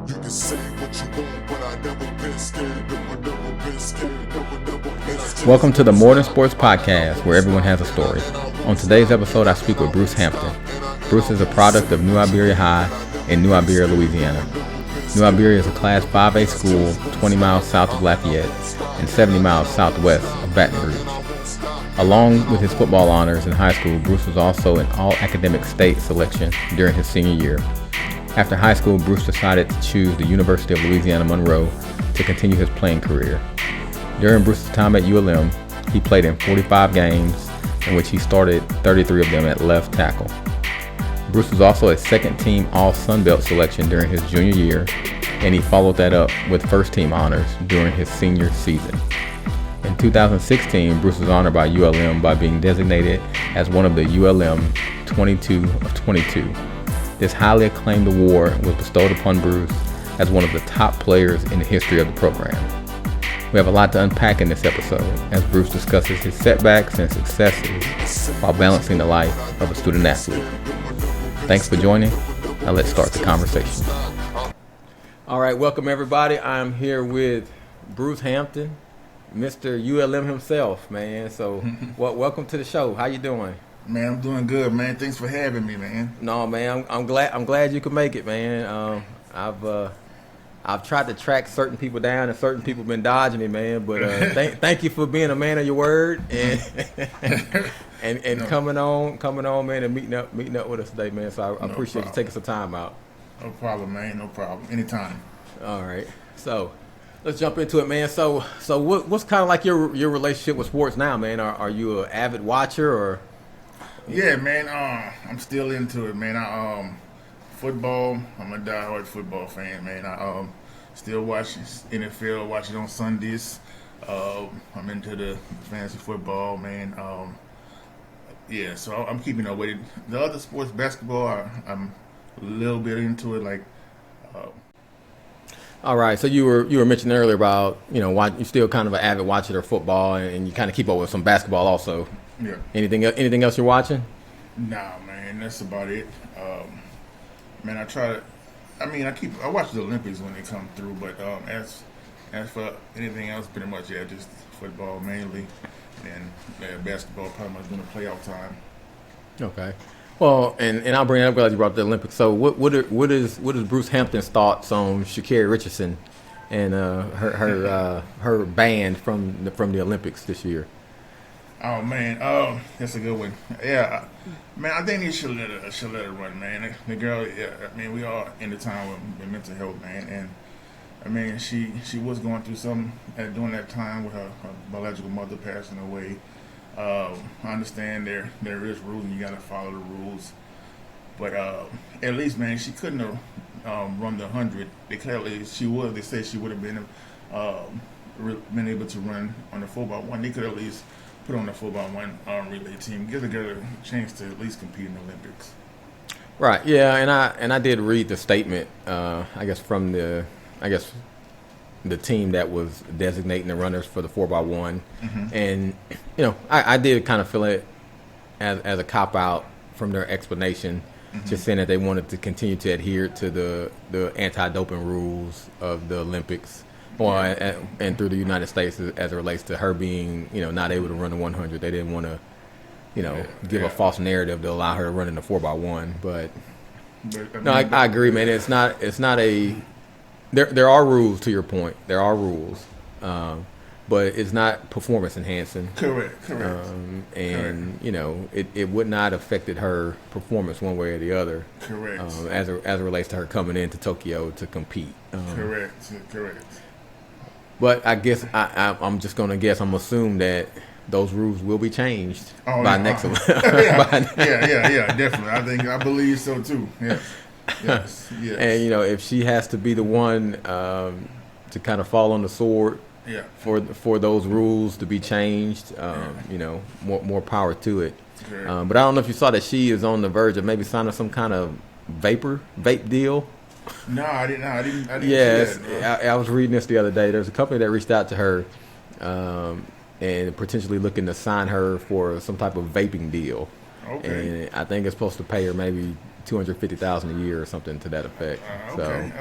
You can say what you want, but I never been scared. Never been scared. Never been scared. Welcome to the More Than Sports Podcast, where everyone has a story. On today's episode, I speak with Bruce Hampton. Bruce is a product of New Iberia High in New Iberia, Louisiana. New Iberia is a Class 5A school 20 miles south of Lafayette and 70 miles southwest of Baton Rouge. Along with his football honors in high school, Bruce was also an all-academic state selection during his senior year. After high school, Bruce decided to choose the University of Louisiana, Monroe to continue his playing career. During Bruce's time at ULM, he played in 45 games, in which he started 33 of them at left tackle. Bruce was also a second-team All-Sun Belt selection during his junior year, and he followed that up with first-team honors during his senior season. In 2016, Bruce was honored by ULM by being designated as one of the ULM 22 of 22. This highly acclaimed award was bestowed upon Bruce as one of the top players in the history of the program. We have a lot to unpack in this episode as Bruce discusses his setbacks and successes while balancing the life of a student athlete. Thanks for joining. Now let's start the conversation. All right, welcome everybody. I'm here with Bruce Hampton, Mr. ULM himself, man. So, welcome to the show. How you doing? Man, I'm doing good, man. Thanks for having me, man. No, man, I'm glad you could make it, man. I've tried to track certain people down, and certain people been dodging me, man. But thank you for being a man of your word and coming on, man, and meeting up with us today, man. So I appreciate you taking some time out. No problem, man. No problem. Anytime. All right. So let's jump into it, man. So what's kind of like your relationship with sports now, man? Are you an avid watcher or? Yeah, man. I'm still into it, man. Football. I'm a diehard football fan, man. I still watch NFL. Watch it on Sundays. I'm into the fantasy football, man. Yeah, so I'm keeping up with it. The other sports, basketball, I'm a little bit into it, like. All right, so you were mentioning earlier about you're still kind of an avid watcher of football, and you kind of keep up with some basketball also. Yeah. Anything else you're watching? Nah, man, that's about it. Man, I watch the Olympics when they come through, but as for anything else, pretty much, yeah, just football mainly, and basketball pretty much during the playoff time. Okay. Well, and I'll bring it up, glad you brought the Olympics. So what is Bruce Hampton's thoughts on Shakir Richardson and her ban from the Olympics this year? Oh man, that's a good one. Yeah, man, I think they should let her run, man. The girl, yeah, I mean, we are in the time with mental health, man, and I mean, she was going through something during that time with her biological mother passing away. I understand there is rules and you got to follow the rules, but at least, man, she couldn't have run the 100. They say she would have been able to run on the 4x1. They could at least put on the 4x1 relay team, give the girl a chance to at least compete in the Olympics. Right. Yeah, and I did read the statement. I guess from the team that was designating the runners for the 4x1, and I did kind of feel it as a cop out from their explanation, just saying that they wanted to continue to adhere to the anti-doping rules of the Olympics. And through the United States as it relates to her being, not able to run the 100. They didn't want to, give a false narrative to allow her to run in the 4x1. But I agree, man. It's not a. There are rules, to your point. There are rules, but it's not performance enhancing. Correct. It would not have affected her performance one way or the other. Correct. As it relates to her coming into Tokyo to compete. Correct. But I guess I'm just going to guess. I'm assume that those rules will be changed by next one. Yeah, definitely. I believe so too. Yeah. Yes. And if she has to be the one to kind of fall on the sword for those rules to be changed, more power to it. But I don't know if you saw that she is on the verge of maybe signing some kind of vape deal. No, I didn't. Yes, I was reading this the other day. There's a company that reached out to her and potentially looking to sign her for some type of vaping deal. Okay. And I think it's supposed to pay her maybe $250,000 a year or something to that effect. Okay.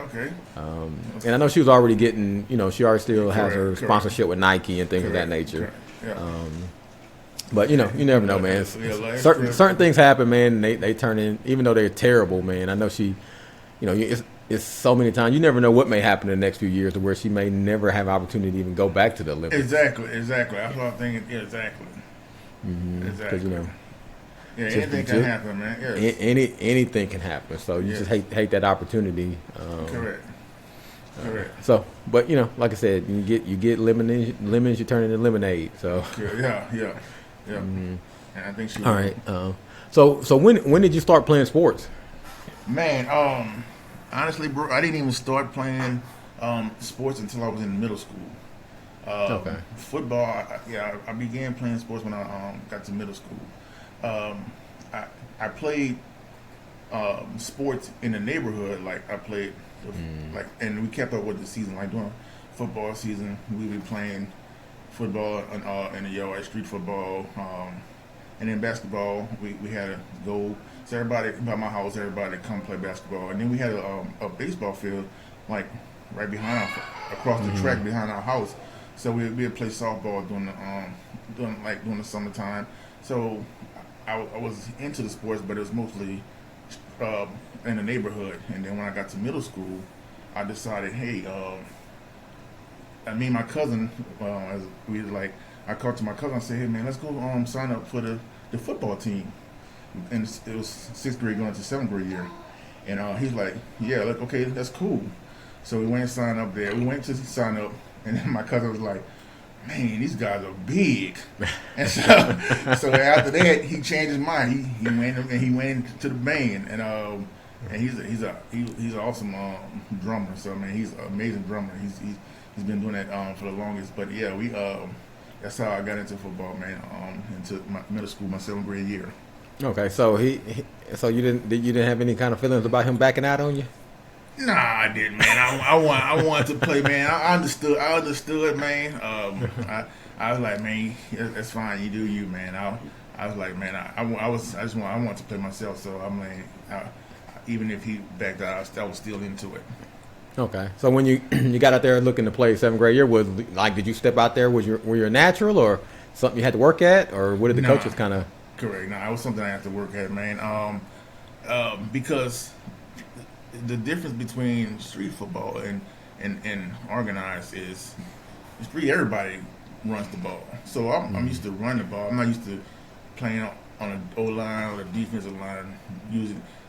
And I know she was already getting, she already still has her Correct. sponsorship with Nike and things of that nature. Correct. Yeah. But you never know, man. Yeah, Certain things happen, man. And they turn in, even though they're terrible, man. I know she, it's so many times you never know what may happen in the next few years to where she may never have opportunity to even go back to the Olympics. Exactly. That's what I'm thinking. Yeah, exactly. Because Yeah, anything can happen, man. Yes. Anything can happen. So you just hate that opportunity. Correct. So, but like I said, you get lemons, you turn into lemonade. So. Yeah. And I think she. All right. So when did you start playing sports? Man, honestly, bro, I didn't even start playing sports until I was in middle school. Okay. Football, I began playing sports when I got to middle school. I played sports in the neighborhood. Like I played, and we kept up with the season. Like during football season, we would be playing football in the yard, street football, and then basketball. We had to go. So everybody by my house, everybody come play basketball, and then we had a baseball field like right behind across the track behind our house. So we'd play softball during the summertime. So I was into the sports, but it was mostly in the neighborhood. And then when I got to middle school, I decided, hey, me and my cousin, I called to my cousin and said, hey man, let's go sign up for the football team. And it was 6th grade going to 7th grade year. And he's like, yeah, okay, that's cool. So we went and signed up there. We went to sign up, and then my cousin was like, man, these guys are big. And so after that, he changed his mind. He went into the band, and he's an awesome drummer. So man, he's an amazing drummer. He's been doing that for the longest. But yeah, that's how I got into football, man. Into my middle school, my 7th grade year. Okay, so so you didn't have any kind of feelings about him backing out on you? Nah, I didn't, man. I wanted to play, man. I understood, man. I was like, man, that's fine. You do you, man. I was like, man, I wanted to play myself. So I'm like, even if he backed out, I was still into it. Okay, so when you got out there looking to play 7th grade year, did you step out there? Were you a natural or something you had to work at, or what did the coaches kind of? Correct. No, it was something I had to work at, man. Because the difference between street football and organized is street, everybody runs the ball. So I'm used to running the ball. I'm not used to playing on an O-line or a defensive line,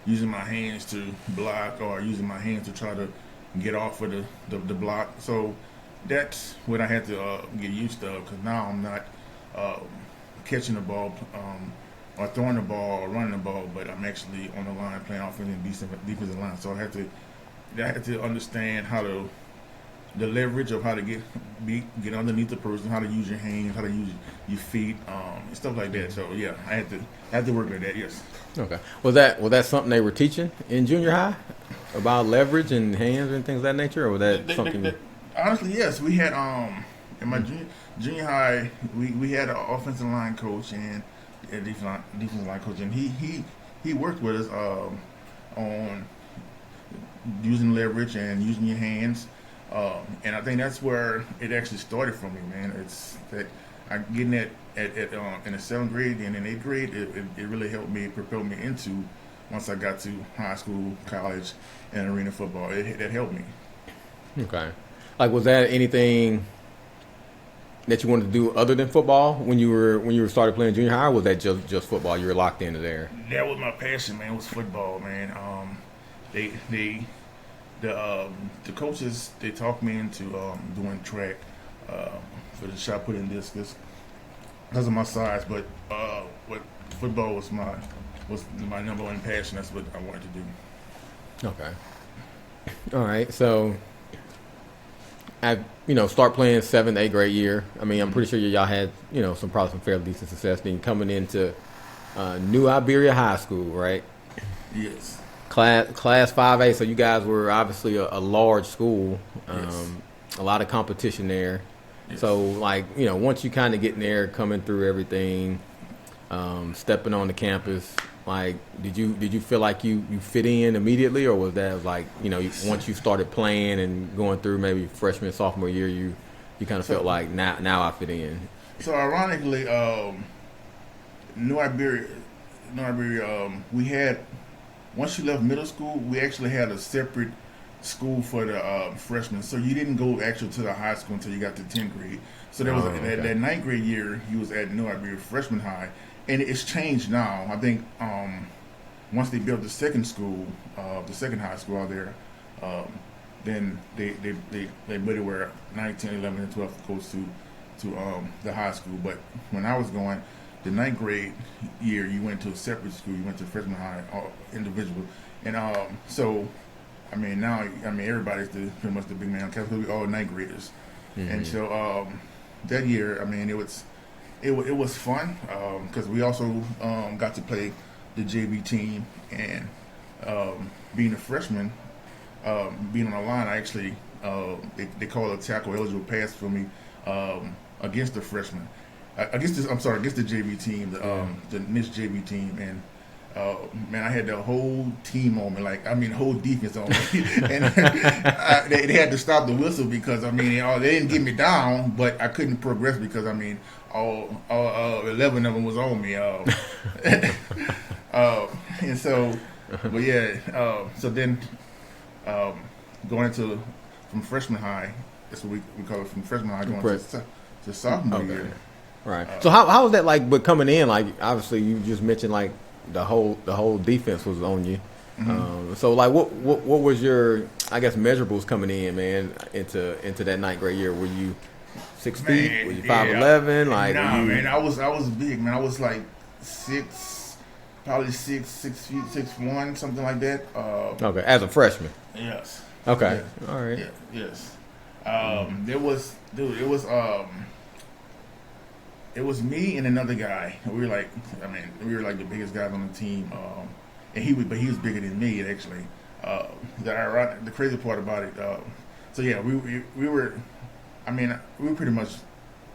using my hands to block or using my hands to try to get off of the block. So that's what I had to get used to, because now I'm not catching the ball or throwing the ball or running the ball, but I'm actually on the line playing offensive and defensive line. So I had to understand the leverage of how to get underneath the person, how to use your hands, how to use your feet, and stuff like that. So yeah, I had to work with that. Yes. Okay. Was that something they were teaching in junior high about leverage and hands and things of that nature, or was that something? Honestly, yes. We had in my junior high, we had an offensive line coach and a defensive line coach, and he worked with us on using leverage and using your hands. And I think that's where it actually started for me, man. It's that I getting that in the 7th grade and in 8th grade, it really helped me, propelled me into once I got to high school, college, and arena football. That helped me. Okay. Like, was that anything that you wanted to do other than football when you started playing junior high, or was that just football? You were locked into there. That was my passion, man. Was football, man. The coaches, they talked me into doing track for the shot put in discus because of my size, but what football was my number one passion. That's what I wanted to do. Okay. All right. So I start playing 7th, 8th grade year. I mean, I'm pretty sure y'all had some fairly decent success. Then coming into New Iberia High School, right? Yes. Class 5A, so you guys were obviously a large school, Yes. A lot of competition there. Yes. So, once you kind of get in there, coming through everything, stepping on the campus, Like, did you feel like you fit in immediately, or was that like, once you started playing and going through maybe freshman, sophomore year, you kind of felt like now I fit in? So ironically, New Iberia, we had, once you left middle school, we actually had a separate school for the freshmen. So you didn't go actually to the high school until you got to 10th grade. So there was that 9th grade year, you was at New Iberia Freshman High. And it's changed now. I think once they built the second school, the second high school out there, then they made it where 9, 10, 11, and 12 goes to the high school. But when I was going, the 9th grade year, you went to a separate school. You went to freshman high, individual. And so, I mean, now, everybody's pretty much the big man because we all 9th graders. Mm-hmm. And so that year, it was fun because we also got to play the JV team, and being a freshman, being on the line, I actually they call it a tackle eligible pass for me against the freshmen, against the JV team, the Niche JV team, and man, I had the whole team on me, the whole defense on me, and they had to stop the whistle because they didn't get me down, but I couldn't progress because all 11 of them was on me, and so, but yeah, so then going into from freshman high, that's what we call it, from freshman high going to sophomore year. Right. So how was that like? But coming in, like obviously you just mentioned like the whole defense was on you. Mm-hmm. So like what was your, I guess, measurables coming in, man, into that 9th grade year? Were you 6 feet? Were you 5'11"? Like, man, I was big, man. I was like 6, probably 6 feet, 6'1", something like that. Okay, as a freshman. Yes. Okay. Yes. All right. Yeah, yes. It was me and another guy. We were like the biggest guys on the team. And he was bigger than me actually. The crazy part about it. So yeah, we were pretty much.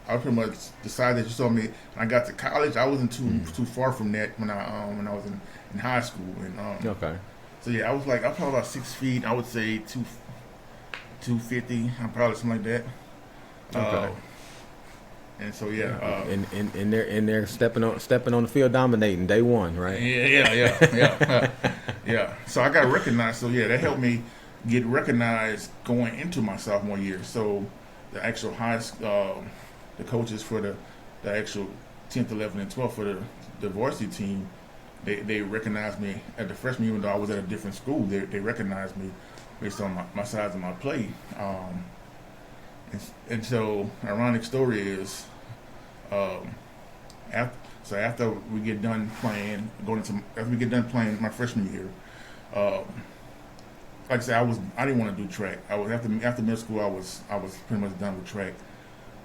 I pretty much decided that you saw me. When I got to college, I wasn't too far from that when I was in high school. And okay. So yeah, I was probably about 6 feet. I would say 250. I'm probably something like that. Okay. And so yeah, and they're stepping on the field, dominating day one, right? Yeah. So I got recognized. So yeah, that helped me get recognized going into my sophomore year. So the actual the coaches for the actual 10th, 11th, and 12th for the varsity team, they recognized me at the freshman, even though I was at a different school. They recognized me based on my size and my play. And so, ironic story is, after we get done playing, after we get done playing my freshman year, like I said, I didn't want to do track. I was after middle school, I was pretty much done with track.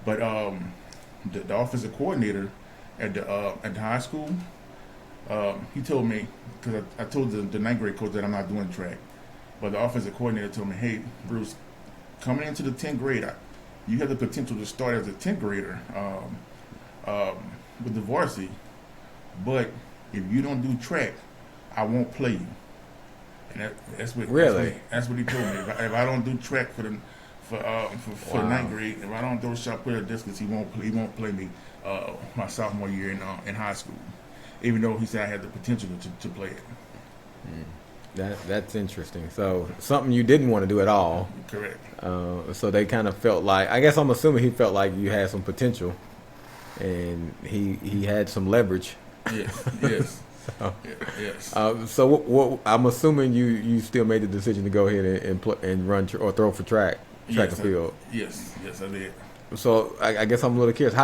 But the offensive coordinator at the high school, he told me, because I told the 9th grade coach that I'm not doing track, but the offensive coordinator told me, hey, Bruce, coming into the 10th grade, you have the potential to start as a 10th grader with the varsity, but if you don't do track, I won't play you. And that's what he told me. If I don't do track for the 9th grade, if I don't throw shot, put a distance, he won't play me my sophomore year in high school, even though he said I had the potential to play it. That's interesting. So something you didn't want to do at all. Correct. So they kind of felt like, I guess I'm assuming he felt like you had some potential, and he had some leverage. Yes. Yes. So what I'm assuming you still made the decision to go ahead and run or throw for track and field. Yes, I did. So I guess I'm a little curious.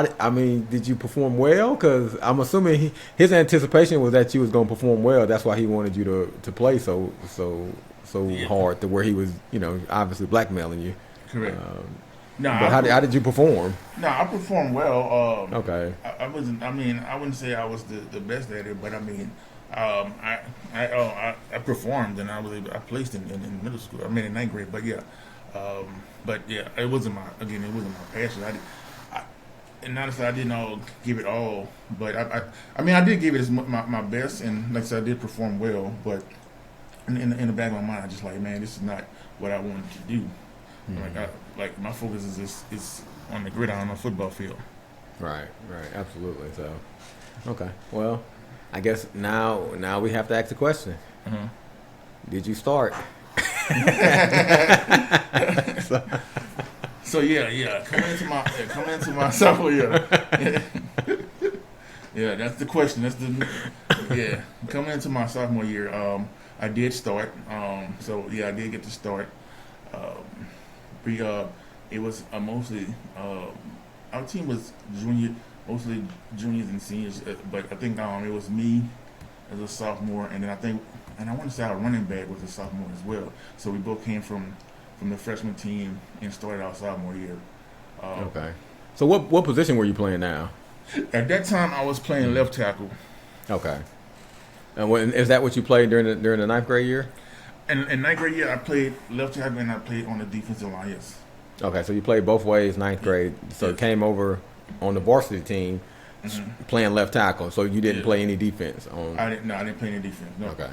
Did you perform well? Because I'm assuming his anticipation was that you was going to perform well. That's why he wanted you to play so hard, to where he was, obviously blackmailing you. Correct. How did you perform? No, I performed well. Okay. I wasn't. I wouldn't say I was the best at it, but I performed, and I placed in middle school. In 9th grade, but yeah. It wasn't my passion. and honestly, I didn't all give it all, but I mean, I did give it my best, and like I said, I did perform well. But in the back of my mind, I just like, man, this is not what I wanted to do. Like my focus is on the gridiron on the football field. Right, absolutely. So, okay, well, I guess now we have to ask the question: Did you start? So yeah, coming into my sophomore year. Yeah, that's the question. Coming into my sophomore year, I did start. So yeah, I did get to start. It was mostly our team was mostly juniors and seniors, but I think it was me as a sophomore, and then I want to say our running back was a sophomore as well. So we both came from the freshman team and started our sophomore year. Okay. So what position were you playing now? At that time, I was playing left tackle. Okay. And is that what you played during the ninth grade year? In ninth grade year, I played left tackle and I played on the defensive line. Yes. Okay, so you played both ways ninth grade. So you came over on the varsity team playing left tackle. So you didn't play any defense on. I didn't play any defense. No. Okay.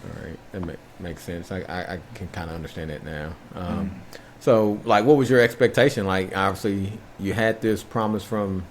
All right, that makes sense. I can kind of understand that now. So, like, what was your expectation? Like, obviously, you had this promise from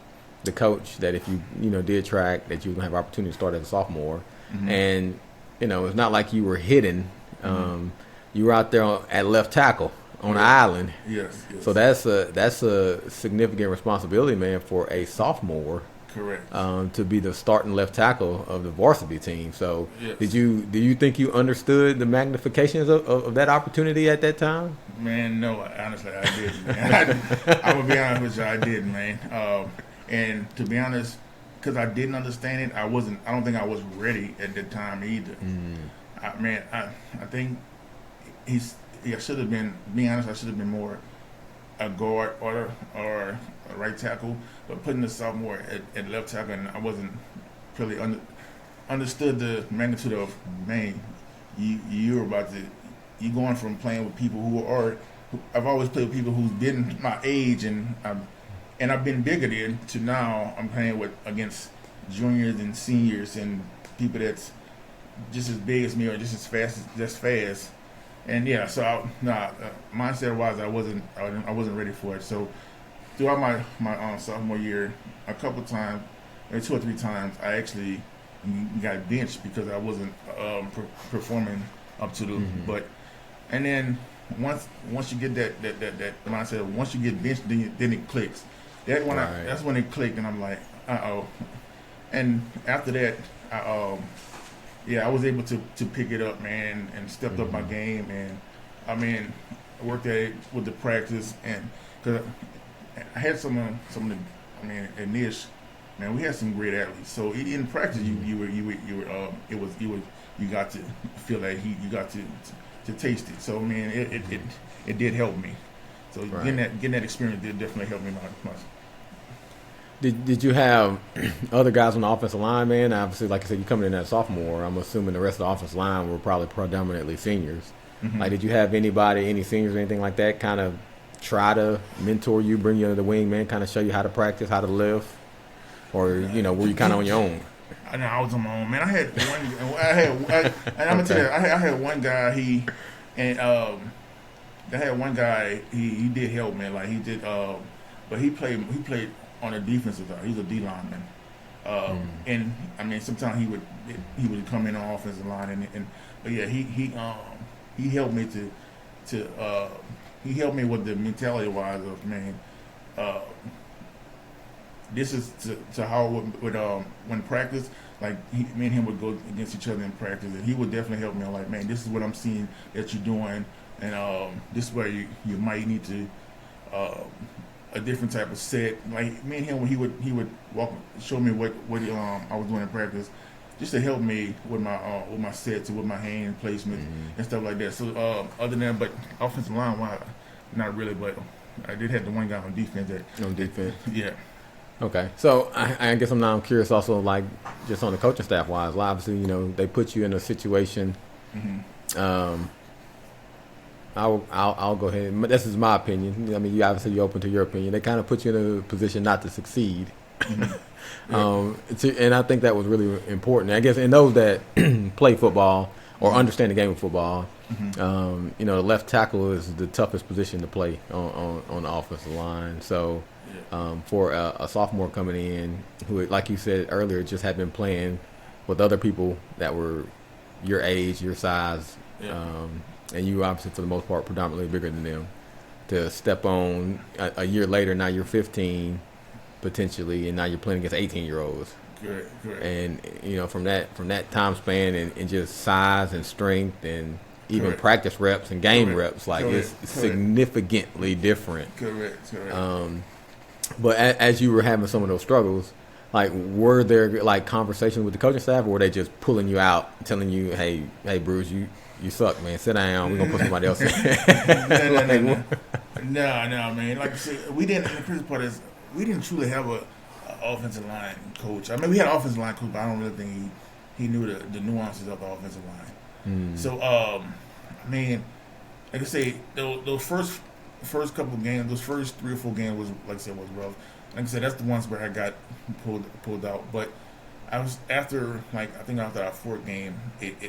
the coach that if you did track, that you were gonna have opportunity to start as a sophomore, and it's not like you were hidden. You were out there at left tackle on the island. Yes. So that's a significant responsibility, man, for a sophomore. Correct. To be the starting left tackle of the varsity team. So, yes. Do you think you understood the magnifications of that opportunity at that time? Man, no. Honestly, I didn't. Man. I would be honest with you, I didn't, man. And to be honest, because I didn't understand it, I don't think I was ready at that time either. I think I should have been. Being honest, I should have been more a guard or a right tackle, but putting the sophomore at left tackle, and I wasn't really understood the magnitude of, man, you're going from playing with people I've always played with people who's been my age and I've been bigger than, to now I'm playing against juniors and seniors and people that's just as big as me or just as fast. And yeah, so mindset wise, I wasn't ready for it. So throughout my sophomore year, a couple times, maybe 2 or 3 times, I actually got benched because I wasn't performing up to the. But and then once you get that mindset, once you get benched, then it clicks. That's when it clicked, and I'm like, uh-oh. And after that, I was able to pick it up, man, and stepped up my game, and I mean, I worked at it with the practice, and because I had some of the, at Nish, man, we had some great athletes. So in practice, you got to feel that heat, you got to taste it. So I mean, it did help me. So getting that experience did definitely help me much. Did you have other guys on the offensive line, man? Obviously, like I said, you coming in as sophomore. I'm assuming the rest of the offensive line were probably predominantly seniors. Like, did you have any seniors or anything like that kind of try to mentor you, bring you under the wing, man, kind of show you how to practice, how to live? Or, were you kind of on your own? No, I was on my own, man. I I'm gonna tell you, I had one guy, he did help, man. Like, he did, but he played on the defensive side. He's a D lineman, and I mean, sometimes he would come in on offensive line, but yeah, he helped me he helped me with the mentality wise of, man, this is to how when practice, like me and him would go against each other in practice, and he would definitely help me. I'm like, man, this is what I'm seeing that you're doing, and this is where you might need to. A different type of set. Like me and him, when he would walk, show me what I was doing in practice, just to help me with my sets and with my hand placement and stuff like that. So other than that, but offensive line, not really. But I did have the one guy on defense. On defense. Yeah. Okay. So I guess I'm curious also, like, just on the coaching staff wise. Obviously, they put you in a situation I'll go ahead. This is my opinion. I mean, you obviously you're open to your opinion. They kind of put you in a position not to succeed. And I think that was really important. I guess in those that play football or understand the game of football, you know, the left tackle is the toughest position to play on the offensive line. So for a sophomore coming in who, like you said earlier, just had been playing with other people that were your age, your size, and you obviously for the most part predominantly bigger than them, to step on a year later, now you're 15 potentially, and now you're playing against 18-year-olds. Correct. And you know, from that time span and just size and strength and even practice reps and game reps, like it's significantly different. Correct. But as you were having some of those struggles, like were there like conversations with the coaching staff, or were they just pulling you out, telling you, hey Bruce, you suck, man, sit down, we're gonna put somebody else in? No, man. Like I said, we didn't. The crazy part is we didn't truly have a offensive line coach. I mean, we had an offensive line coach, but I don't really think he knew the nuances of the offensive line. So, I mean, like I say, those first couple of games, those first 3 or 4 games was, like I said, was rough. Like I said, that's the ones where I got pulled out. But I was after our 4th game,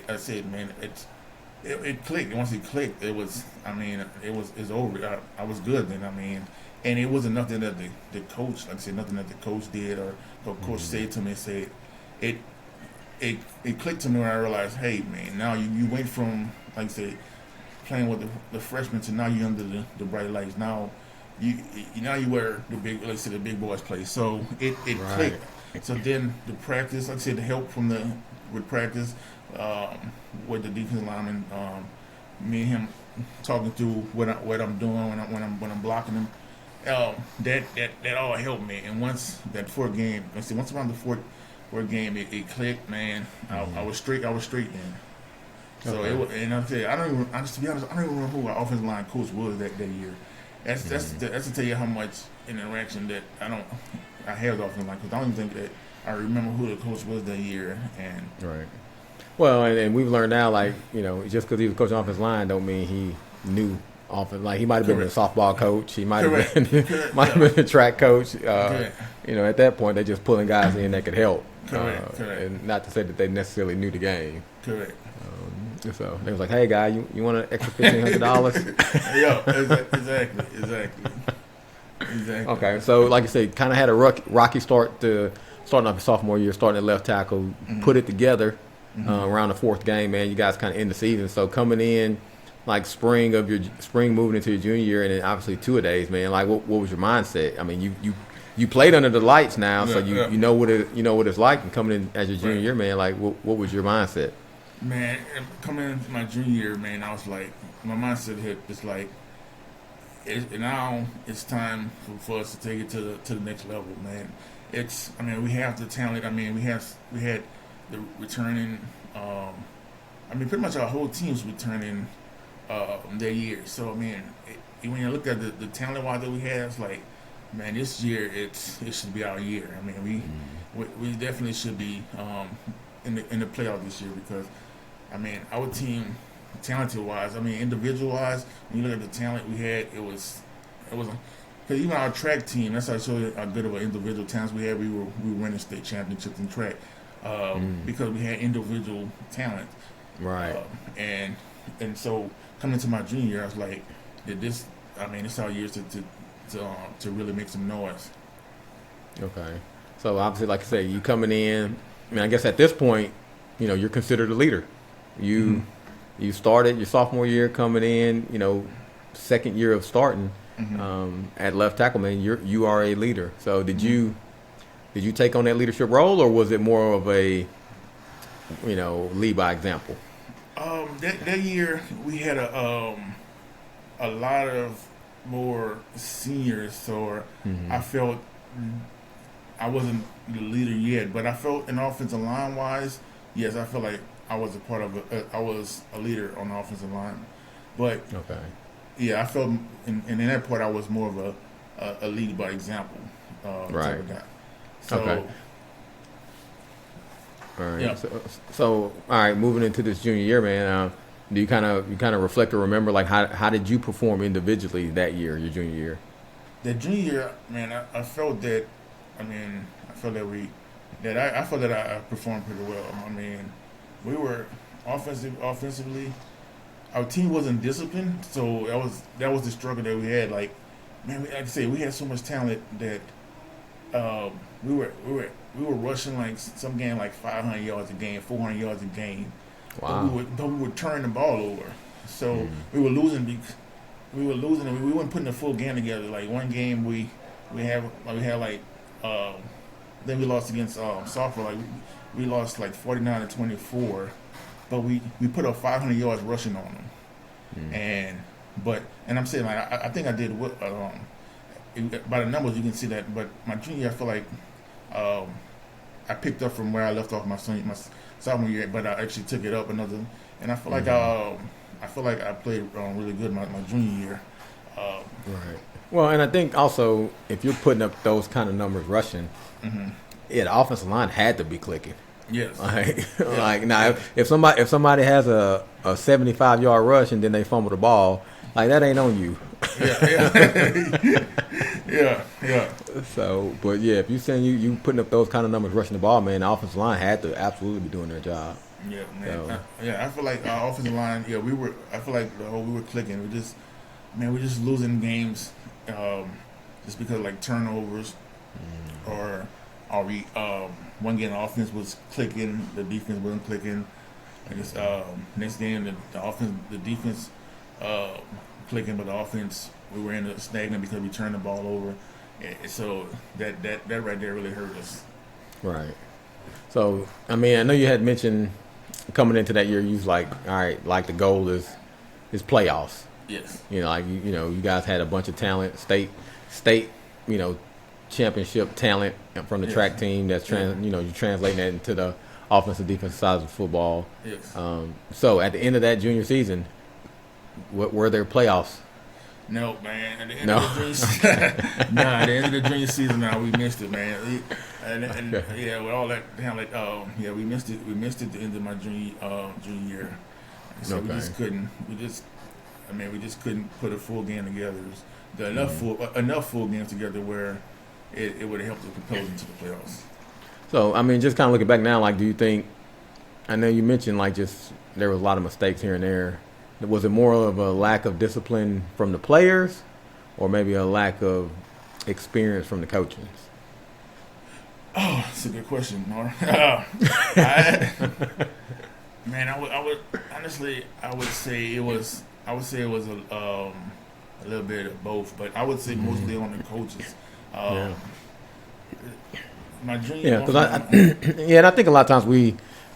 I said, man, it clicked. And once it clicked, it's over. I was good then. I mean. And it wasn't nothing that the coach, like I said, nothing that the coach did or the coach said to me. Said it clicked to me when I realized, hey man, now you went from, like I said, playing with the freshmen to now you're under the bright lights. Now you wear the big, like I said, the big boys play. So it clicked. So then the practice, like I said, the help with practice, with the defensive lineman, me and him talking through what I'm doing when I'm blocking him. That all helped me, and once that 4th game, once around the fourth game, it clicked, man. I was straight then. So and I said, to be honest, I don't even remember who our offensive line coach was that year. That's to tell you how much interaction that I had with the offensive line coach. I don't even think that I remember who the coach was that year. And well, and we've learned now, like, you know, just because he was coaching offensive line don't mean he knew. Often, like he might have been a softball coach, he might have been a track coach. You know, at that point, they're just pulling guys in that could help. And not to say that they necessarily knew the game. Correct. So they was like, "Hey, guy, you want an extra $1,500?" Exactly. Okay, so like I said, kind of had a rocky start to starting off your sophomore year, starting at left tackle, put it together around the 4th game. Man, you guys kind of end the season. So coming in. Like spring moving into your junior year, and then obviously 2-a-days, man. Like, what was your mindset? I mean, you played under the lights now, so you know what it's like. And coming in as your junior year, man, like what was your mindset? Man, coming into my junior year, man, I was like, my mindset hit. It's like, now it's time for us to take it to the next level, man. We have the talent. I mean, we had the returning. Pretty much our whole team's returning. Their year. So I mean, when you look at the talent wise that we have, it's like, man, this year it should be our year. I mean, we definitely should be in the playoff this year, because I mean, our team, talented wise, I mean, individual wise, when you look at the talent we had, it was because even our track team, that's how I show you how good of an individual talents we had. We were winning state championships in track because we had individual talent, right? And so coming into my junior year, I was like, this is our year to really make some noise. Okay. So obviously, like I say, you coming in, I mean, I guess at this point, you know, you're considered a leader. You started your sophomore year coming in, you know, 2nd year of starting at left tackle, man. You are a leader. So did you take on that leadership role, or was it more of a, you know, lead by example? That year we had a lot of more seniors, so I felt I wasn't the leader yet, but I felt in offensive line wise, yes, I felt like I was I was a leader on the offensive line, but yeah, I felt in that part I was more of a lead by example type of guy. So. All right. Yeah. So all right, moving into this junior year, man. Do you kind of reflect or remember like how did you perform individually that year, your junior year? That junior year, man, I felt that. I mean, I felt that I felt that I performed pretty well. I mean, we were offensively. Our team wasn't disciplined, so that was the struggle that we had. Like, man, like I say, we had so much talent that we were rushing like some game like 500 yards a game, 400 yards a game. Wow. But we would turn the ball over, so we were losing. We were losing, and we weren't putting a full game together. Like one game we had like then we lost against Sophomore. Like we lost like 49-24, but we put up 500 yards rushing on them, and I'm saying like I think I did what by the numbers you can see that. But my junior year, I feel like I picked up from where I left off my sophomore year, but I actually took it up another, and I feel like I played really good my junior year. Right. Well, and I think also if you're putting up those kind of numbers rushing, the offensive line had to be clicking. Yes. Like now, if somebody has a 75-yard rush and then they fumble the ball, like that ain't on you. Yeah. So, but yeah, if you saying you putting up those kind of numbers rushing the ball, man, the offensive line had to absolutely be doing their job. Yeah, man. So. I feel like our offensive line. Yeah, I feel like we were clicking. We're just losing games, just because of, like turnovers, or one game the offense was clicking, the defense wasn't clicking. I guess next game the defense clicking, but the offense we were in a stagnant because we turned the ball over. So that right there really hurt us. Right. So I mean, I know you had mentioned coming into that year, you was like, all right, like the goal is playoffs. Yes. You know, like you guys had a bunch of talent, state, championship talent from the track team. That's you're translating that into the offensive defensive side of football. Yes. So at the end of that junior season, what were there playoffs? No, man. At the end of the junior season, we missed it, man. Yeah, with all that talent, we missed it. We missed it at the end of my junior year. So we just couldn't. We just couldn't put a full game together. Enough full games together where it would have helped to propel into the playoffs. So I mean, just kind of looking back now, like, do you think? I know you mentioned like just there was a lot of mistakes here and there. Was it more of a lack of discipline from the players, or maybe a lack of experience from the coaches? Oh, that's a good question, Nora. Man, I would honestly, I would say it was a little bit of both, but I would say mostly on the coaches. My junior, and I think a lot of times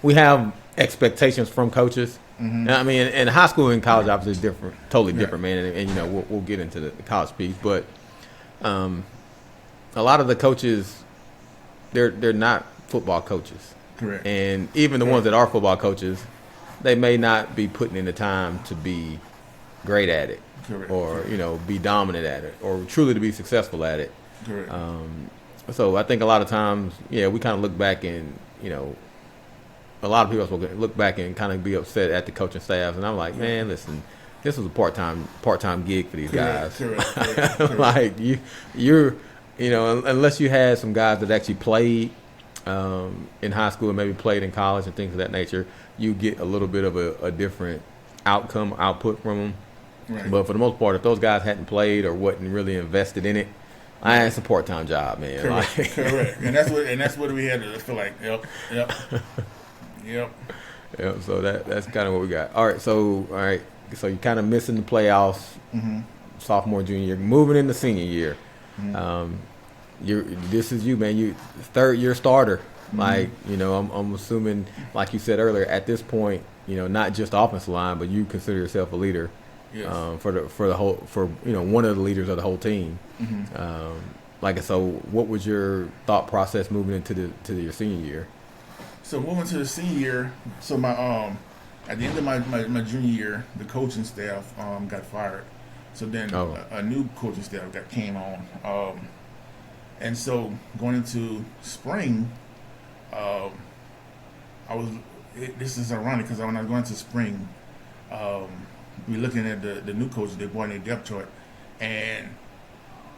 we have expectations from coaches. I mean, in high school and college, obviously, is different, totally different, man. And we'll get into the college piece, but a lot of the coaches, they're not football coaches. Correct. And even the ones that are football coaches, they may not be putting in the time to be great at it. Correct. Or be dominant at it, or truly to be successful at it. Correct. So I think a lot of times, we kind of look back and a lot of people look back and kind of be upset at the coaching staffs, and I'm like, man, listen, this was a part-time gig for these guys. Correct. Like you're unless you had some guys that actually played in high school and maybe played in college and things of that nature, you get a little bit of a different output from them. Right. But for the most part, if those guys hadn't played or wasn't really invested in it, it's a part-time job, man. Correct. And that's what we had to feel like. Yep. Yeah, so that's kind of what we got. All right, so you're kind of missing the playoffs, sophomore, junior year, moving into senior year. This is you, man. You third year starter. Like I'm assuming, like you said earlier, at this point, not just offensive line, but you consider yourself a leader. Yes. For one of the leaders of the whole team. So what was your thought process moving into your senior year? So moving to the senior year, so my at the end of my junior year, the coaching staff got fired. So then a new coaching staff came on, and so going into spring, this is ironic because when I was going to spring, we're looking at the new coach they brought in their depth chart, and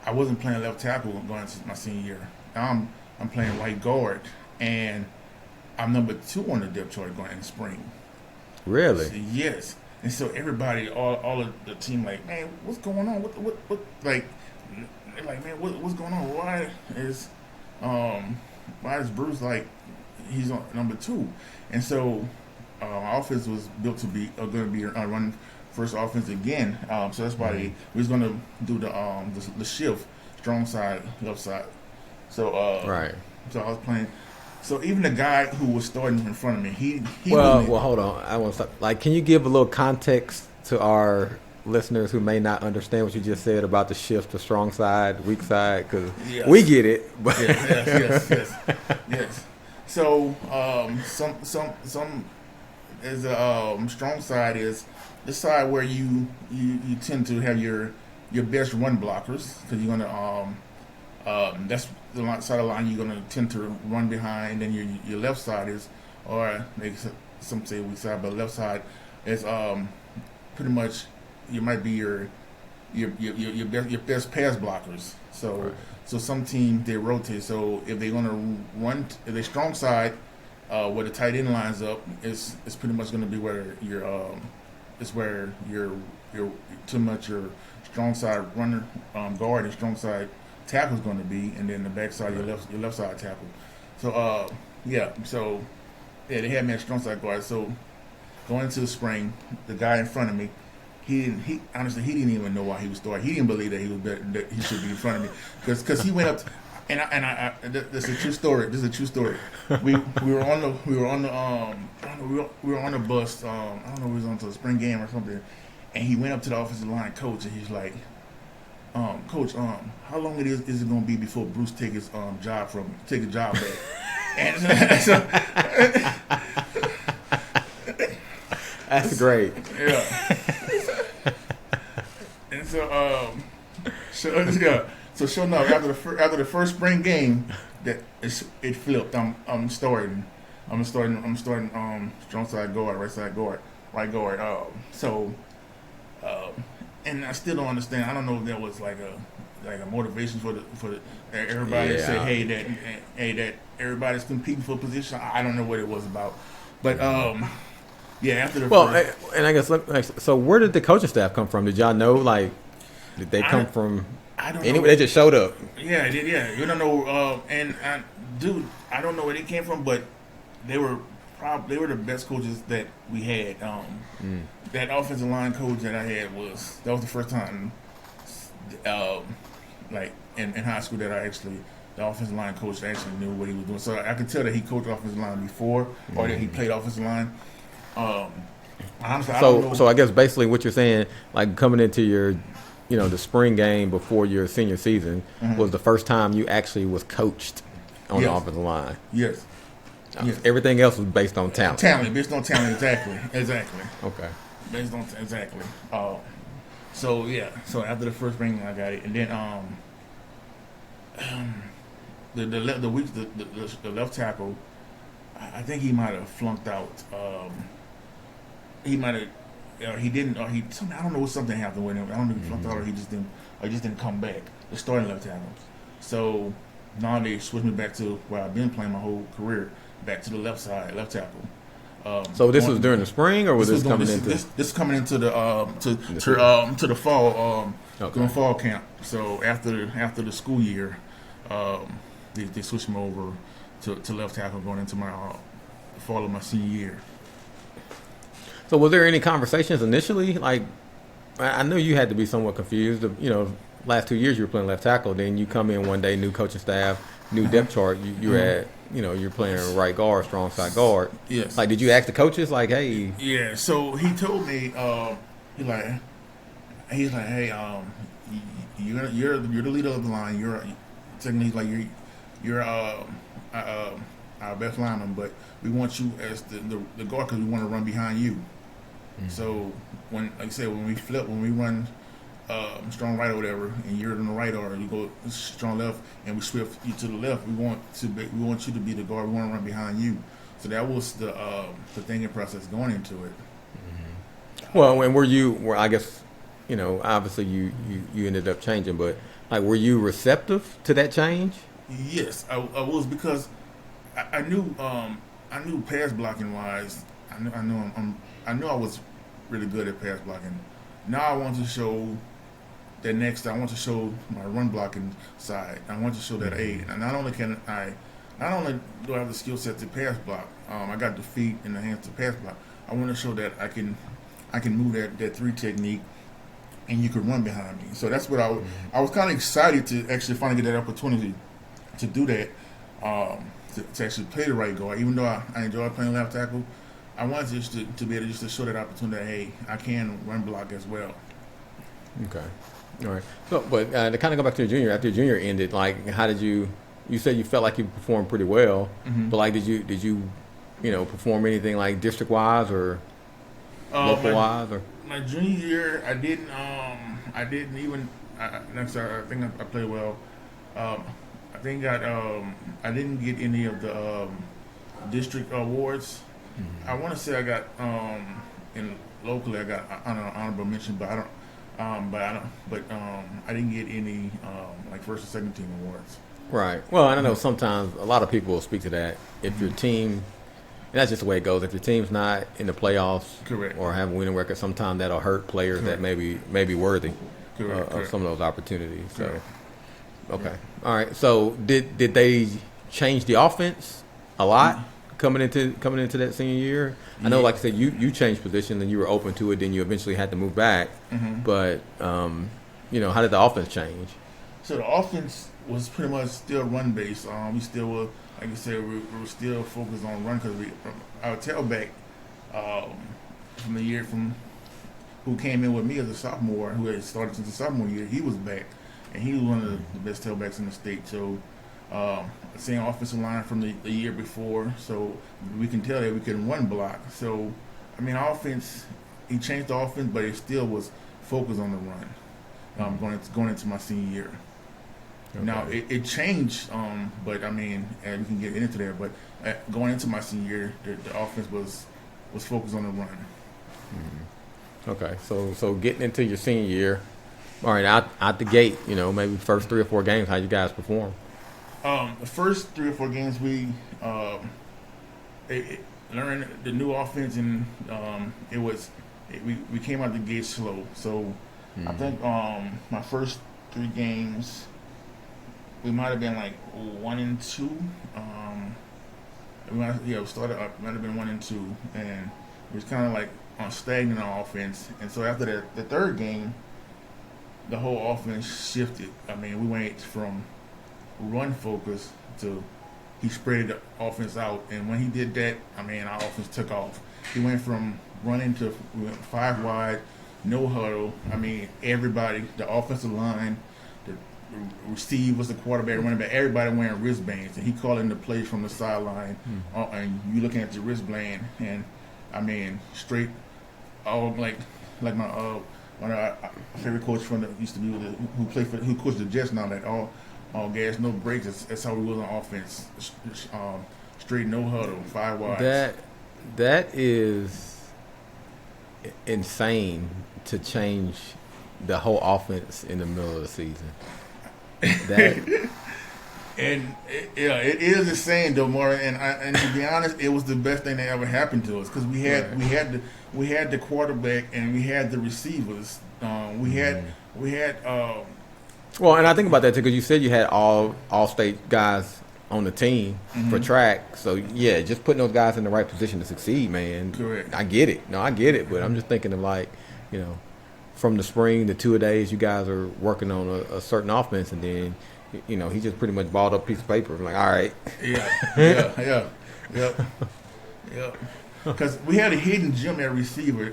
I wasn't playing left tackle going into my senior year. Now I'm playing right guard, and I'm number 2 on the depth chart going in spring. Really? So, yes. And so everybody, all of the team, like, man, what's going on? What like, they're like, man, what's going on? Why is Bruce like he's on number 2? And so our offense was built to be going to be run first offense again. So that's why we was going to do the shift, strong side, left side. So right. So I was playing. So even the guy who was starting in front of me, he well, hold on. I want to stop. Like, can you give a little context to our listeners who may not understand what you just said about the shift to strong side, weak side? Because we get it. But yes. So some is a strong side is the side where you tend to have your best run blockers because you're gonna that's the side of the line you're gonna tend to run behind, and your left side is, or some say weak side, but left side is pretty much you might be your best pass blockers. So right. So some teams they rotate. So if they're gonna run, if they strong side, where the tight end lines up, it's pretty much gonna be where your too much your strong side runner guard and strong side tackle is going to be, and then the back side your left side tackle. So they had me at strong side guard. So going into the spring, the guy in front of me, he honestly didn't even know why he was starting. He didn't believe that he was better, that he should be in front of me because he went up this is a true story. This is a true story. We were on the bus. I don't know, we was on to a spring game or something, and he went up to the offensive line coach and he's like, Coach, how long is it going to be before Bruce take his job back? And so, that's great. Yeah. And so sure enough, after the first spring game, it flipped. I'm starting strong side guard, right side guard, right guard. And I still don't understand. I don't know if that was like a motivation for everybody to say, that everybody's competing for a position. I don't know what it was about, but after the and I guess so. Where did the coaching staff come from? Did y'all know? Like, did they come from? I don't anyway, know. they just showed up. Yeah, they did. Yeah, you don't know. Dude, I don't know where they came from, but they were the best coaches that we had. That offensive line coach that I had was the first time, like in high school that the offensive line coach actually knew what he was doing. So I could tell that he coached offensive line before, or that he played offensive line. Honestly, I don't know. So I guess basically what you're saying, like coming into your, the spring game before your senior season, was the first time you actually was coached on the offensive line. Yes. Yes. Everything else was based on talent. Based on talent, exactly. Okay. Based on exactly. So after the first spring, I got it, and then the left tackle, I think he might have flunked out. He might have, he didn't, or he. I don't know what something happened with him. I don't know if he flunked out or he just didn't come back. The starting left tackle. So now they switched me back to where I've been playing my whole career, back to the left side, left tackle. So this was during the spring, or was this coming into? This is coming into the to the fall during fall camp. So after the school year, they switched me over to left tackle going into my fall of my senior year. So was there any conversations initially? Like, I knew you had to be somewhat confused. Last 2 years you were playing left tackle. Then you come in one day, new coaching staff, new depth chart. You're at, you're playing right guard, strong side guard. Yes. Like, did you ask the coaches, like, hey? Yeah. So he told me, he's like, hey, you're the leader of the line. Technically, you're our best lineman, but we want you as the guard because we want to run behind you. So when we run strong right or whatever, and you're on the right, or you go strong left, and we swift you to the left, we want you to be the guard. We want to run behind you. So that was the thinking process going into it. Well, and were I guess, obviously you ended up changing, but like, were you receptive to that change? Yes, I was, because I knew pass blocking wise. I knew I was really good at pass blocking. Now I want to show that next. I want to show my run blocking side. I want to show that and not only do I have the skill set to pass block, I got the feet and the hands to pass block. I want to show that I can move that 3 technique, and you could run behind me. So that's what I was kind of excited to actually finally get that opportunity to do that, to actually play the right guard. Even though I enjoy playing left tackle, I wanted just to be able to show that opportunity that, hey, I can run block as well. Okay. All right. So, but to kind of go back to your junior, after your junior ended, like, how did you said you felt like you performed pretty well, but like, did you perform anything like district wise or local wise? Or my junior year, I didn't even. Next, I think I played well. I think I didn't get any of the district awards. I want to say I got locally I got honorable mention, but I didn't get any like first or second team awards. Right. Well, I know sometimes a lot of people will speak to that. If your team, and that's just the way it goes. If your team's not in the playoffs, correct, or have a winning record, sometimes that'll hurt players that may be worthy of some of those opportunities. So, correct. Okay. All right. So did they change the offense a lot coming into that senior year? I know, like I said, you changed position and you were open to it. Then you eventually had to move back. But how did the offense change? So the offense was pretty much still run based. We still were, like I said, we were still focused on run, because our tailback from who came in with me as a sophomore, who had started since the sophomore year, he was back, and he was one of the best tailbacks in the state. So same offensive line from the year before, so we can tell that we can run block. So I mean, offense, he changed the offense, but it still was focused on the run. Going into my senior year. Okay. Now it changed, but I mean, and we can get into that. But going into my senior year, the offense was focused on the run. Okay, so getting into your senior year, all right, out the gate, maybe first 3 or 4 games, how you guys perform? The first 3 or 4 games, we learned the new offense, and we came out the gate slow. So I think my first 3 games, we might have been like 1-2. We might have been 1-2, and it was kind of like stagnant on offense. And so after the 3rd game, the whole offense shifted. I mean, we went from run focus to he spread the offense out, and when he did that, I mean, our offense took off. He went from running to 5 wide, no huddle. I mean, everybody, the offensive line, the receivers, the quarterback, running back, everybody wearing wristbands, and he calling the plays from the sideline, and you looking at the wristband, and I mean, straight, all like my one of our favorite coach from used to be who coached the Jets now, that all gas, no breaks. That's how we was on offense. Straight, no huddle, 5 wide. That is insane to change the whole offense in the middle of the season. And it is insane though, Martin. And to be honest, it was the best thing that ever happened to us, because we had the quarterback and we had the receivers. Well, and I think about that too, because you said you had all state guys on the team for track. So yeah, just putting those guys in the right position to succeed, man. Correct. I get it. No, I get it. But I'm just thinking of, like, from the spring to 2 days, you guys are working on a certain offense, and then he just pretty much balled up a piece of paper. I'm like, all right. Yeah. Because we had a hidden gem at receiver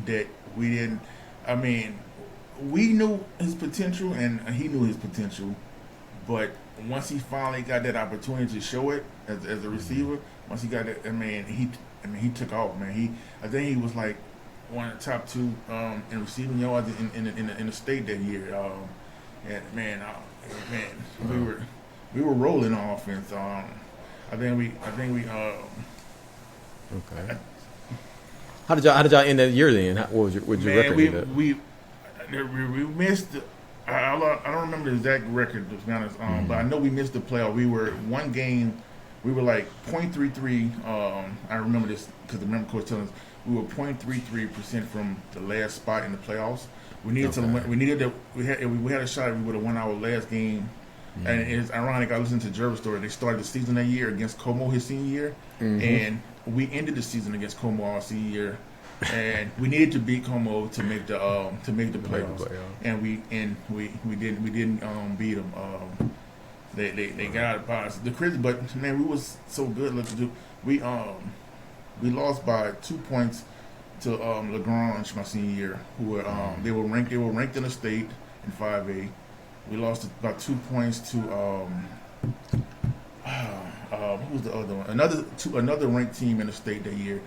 that we didn't. I mean, we knew his potential, and he knew his potential, but once he finally got that opportunity to show it as a receiver, once he got it, he took off, man. I think he was like one of the top 2 in receiving yards in the state that year. We were rolling on offense. I think we. Okay. How did y'all end that year then? What was your record? We missed. I don't remember the exact record, to be honest. But I know we missed the playoff. We were one game. We were like .33. I remember this because the remember coach telling us we were .33% from the last spot in the playoffs. We needed to. We needed to. We had a shot. We would have won our last game. And it's ironic. I listened to Jervis' story. They started the season that year against Como his senior year, and we ended the season against Como our senior year. And we needed to beat Como to make the playoffs. And we didn't beat them. They got out of bounds. The crazy, but man, we was so good. We lost by 2 points to Lagrange my senior year. Who were they were ranked in the state in 5A. We lost about 2 points to who was the other one? Another ranked team in the state that year.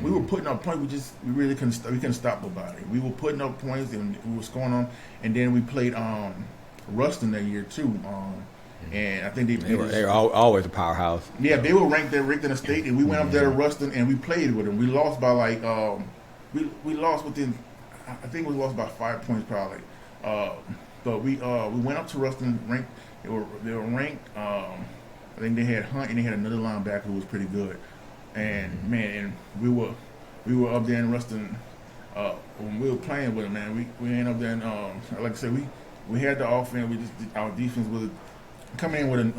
We were putting up points. We really couldn't stop nobody. We were putting up points and we were scoring on. And then we played Ruston that year too. And I think they were always a powerhouse. Yeah, they were ranked in the state, and we went up there to Ruston and we played with them. We lost by like we lost within. I think we lost by 5 points probably. But we went up to Ruston ranked. They were ranked. I think they had Hunt and they had another linebacker who was pretty good. And man, we were up there in Ruston when we were playing with them. Man, we ended up there. And, like I said, we had the offense. Our defense was coming in with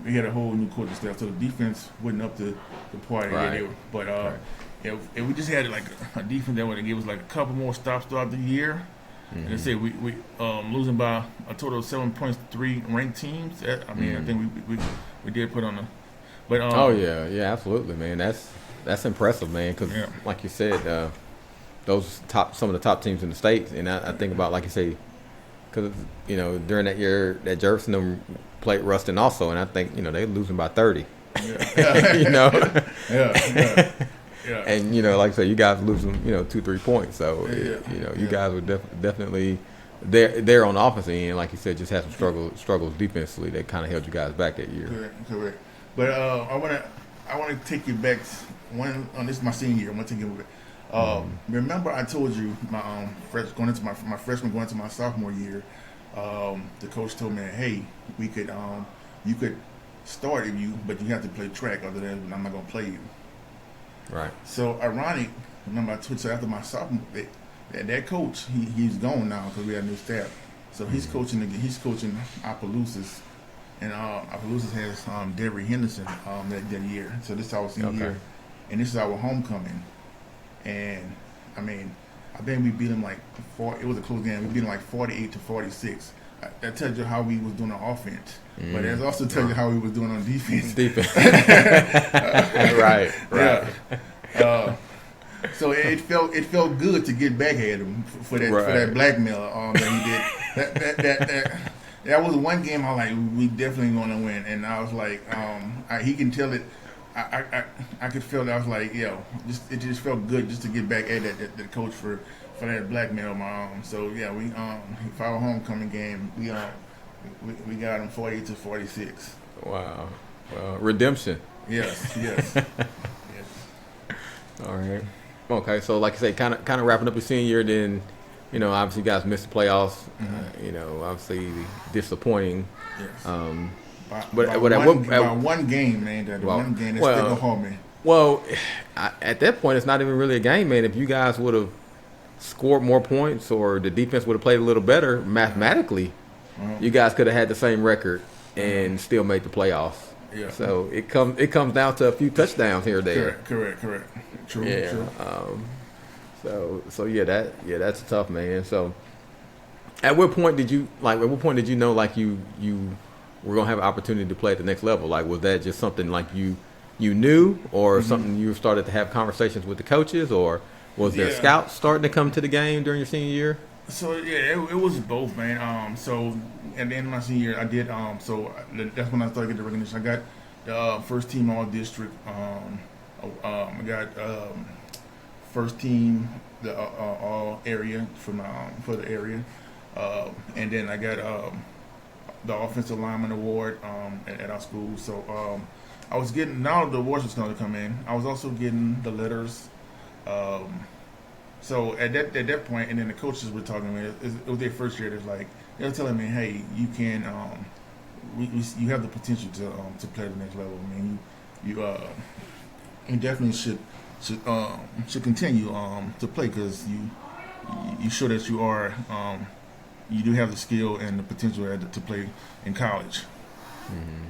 we had a whole new coaching staff, so the defense wasn't up to the point. Right. But we just had like a defense that would give us like a couple more stops throughout the year. And I say we losing by a total of 7 points to 3 ranked teams. I think we did put on the. But yeah, absolutely, man. That's impressive, man. Because like you said, some of the top teams in the state, and I think about like you say, because during that year that Jefferson played Ruston also, and I think they losing by 30. Yeah. And like I said, you guys losing 2-3 points, so you guys were definitely there on the offensive end, like you said, just had some struggles defensively that kind of held you guys back that year. Correct. But I want to take you back this is my senior year. I want to take you back. Remember I told you my freshman going into my sophomore year, the coach told me, hey, we could you could start but you have to play track. Other than I'm not going to play you. Right. So ironic. Remember I told you after my sophomore that coach he's gone now because we have new staff. So he's coaching Opelousas. And Opelousas has Devery Henderson that year. So this is our senior year. And this is our homecoming. And, I think we beat him like it was a close game. We beat him like 48-46. That tells you how we was doing on offense. But it also tells you how we was doing on defense. Right. So it felt good to get back at him for that blackmail that he did. That was one game I like. We definitely going to win, and I was like, he can tell it. I could feel that. I was like, it just felt good just to get back at that coach for that blackmail. So yeah, for our homecoming game, we got him 48-46. Wow, redemption. Yes. All right. Okay, so like I say, kind of wrapping up your senior year, then. Obviously you guys missed the playoffs. Obviously disappointing. Yes. But one game, man. One game that's still gonna harm me. Well, at that point, it's not even really a game, man. If you guys would have scored more points or the defense would have played a little better, mathematically, you guys could have had the same record and still made the playoffs. Yeah. So it comes down to a few touchdowns here or there. Correct. True. Yeah. True. So that's tough, man. So, at what point did you know like you were gonna have an opportunity to play at the next level? Like, was that just something like you knew, or something you started to have conversations with the coaches, or was there scouts starting to come to the game during your senior year? So it was both, man. So at the end of my senior year, I did. So that's when I started getting the recognition. I got the first team all district. I got. First team, the all area for the area, and then I got the offensive lineman award at our school. So I was getting, now the awards was going to come in. I was also getting the letters. So at that point, and then the coaches were talking to me. It was their first year. They were telling me, hey, you can, you have the potential to play at the next level. I mean, you definitely should continue to play because you show that you are you do have the skill and the potential to play in college. Mm-hmm.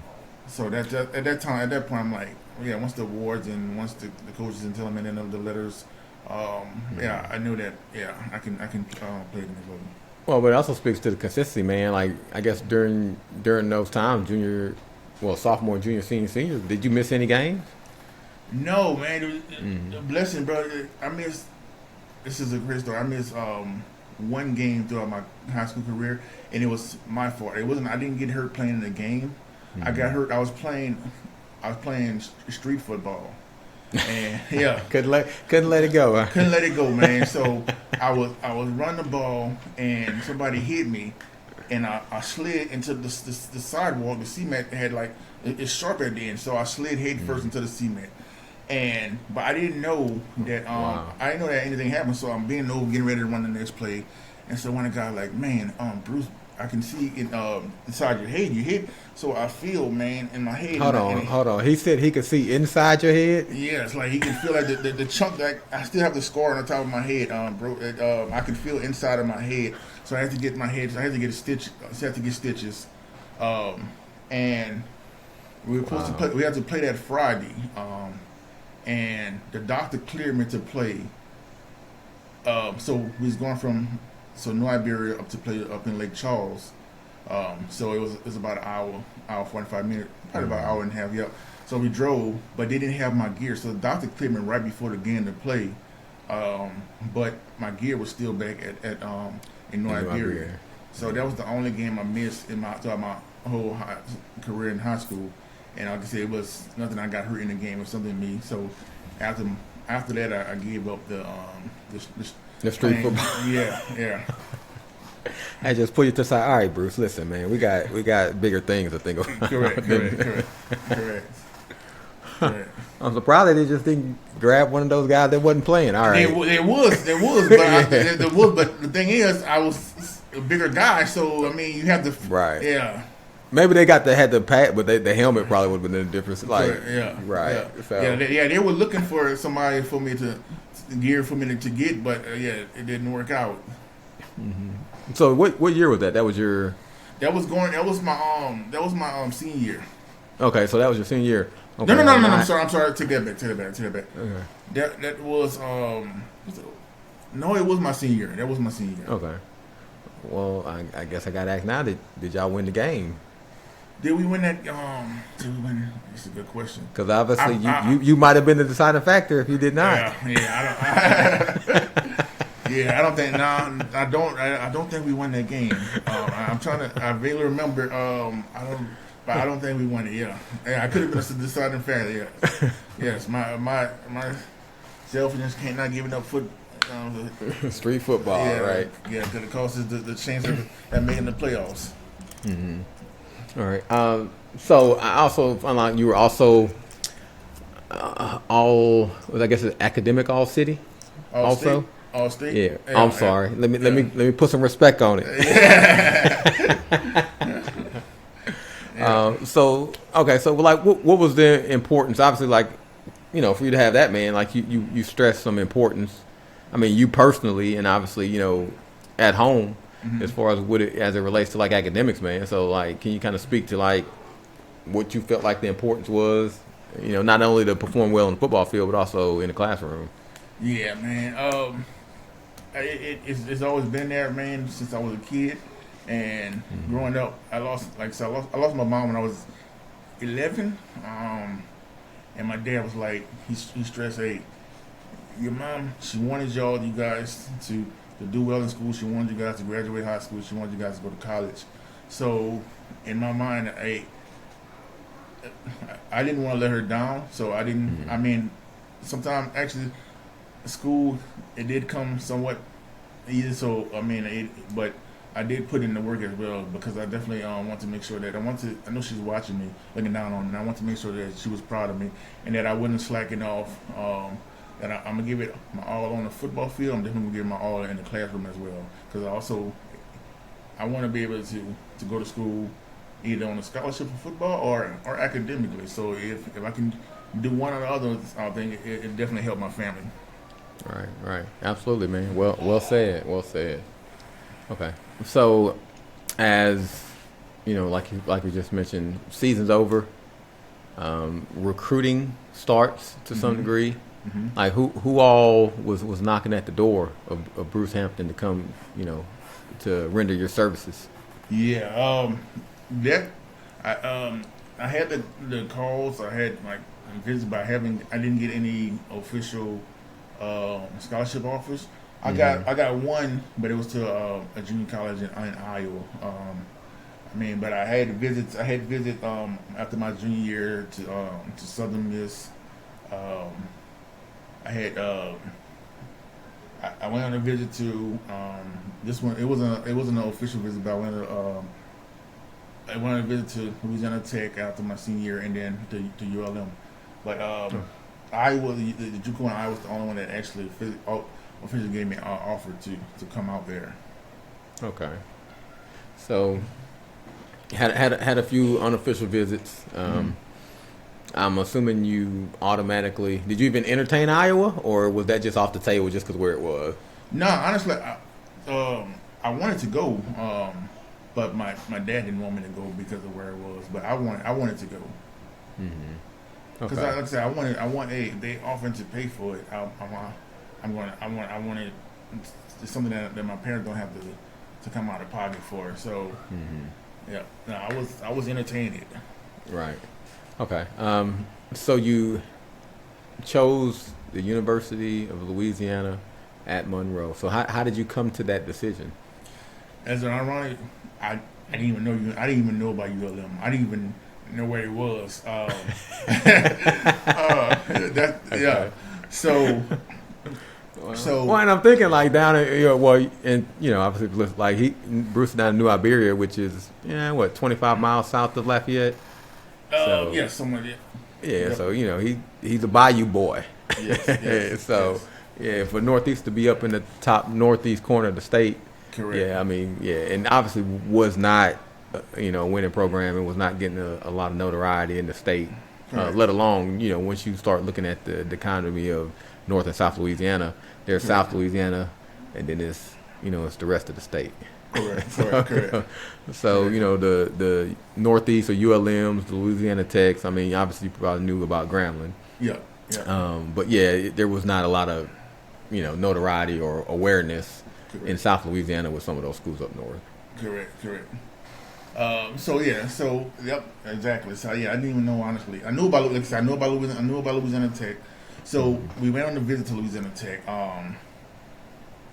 So at that point, I'm like, yeah. Once the awards and once the coaches and telling me and then the letters, yeah, I knew that. Yeah, I can play in this level. Well, but it also speaks to the consistency, man. Like I guess during those times, sophomore, junior, senior, did you miss any games? No, man. The blessing, bro. I missed. This is a great story. I missed one game throughout my high school career, and it was my fault. It wasn't. I didn't get hurt playing in the game. I got hurt. I was playing street football, and yeah, couldn't let it go. Huh? Couldn't let it go, man. So I was running the ball, and somebody hit me, and I slid into the sidewalk. The cement had it's sharp at the end, so I slid head first into the cement. But I didn't know that I didn't know that anything happened. So I'm bending over, getting ready to run the next play, and so one of the guys like, man, Bruce, I can see inside your head. You hit, so I feel, man, in my head. Hold on. He said he could see inside your head. Yeah, it's like he can feel like the chunk that I still have the scar on the top of my head, bro. I can feel inside of my head, so I have to get my head. So I have to get a stitch. I have to get stitches, and we were supposed to play. We had to play that Friday. And the doctor cleared me to play. So we was going from New Iberia up to play up in Lake Charles. So it was about an hour 45 minutes, probably about an hour and a half. Yep. So we drove, but they didn't have my gear. So the doctor cleared me right before the game to play. But my gear was still back in New Iberia. So that was the only game I missed throughout my whole career in high school. And like I said, it was nothing. I got hurt in the game or something to me. So after that, I gave up the street football. Yeah. I just put you to the side. All right, Bruce. Listen, man, we got bigger things to think about. Correct. I'm surprised they just didn't grab one of those guys that wasn't playing. All right, there was, but the thing is, I was a bigger guy, so I mean, you have to Yeah. Maybe they had the pad, but the helmet probably would have been a difference. Right. Yeah. So. They were looking for somebody for me to get, but it didn't work out. Mm-hmm. So what year was that? That was my senior year. Okay, so that was your senior year. Okay. No. I'm sorry. Take that back. Okay. That was no, it was my senior year. That was my senior year. Okay. Well, I guess I got to ask now. Did y'all win the game? Did we win that? That's a good question. Because obviously you might have been the deciding factor if you did not. I don't think. No, I don't think we won that game. I'm trying to. I vaguely remember. But I don't think we won it. Yeah, I could have been a deciding factor. Yeah. Yes, my selfishness can't not giving up foot. Street football, right? Yeah, because it costs us the chance of making the playoffs. Mm-hmm. All right. So I also found out you were also I guess it's academic all city. All state. Yeah. I'm sorry. Let me put some respect on it. So like, what was the importance? Obviously, like, for you to have that, man, like you stressed some importance. I mean, you personally, and obviously, at home, as far as as it relates to like academics, man. So, like, can you kind of speak to like what you felt like the importance was? Not only to perform well in the football field, but also in the classroom. Yeah, man. It's always been there, man, since I was a kid. And growing up, I lost my mom when I was 11. And my dad was like, he stressed, hey, your mom, she wanted you guys to do well in school. She wanted you guys to graduate high school. She wanted you guys to go to college. So in my mind, I didn't want to let her down. So I didn't. I mean, sometimes actually, school it did come somewhat easy. So I mean, but I did put in the work as well because I definitely want to make sure that I know she's watching me, looking down on me, and I want to make sure that she was proud of me and that I wasn't slacking off. That I'm gonna give it my all on the football field. I'm definitely gonna give my all in the classroom as well because I want to be able to go to school either on a scholarship for football or academically. So if I can do one or the other, I think it definitely help my family. Right. Absolutely, man. Well said. Okay. So, as you know, like you just mentioned, season's over. Recruiting starts to some degree. Mm-hmm. Like who all was knocking at the door of Bruce Hampton to come, you know, to render your services? Yeah. I had the calls. I had like visits, but I didn't get any official scholarship offers. I got one, but it was to a junior college in Iowa. But I had visits. I had visit after my junior year to Southern Miss. I had I went on a visit to this one. It wasn't an official visit, but I went on a visit to Louisiana Tech after my senior year, and then to ULM. But Iowa, the JUCO in Iowa was the only one that actually officially gave me an offer to come out there. Okay. So had a few unofficial visits. I'm assuming you automatically did you even entertain Iowa, or was that just off the table just because where it was? No, honestly, I wanted to go, but my dad didn't want me to go because of where it was. But I wanted to go. Mm-hmm. Because like I said, I want they offering to pay for it. I want it. It's something that my parents don't have to come out of pocket for. So yeah, no, I was entertaining it. Right. Okay. So you chose the University of Louisiana at Monroe. So how did you come to that decision? As an ironic, I didn't even know about ULM. I didn't even know where it was. Yeah. So. Well, and I'm thinking like down in obviously like Bruce down in New Iberia, which is 25 miles south of Lafayette. Yeah, somewhere there. Yeah, yep. So he's a bayou boy. Yes. So yes. For Northeast to be up in the top northeast corner of the state. Correct. Yeah, and obviously was not a winning program and was not getting a lot of notoriety in the state. Let alone once you start looking at the economy of North and South Louisiana, there's South Louisiana, and then it's the rest of the state. Correct. So the Northeast or ULMs, the Louisiana Techs. Obviously you probably knew about Grambling. Yeah. But there was not a lot of notoriety or awareness in South Louisiana with some of those schools up north. Correct. Yep, exactly. So I didn't even know, honestly. I knew about Louisiana Tech. So we went on a visit to Louisiana Tech,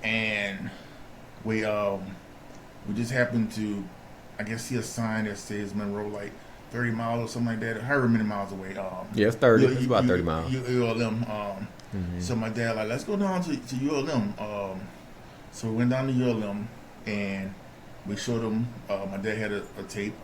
and we just happened to, I guess, see a sign that says Monroe, like 30 miles or something like that. However many miles away. It's 30. It's about 30 miles. ULM. So my dad let's go down to ULM. So we went down to ULM, and we showed him. My dad had a tape.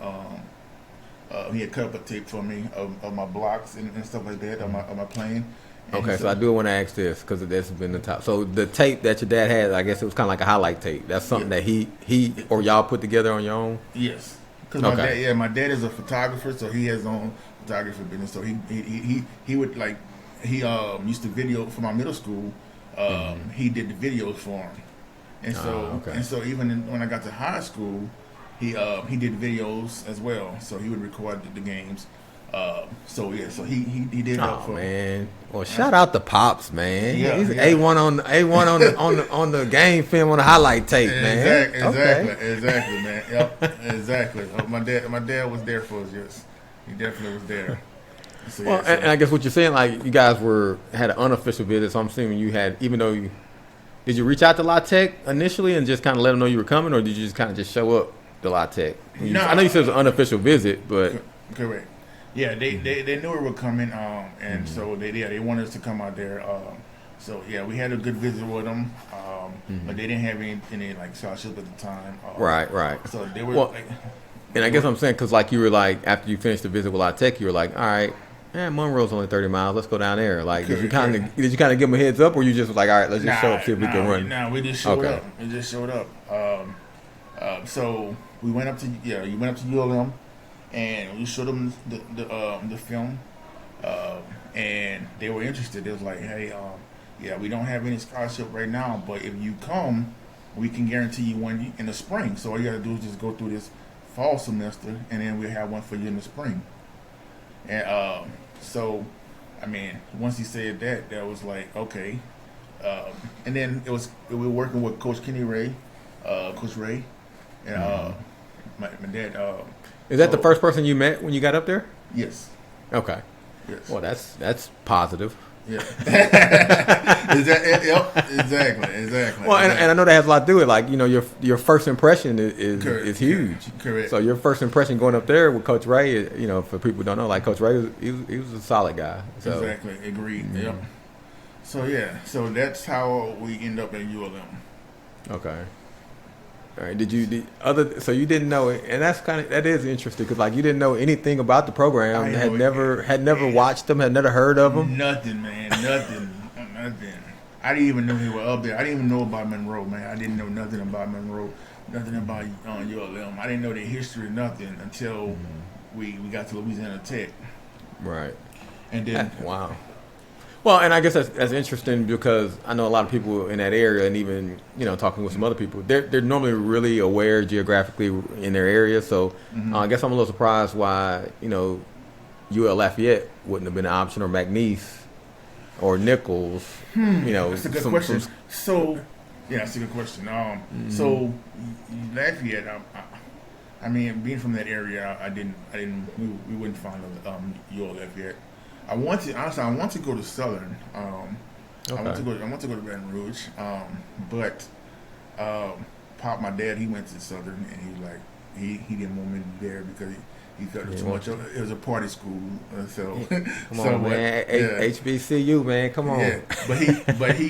He had cut up a tape for me of my blocks and stuff like that of my playing. Okay, so I do want to ask this because that's been the top. So the tape that your dad had, I guess it was kind of like a highlight tape. That's something that he or y'all put together on your own. Yes, because my dad is a photographer, so he has his own photography business. So he would used to video for my middle school. He did the videos for him, and so even when I got to high school, he did videos as well. So he would record the games. So he did help for man. Well, shout out to Pops, man. Yeah, He's A1 on the game film on the highlight tape, man. Exactly, man. Yep, exactly. My dad was there for us. Yes, he definitely was there. So, and I guess what you're saying, like you guys had an unofficial visit. So I'm assuming you had, even though did you reach out to La Tech initially and just kind of let them know you were coming, or did you just kind of just show up to La Tech? No, I know you said it was an unofficial visit, but correct. Yeah, they knew we were coming, and so they wanted us to come out there. So yeah, we had a good visit with them, but they didn't have any like scholarships at the time. Right. So they were Well, and I guess I'm saying because like you were like after you finished the visit with La Tech, you were like, all right, Monroe's only 30 miles. Let's go down there. Like, did you kind of give them a heads up, or you just was like, all right, let's just show up, see if we can run? Nah, we just showed up. We just showed up. So we went up to you went up to ULM, and we showed them the film, and they were interested. They was like, hey, we don't have any scholarship right now, but if you come, we can guarantee you one in the spring. So all you gotta do is just go through this fall semester, and then we'll have one for you in the spring. And so, I mean, once he said that was like, okay. And then we were working with Coach Kenny Ray, Coach Ray, and my dad. Is that the first person you met when you got up there? Yes. Okay. Yes. Well, that's positive. Yeah. Exactly. Well, and I know that has a lot to do with like your first impression is huge. Correct. So your first impression going up there with Coach Ray, for people who don't know, like Coach Ray, he was a solid guy. So. Exactly. Agreed. Mm-hmm. Yep. So that's how we end up at ULM. Okay. All right. So you didn't know it, and that is interesting because like you didn't know anything about the program, had never watched them, had never heard of them. Nothing, man. Nothing. I didn't even know they were up there. I didn't even know about Monroe, man. I didn't know nothing about Monroe, nothing about ULM. I didn't know their history, nothing until we got to Louisiana Tech. Right. And then wow. Well, and I guess that's interesting because I know a lot of people in that area, and even talking with some other people, they're normally really aware geographically in their area. So I guess I'm a little surprised why UL Lafayette wouldn't have been an option, or McNeese, or Nichols. That's a good question. That's a good question. So Lafayette, I mean, being from that area, we wouldn't find UL Lafayette. I want to go to Southern. Okay. I want to go to Baton Rouge. But Pop, my dad, he went to Southern, and he was like, he didn't want me there because he felt too much. It was a party school, so come on, man. HBCU, man, come on. Yeah. But he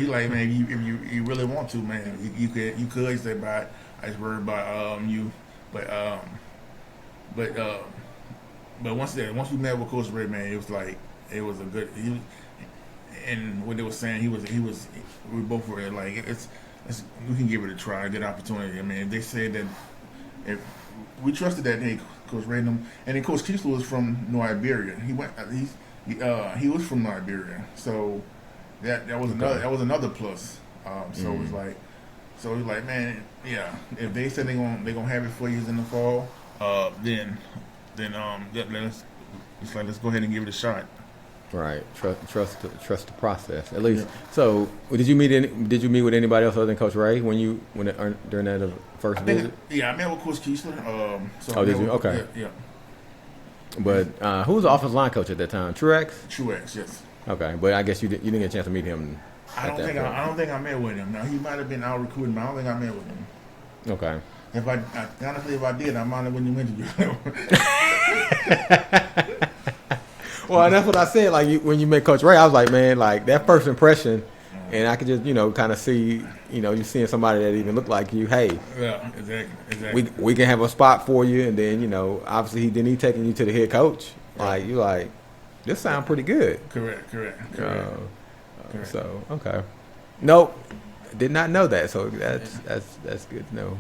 like, man, if you really want to, man, you could. He said, "But I just worried about you." But once we met with Coach Ray, man, it was a good. And what they were saying, we both were like, we can give it a try, a good opportunity. I mean, if they said that, if we trusted that, hey, Coach Ray, and then Coach Kiesler was from New Iberia. He was from New Iberia, so that was another plus. So it was like, man, yeah, if they said they gonna have it for you in the fall, then let's go ahead and give it a shot. Right, trust the process at least. Yeah. So, did you meet with anybody else other than Coach Ray during that first visit? I met with Coach Kiesler. Did you? Okay. Yeah. But who was the offensive line coach at that time? Truex, yes. Okay, but I guess you didn't get a chance to meet him. I don't think I met with him. Now he might have been out recruiting, but I don't think I met with him. Okay. Honestly, if I did, I might have wouldn't interview him. Well, that's what I said. Like when you met Coach Ray, I was like, man, like that first impression, and I could just kind of see, you seeing somebody that even looked like you. Hey, yeah, exactly. We can have a spot for you, and then obviously he taking you to the head coach. Yeah. Like you like, this sounds pretty good. Correct. So okay, nope, did not know that. So that's good to know.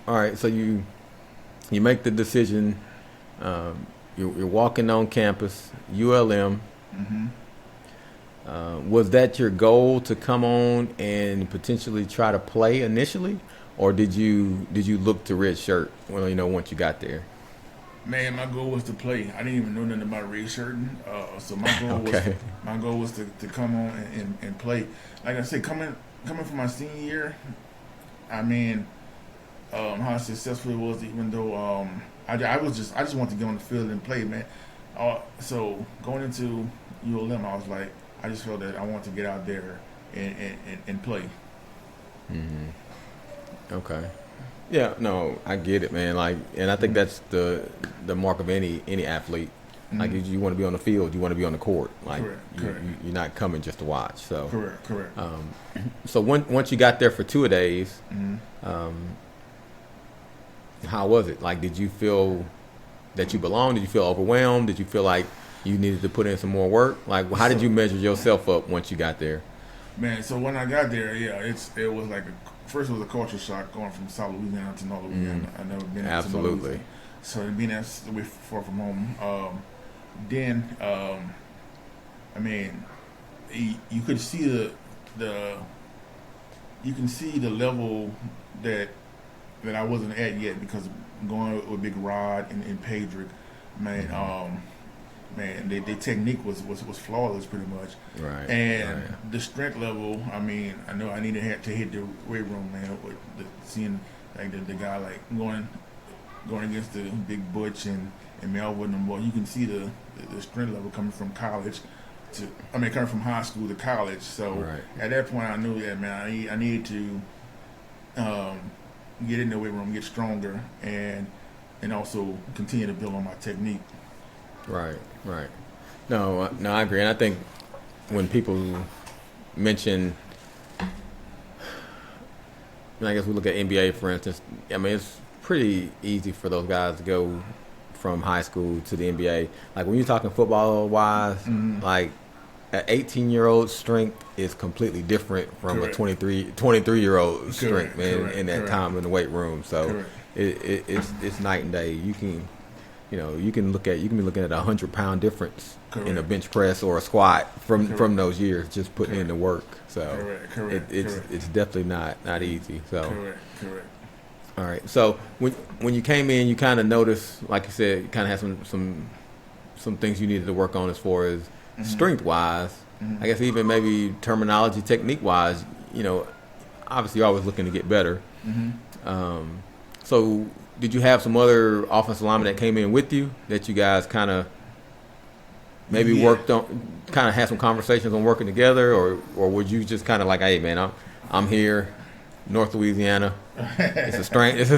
All right, so you make the decision. You're walking on campus, ULM. Mm-hmm. Was that your goal to come on and potentially try to play initially, or did you look to redshirt once you got there? Man, my goal was to play. I didn't even know nothing about redshirting. So my goal was to come on and play. Like I said, coming from my senior year, I mean, how successful it was, even though I just wanted to get on the field and play, man. So going into ULM, I was like, I just felt that I wanted to get out there and play. Mm-hmm. Okay. Yeah, no, I get it, man. Like, and I think that's the mark of any athlete. Like you want to be on the field, you want to be on the court. Like Correct. you're not coming just to watch. So Correct. So once you got there for 2 days, how was it? Like, did you feel that you belonged? Did you feel overwhelmed? Did you feel like you needed to put in some more work? Like, how did you measure yourself up once you got there? Man, so when I got there, it was like first it was a culture shock going from South Louisiana to North Louisiana. I never been to North Louisiana. So being that's away far from home. Then I mean, you could see you can see the level that I wasn't at yet because going with Big Rod and Pedrick, man. Man, their technique was flawless pretty much. Right. And the strength level, I mean, I know I needed to hit the weight room, man. With seeing like the guy like going against the Big Butch and Melvin and boy, you can see the strength level coming from college coming from high school to college. So at that point, I knew that, man, I needed to get in the weight room, get stronger, and also continue to build on my technique. Right. No, I agree. And I think when people mention, I guess we look at NBA, for instance, I mean, it's pretty easy for those guys to go from high school to the NBA. Like, when you're talking football-wise, like, an 18-year-old strength is completely different from a 23-year-old strength, man, in that time in the weight room. So it's night and day. You can be looking at 100-pound difference in a bench press or a squat from those years, just putting in the work. So it's definitely not easy. So correct. All right. So when you came in, you kind of noticed, like you said, you kind of had some things you needed to work on as far as strength wise. I guess even maybe terminology, technique wise. Obviously you're always looking to get better. So did you have some other offensive linemen that came in with you that you guys kind of maybe worked on, kind of had some conversations on working together, or would you just kind of like, hey man, I'm here, North Louisiana, it's a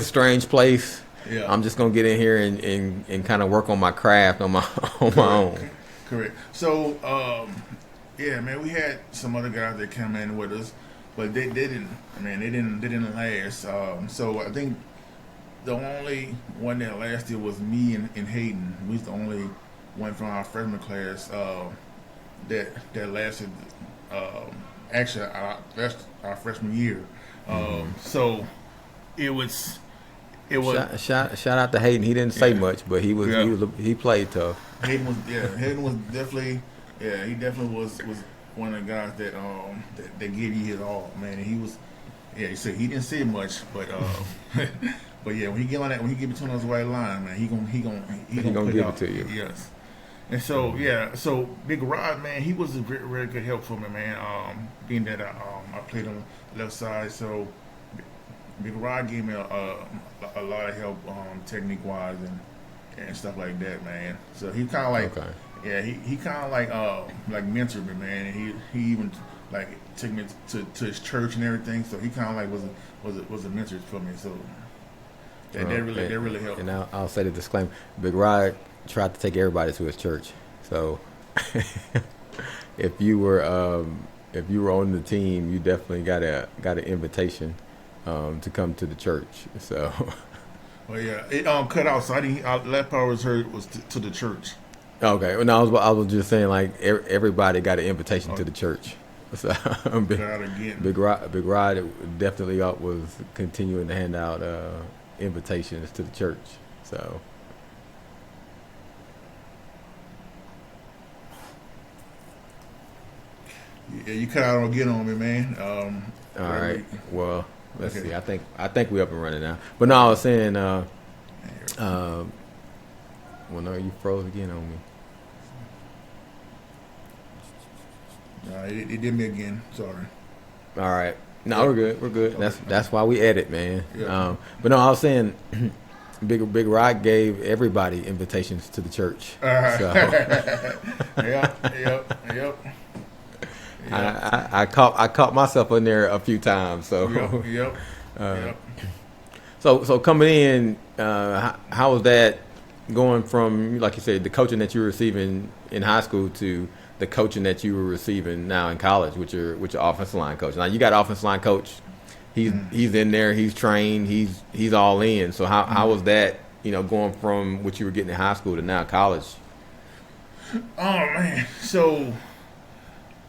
strange place. I'm just gonna get in here and kind of work on my craft on my own. Correct. So man, we had some other guys that came in with us, but they didn't last. So I think the only one that lasted was me and Hayden. We was the only one from our freshman class that lasted. Actually, that's our freshman year. So it was. Shout out to Hayden. He didn't say much, but he played tough. Hayden was definitely. Yeah, he definitely was one of the guys that gave you his all, man. And he was. Yeah, he said he didn't say much, but but yeah, when he get between those white lines, man, he gonna give it to you. Yes. And so so Big Rod, man, he was a very, very good help for me, man. Being that I played on the left side, so Big Rod gave me a lot of help technique wise and stuff like that, man. So he kind of like he kind of like mentored me, man. And he even like took me to his church and everything. So he kind of like was a mentor for me. So that really helped. And I'll say the disclaimer: Big Rod tried to take everybody to his church. So if you were on the team, you definitely got an invitation to come to the church. So. Well, yeah, it cut out. So last part I was heard was to the church. Okay, well, no, I was just saying like everybody got an invitation to the church. So Big Rod definitely was continuing to hand out invitations to the church. So. Yeah, you cut out again on me, man. All right. Well, let's see. I think we up and running now. But no, I was saying. Well, no, you froze again on me. It did me again. Sorry. All right. No, we're good. We're good. That's why we edit, man. Yeah. But no, I was saying, Big Rod gave everybody invitations to the church. So. Yep. I caught myself in there a few times. So. Yep. So coming in, how was that? going from, like you said, the coaching that you were receiving in high school to the coaching that you were receiving now in college with your offensive line coach? Now you got offensive line coach. He's in there. He's trained. He's all in. So how was that? Going from what you were getting in high school to now college. Oh man. So,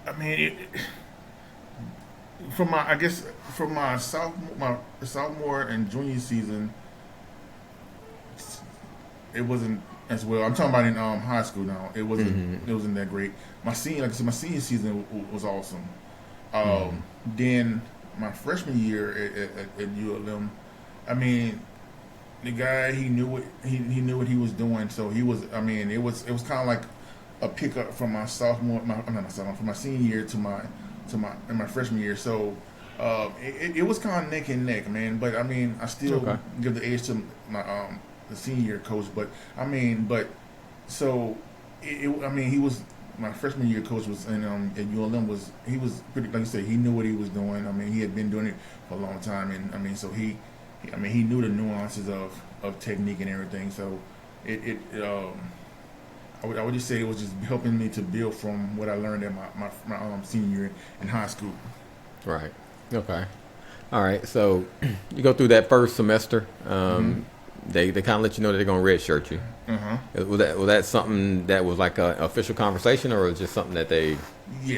I mean, from my sophomore and junior season, it wasn't as well. I'm talking about in high school now. It wasn't that great. My senior season was awesome. Then my freshman year at ULM, I mean, the guy, he knew what he was doing. So he was. I mean, it was kind of like a pickup from my from my senior year to my freshman year. So it was kind of neck and neck, man. But I mean, I still give the edge to my the senior year coach. But I mean, he was. My freshman year coach was at ULM he was pretty, like you said, he knew what he was doing. I mean, he had been doing it for a long time, and I mean, so he knew the nuances of technique and everything. So I would just say it was just helping me to build from what I learned at my senior year in high school. Right. Okay. All right. So you go through that first semester. They kind of let you know that they're going to redshirt you. Was that something that was like an official conversation, or was it just something that they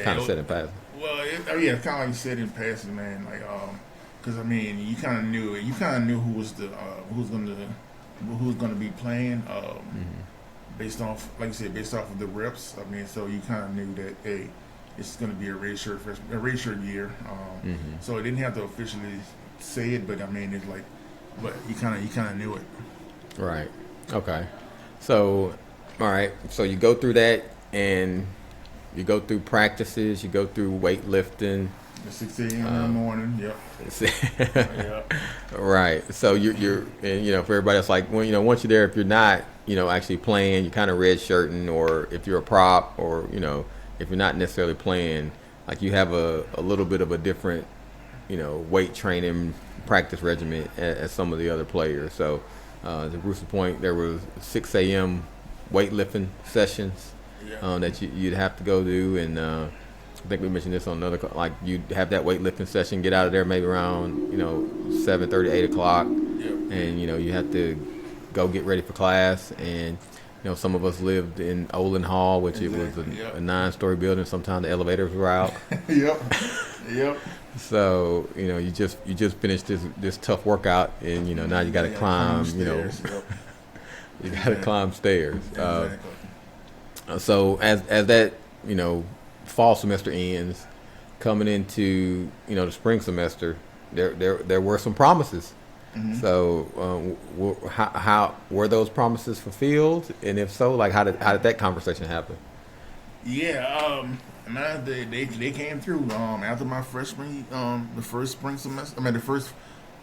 kind of said in passing? Well, kind of like you said in passing, man. Like, because I mean, you kind of knew it. You kind of knew who was going to be playing. Based off, like you said, based off of the reps. I mean, so you kind of knew that, hey, it's going to be a redshirt year. So it didn't have to officially say it, but I mean, it's like, but you kind of knew it. Right. Okay. So, all right. So you go through that, and you go through practices. You go through weightlifting. At 6 a.m. in the morning. Yep. Yep. Right. So you're and for everybody else, like when once you're there, if you're not actually playing, you're kind of redshirting, or if you're a prop, or if you're not necessarily playing, like you have a little bit of a different weight training practice regimen as some of the other players. So to Bruce's point, there was 6 a.m. weightlifting sessions that you'd have to go do, and I think we mentioned this on another, like you'd have that weightlifting session, get out of there maybe around 7:30, 8 o'clock, and you have to go get ready for class. And some of us lived in Olin Hall, which it was a 9-story building. Sometimes the elevators were out. Yep. So you just finished this tough workout, and now you got to climb. You got to climb stairs. Exactly. So as that fall semester ends, coming into the spring semester, there were some promises. So how were those promises fulfilled, and if so, like how did that conversation happen? Man, they came through. After my freshman, the first spring semester, the first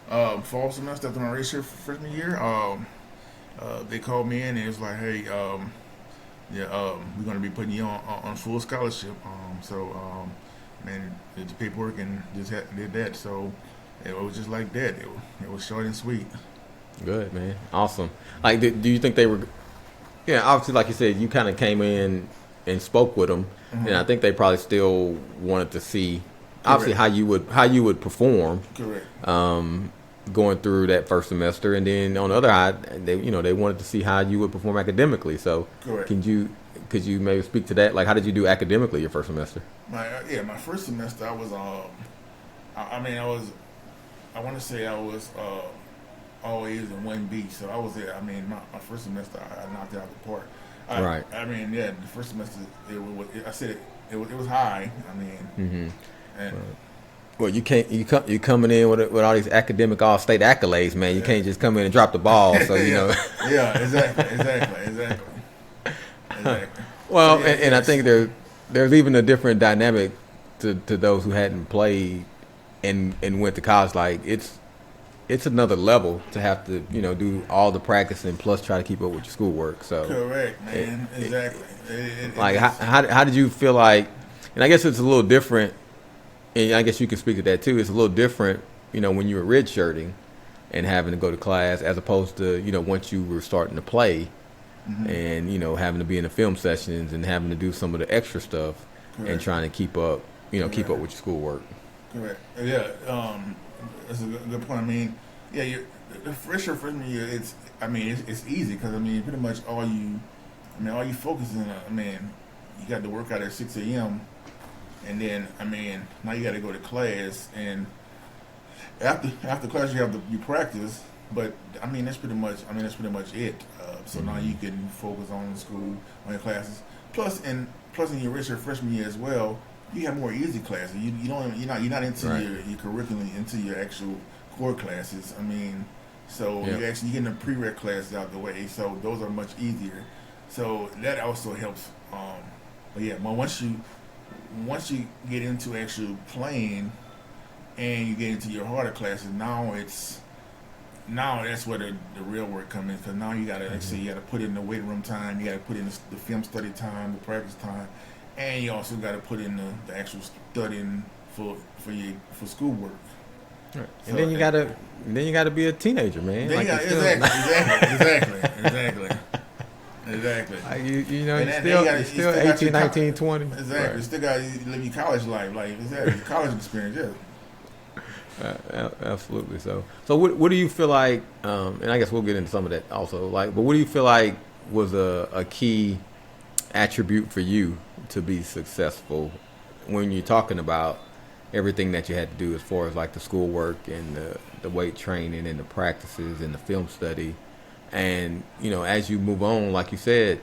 fall semester after my redshirt freshman year, they called me in and it was like, hey, we're going to be putting you on full scholarship. Man, did the paperwork and just did that. So it was just like that. It was short and sweet. Good, man. Awesome. Like, do you think they were? Yeah, obviously, like you said, you kind of came in and spoke with them, and I think they probably still wanted to see, obviously, how you would perform. Correct. Going through that first semester, and then on the other side, they wanted to see how you would perform academically. So, correct. Could you maybe speak to that? Like, how did you do academically your first semester? My first semester, I was I want to say I was all A's and 1B. So I was there. I mean, my first semester, I knocked it out of the park. Right. I mean, the first semester, it was high. I mean, and. Right. Well, you coming in with all these academic all-state accolades, man. You can't just come in and drop the ball. So Yeah, exactly. Well, so, and I think there's even a different dynamic to those who hadn't played and went to college. Like it's another level to have to do all the practicing plus try to keep up with your schoolwork. So correct, man. Exactly. How did you feel like? And I guess it's a little different. And I guess you can speak to that too. It's a little different, when you were redshirting and having to go to class as opposed to, once you were starting to play. and having to be in the film sessions and having to do some of the extra stuff. Correct. And trying to keep up, keep up with your schoolwork. Correct. Yeah, that's a good point. I mean, yeah, the freshman year, it's easy because pretty much all you focus on. You got to work out at 6 a.m. and then now you got to go to class, and after class you practice. But that's pretty much it. So now you can focus on school, on your classes. Plus in your freshman year as well, you have more easy classes. You're not into your curriculum, into your actual core classes. So you're getting the prereq classes out the way. So those are much easier. So that also helps. But yeah, once you get into actual playing, and you get into your harder classes, now that's where the real work comes in. Because now you gotta, you gotta put in the weight room time, you gotta put in the film study time, the practice time, and you also gotta put in the actual studying for schoolwork. Right. So, and then you gotta be a teenager, man. Exactly. You're still 18, 19, 20. Exactly. Right. You still got to live your college life, college experience, yeah. Absolutely. So what do you feel like? And I guess we'll get into some of that also. But what do you feel like was a key attribute for you to be successful when you're talking about everything that you had to do as far as the schoolwork and the weight training and the practices and the film study? And, as you move on, like you said,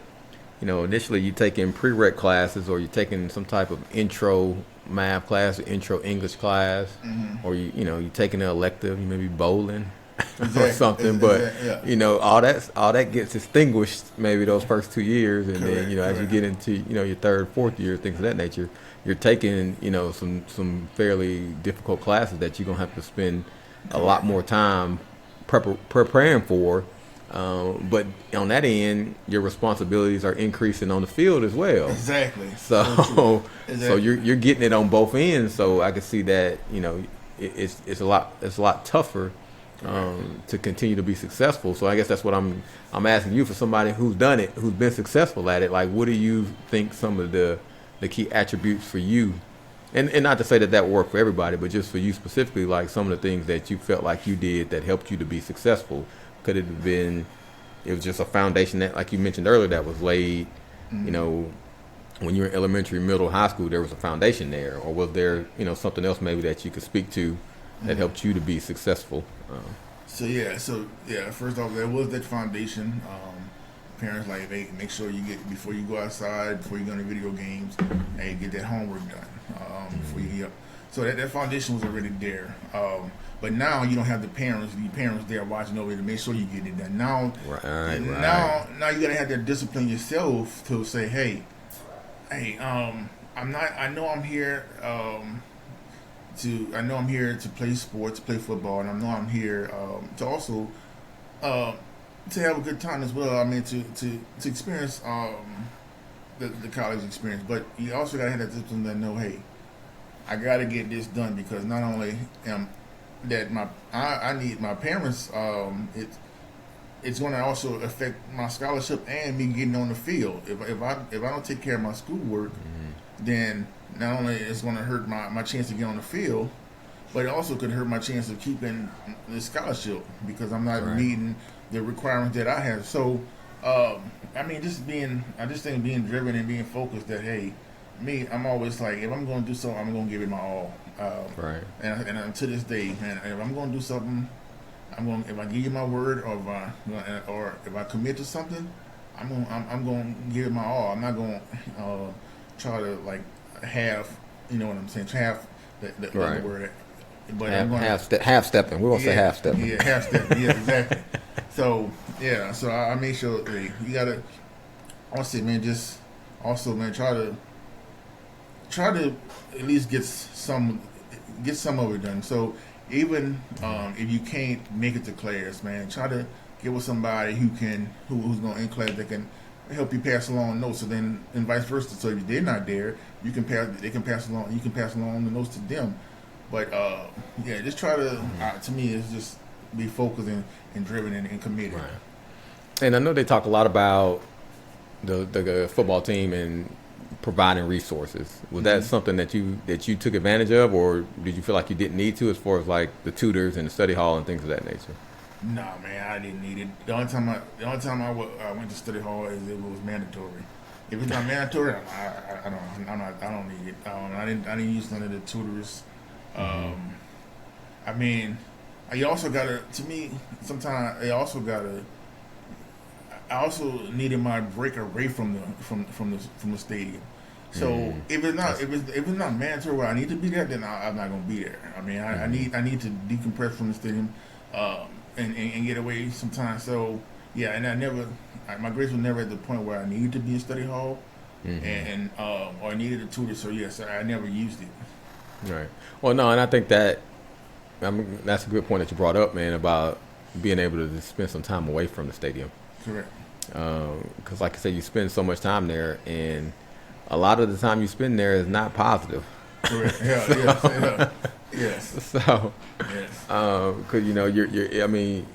initially you taking prereq classes, or you're taking some type of intro math class or intro English class, or you're taking an elective, you may be bowling or something. But, all that gets extinguished maybe those first 2 years. And then, as you get into, your third, fourth year, things of that nature, you're taking, some fairly difficult classes that you're going to have to spend a lot more time preparing for. But on that end, your responsibilities are increasing on the field as well. Exactly. So you're getting it on both ends. So I can see that it's a lot tougher to continue to be successful. So I guess that's what I'm asking you, for somebody who's done it, who's been successful at it. What do you think some of the key attributes for you? And not to say that worked for everybody, but just for you specifically, some of the things that you felt like you did that helped you to be successful. Could it have been, it was just a foundation that, like you mentioned earlier, that was laid, when you were in elementary, middle, high school, there was a foundation there? Or was there, something else maybe that you could speak to that helped you to be successful? First off, there was that foundation. Parents, they make sure you get, before you go outside, before you go into video games, and you get that homework done before you get up. So that foundation was already there. But now you don't have the parents there watching over you to make sure you get it done. Now you gotta have that discipline yourself to say, hey, I know I'm here to play sports, play football, and I know I'm here to also to have a good time as well. To experience the college experience. But you also gotta have that discipline that know, hey, I gotta get this done, because not only I need my parents. It's going to also affect my scholarship and me getting on the field. If I don't take care of my schoolwork, then not only it's going to hurt my chance to get on the field, but it also could hurt my chance of keeping the scholarship, because I'm not meeting the requirements that I have. So, just being driven and being focused that, hey, I'm always if I'm going to do something, I'm going to give it my all. And to this day, man, if I'm going to do something, if I give you my word, or if I commit to something, I'm going to give it my all. I'm not going to try to half, you know what I'm saying, half the word. But half stepping. We won't say half stepping. Yeah, half stepping. Yeah, exactly. So I made sure you gotta. I say, man, just also, man, try to at least get some of it done. So even if you can't make it to class, man, try to get with somebody who's going in class that can help you pass along notes. So then, and vice versa. So if they're not there, you can pass along the notes to them. But just try to. To me, it's just be focused and driven and committed. Right. And I know they talk a lot about the football team and providing resources. Was that something that you took advantage of, or did you feel like you didn't need to, as far as like the tutors and the study hall and things of that nature? Nah, man, I didn't need it. The only time I went to study hall is if it was mandatory. If it's not mandatory, I don't need it. I didn't use none of the tutors. I mean, you also gotta. To me, sometimes I also needed my break away from the stadium. So if it's not mandatory where I need to be there, then I'm not gonna be there. I mean, I need to decompress from the stadium, and get away sometimes. So yeah, and my grades were never at the point where I needed to be in study hall, and or I needed a tutor. So yes, I never used it. Right. Well, no, and I think that's a good point that you brought up, man, about being able to just spend some time away from the stadium. Correct. Because, like I said, you spend so much time there, and a lot of the time you spend there is not positive. Correct. Yeah. Yes. So, yes. Because you're. I mean,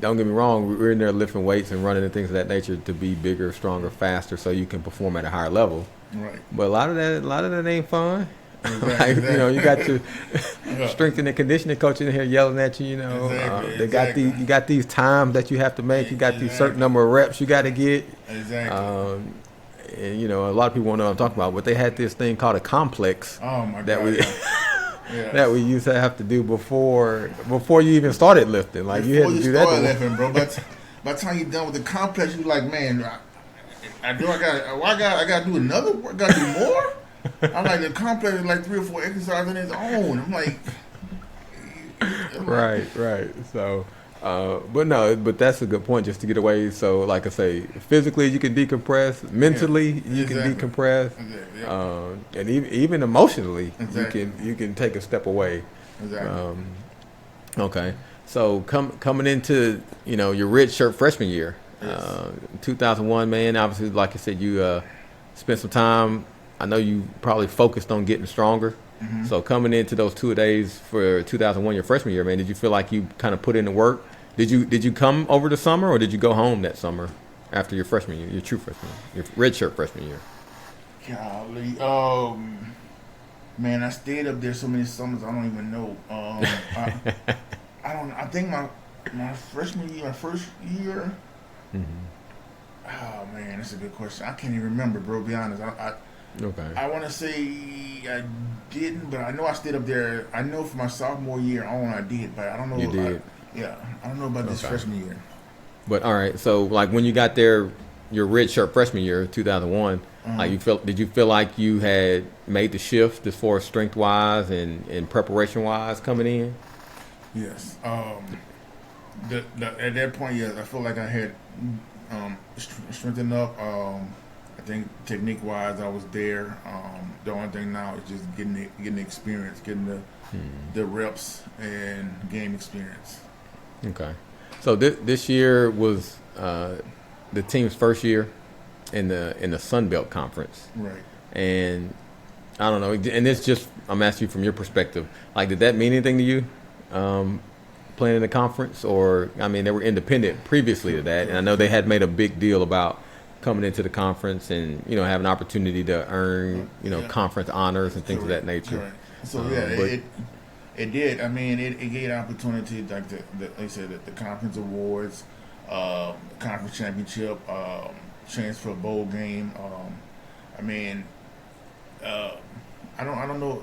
don't get me wrong. We're in there lifting weights and running and things of that nature to be bigger, stronger, faster, so you can perform at a higher level. Right. But a lot of that ain't fun. Exactly. Like, you got your strength and conditioning coach in here yelling at you. Exactly. You got these times that you have to make. You got these certain number of reps you got to get. Exactly. And a lot of people won't know what I'm talking about, but they had this thing called a complex. Oh my that God. we Yes. that we used to have to do before you even started lifting. Like Before you had to do that. lifting, bro. But by the time you're done with the complex, you're like, man, I got to do another work. Got to do more. I'm like, the complex is like 3 or 4 exercises on its own. I'm like, right. So, but that's a good point, just to get away. So, like I say, physically you can decompress, mentally you can decompress, and even emotionally you can take a step away. Exactly. Okay. So coming into your red shirt freshman year, 2001, man. Obviously, like I said, you spent some time. I know you probably focused on getting stronger. So coming into those 2 days for 2001, your freshman year, man, did you feel like you kind of put in the work? Did you come over the summer, or did you go home that summer after your freshman year, your true freshman year, your red shirt freshman year? Golly, man, I stayed up there so many summers I don't even know. I don't. I think my freshman year, my first year. Oh man, that's a good question. I can't even remember, bro. To be honest, Okay. I want to say I didn't, but I know I stayed up there. I know for my sophomore year on I did, but I don't know. You did. I don't know about this freshman year. But all right, so like when you got there, your red shirt freshman year, 2001, did you feel like you had made the shift as far as strength wise and preparation wise coming in? Yes. At that point, yes, I felt like I had strengthened up. I think technique wise, I was there. The only thing now is just getting the experience, getting the reps and game experience. Okay. So this year was the team's first year in the Sun Belt Conference. Right. And I don't know, and it's just, I'm asking you from your perspective, like, did that mean anything to you, playing in the conference? Or, I mean, they were independent previously to that, and I know they had made a big deal about coming into the conference and, have an opportunity to earn, conference honors and things of that nature. Right. So, it did. I mean, it gave opportunity, like like I said, the conference awards, conference championship, chance for a bowl game. I mean, I don't know.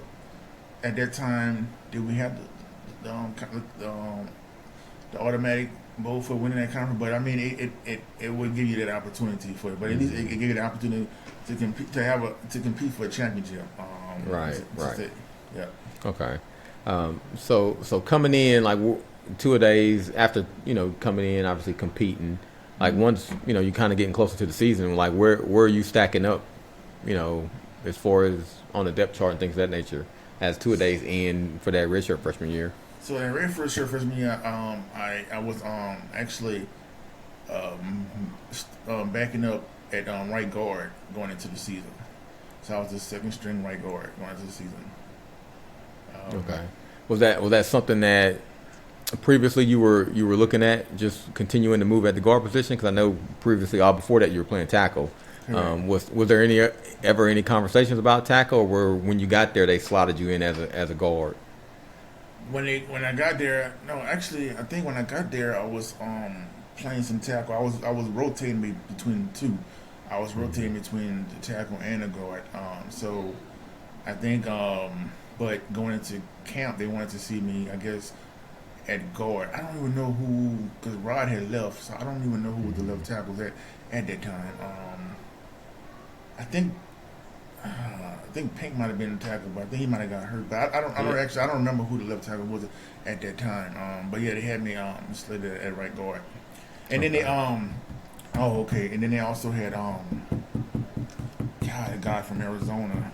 At that time, did we have the automatic bowl for winning that conference? But I mean, it would give you that opportunity for it. But at least it gave you the opportunity to compete, to compete for a championship. Right. Yeah. Okay. So coming in, like 2 days after, coming in, obviously competing, like once, you kind of getting closer to the season, like where are you stacking up, as far as on the depth chart and things of that nature, as 2 days in for that redshirt freshman year? So in redshirt freshman year, I was actually backing up at right guard going into the season. So I was the second string right guard going into the season. Okay. Was that something that previously you were looking at just continuing to move at the guard position? Because I know previously, all before that, you were playing tackle. Was there ever any conversations about tackle, or when you got there, they slotted you in as a guard? When I got there, no, actually, I think when I got there, I was playing some tackle. I was rotating between the two. I was rotating between the tackle and the guard. So I think, but going into camp, they wanted to see me, I guess, at guard. I don't even know who, because Rod had left, so I don't even know who the left tackle was at that time. I think Pink might have been the tackle, but I think he might have got hurt. But I don't remember who the left tackle was at that time. But yeah, they had me slated at right guard, and then they and then they also had a guy from Arizona.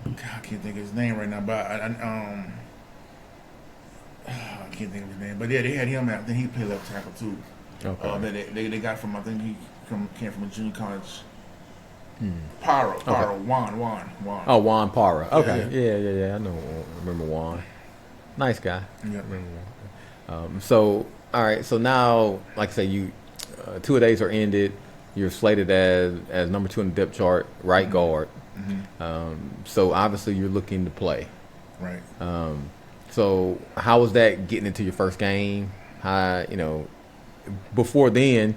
I can't think of his name right now, but I can't think of his name. But yeah, they had him out. Then he played left tackle too. Okay. They got from, I think he came from a junior college. Juan. Oh, Juan Parra. Okay, yeah. I remember Juan. Nice guy. Yeah. So all right. So now, like I say, you 2-a-days are ended. You're slated as number 2 in the depth chart, right guard. So obviously you're looking to play. Right. So how was that getting into your first game? How, before then,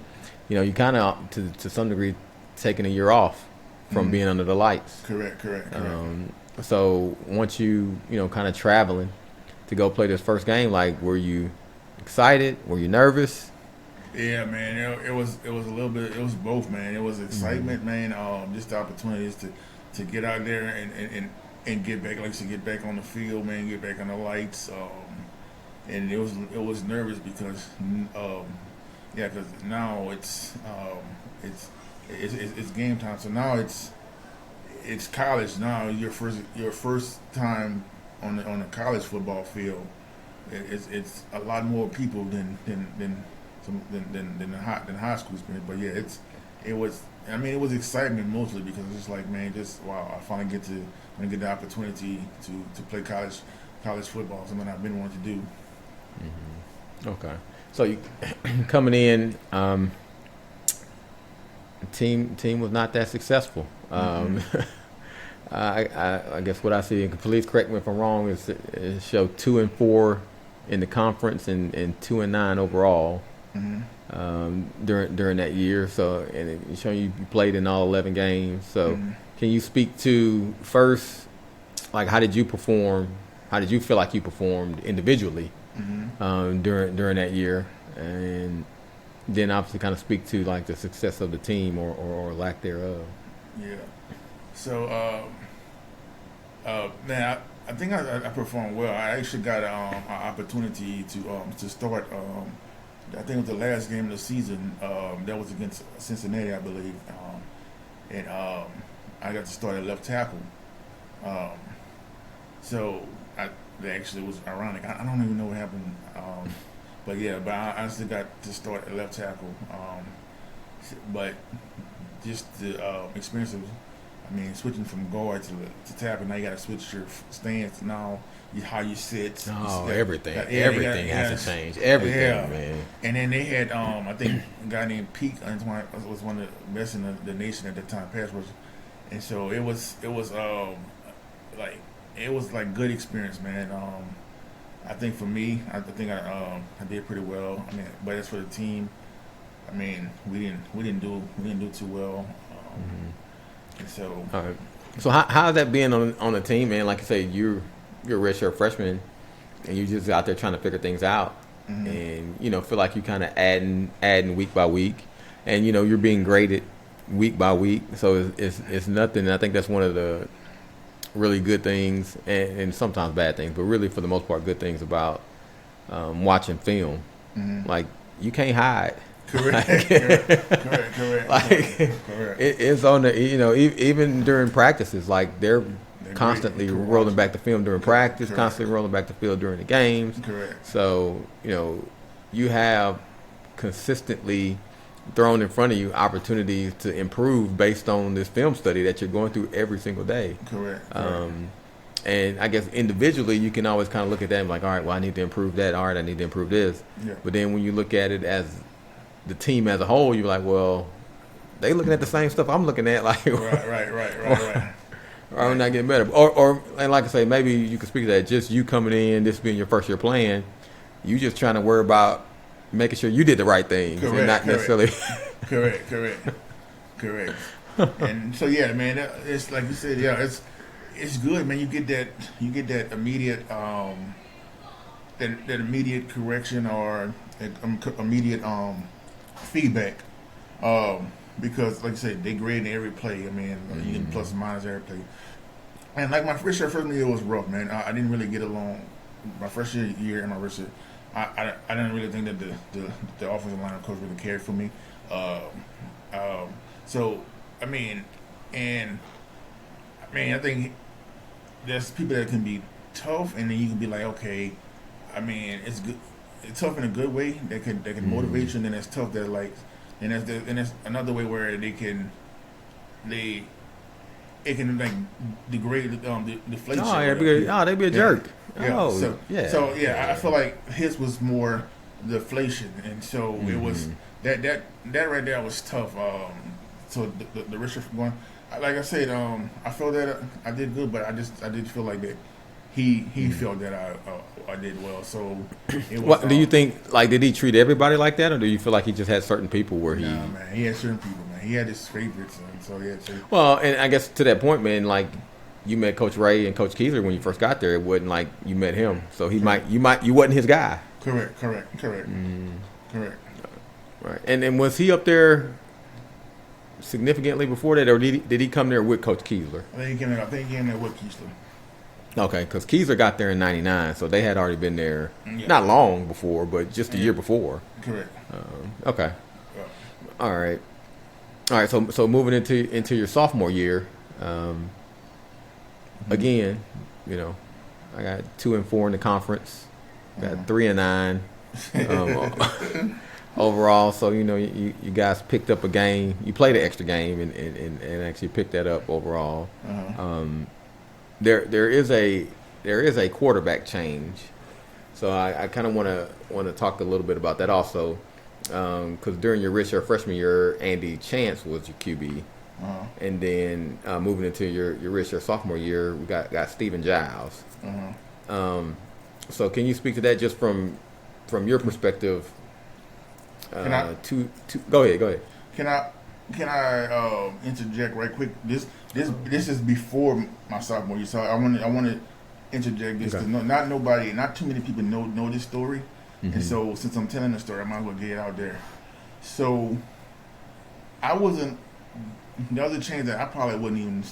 you kind of to some degree taking a year off from being under the lights. Correct. So once you kind of traveling to go play this first game, like, were you excited? Were you nervous? Yeah, man. It was a little bit. It was both, man. It was excitement, man. Just the opportunities to get out there and get back, like to get back on the field, man. Get back on the lights. And it was nervous because because now it's game time. So now it's college now. Your first time on the college football field. It's a lot more people than high school experience. But yeah, it was excitement mostly because it's like, man, wow, I finally get the opportunity to play college football, something I've been wanting to do. Okay, so you coming in, team was not that successful. I guess what I see, and please correct me if I'm wrong, is it showed 2-4 in the conference and 2-9 overall. During that year. So, and it showing you played in all 11 games. So, can you speak to first, like, how did you perform? How did you feel like you performed individually during that year? And then obviously kind of speak to like the success of the team or lack thereof. Yeah. So, man, I think I performed well. I actually got an opportunity to start. I think it was the last game of the season. That was against Cincinnati, I believe, and I got to start at left tackle. So that actually was ironic. I don't even know what happened, but I still got to start at left tackle. But just the experience of, switching from guard to tackle. Now you got to switch your stance. Now how you sit. Everything has to change. Everything, man. And then they had, I think, a guy named Peak was one of the best in the nation at the time, pass rush. And so it was like good experience, man. I think for me, I think I did pretty well. But as for the team, we didn't do too well. And so. All right. So how's that being on the team, man? Like I say, you're a redshirt freshman, and you're just out there trying to figure things out, and feel like you kind of adding week by week, and you're being graded week by week. So it's nothing. I think that's one of the really good things, and sometimes bad things, but really for the most part, good things about watching film. Like, you can't hide. Correct. Correct. It's on the, even during practices, like they're constantly rolling back the film during practice, constantly rolling back the field during the games. Correct. So, you have consistently thrown in front of you opportunities to improve based on this film study that you're going through every single day. Correct. And I guess individually, you can always kind of look at that and be like, all right, well, I need to improve that. All right, I need to improve this. Yeah. But then when you look at it as the team as a whole, you're like, well, they looking at the same stuff I'm looking at. Like, right. Or I'm not getting better. Or and like I say, maybe you could speak to that. Just you coming in, this being your first year playing, you just trying to worry about making sure you did the right things and not necessarily. Correct. And so yeah, man, it's like you said, yeah, it's good, man. You get that immediate that immediate correction or immediate feedback. Because, like I said, they grade every play. I mean, you get plus and minus every play. And like my freshman year was rough, man. I didn't really get along. My freshman year and my first year, I didn't really think that the offensive line coach really cared for me. So I think there's people that can be tough, and then you can be like, okay, I mean, it's good. It's tough in a good way. That can motivate you, and then it's tough that like. And there's another way where it can like degrade the deflation. They'd be a jerk. Yeah. So I feel like his was more deflation, and so it was that right there was tough. So the Richardson one, like I said, I felt that I did good, but I did feel like that he felt that I did well. So it was, what do you think? Like, did he treat everybody like that, or do you feel like he just had certain people where he? Nah, man, he had certain people, man. He had his favorites, and so he had certain. Well, and I guess to that point, man, like you met Coach Ray and Coach Keesler when you first got there. It wasn't like you met him, so you wasn't his guy. Correct. Right, and then was he up there significantly before that, or did he come there with Coach Keesler? I think he came there with Keesler. Okay, because Keesler got there in '99, so they had already been there not long before, but just a year before. Correct. Okay. All right. So moving into your sophomore year, again, you know, I got 2-4 in the conference, got 3-9 overall. So you know, you guys picked up a game. You played an extra game and actually picked that up overall. There is a quarterback change, so I kind of want to talk a little bit about that also, because during your freshman year, Andy Chance was your QB, and then moving into your sophomore year, we got Stephen Giles. So can you speak to that just from your perspective? Go ahead. Can I interject right quick? This is before my sophomore year, so I want to interject this because not too many people know this story, and so since I'm telling the story, I might as well get it out there. So I wasn't the other change that I probably wouldn't even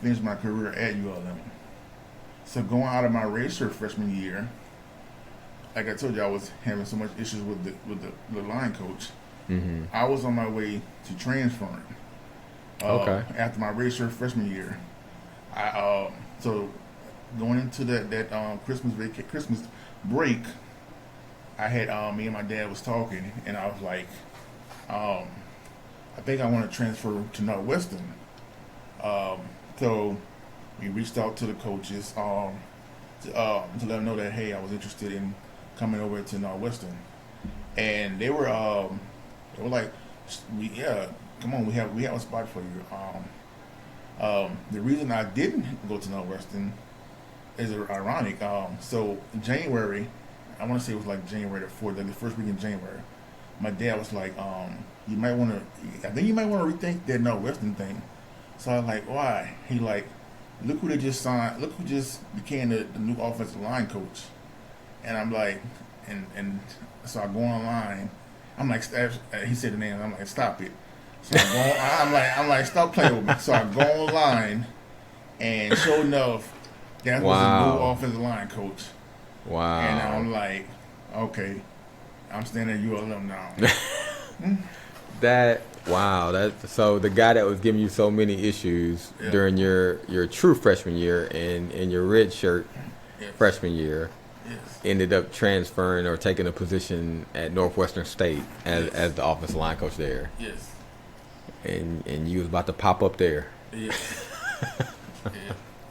finish my career at ULM. So going out of my redshirt freshman year, like I told you, I was having so much issues with the line coach. I was on my way to transferring. After my redshirt freshman year, so going into that Christmas break, I had me and my dad was talking, and I was like, I think I want to transfer to Northwestern. So we reached out to the coaches to let them know that hey, I was interested in coming over to Northwestern, and they were like, come on, we have a spot for you. The reason I didn't go to Northwestern is ironic. So January, I want to say it was like January the 4th, like the first week in January, my dad was like, I think you might want to rethink that Northwestern thing. So I was like, why? He like, look who they just signed. Look who just became the new offensive line coach. And I'm like, and so I go online. I'm like, he said the name. I'm like, stop it. So I'm like, stop playing with me. So I go online, and sure enough, that was the new offensive line coach. Wow. And I'm like, okay, I'm staying at ULM now. So the guy that was giving you so many issues during your true freshman year and your red shirt freshman year ended up transferring or taking a position at Northwestern State as the offensive line coach there. Yes. And you was about to pop up there. Yes.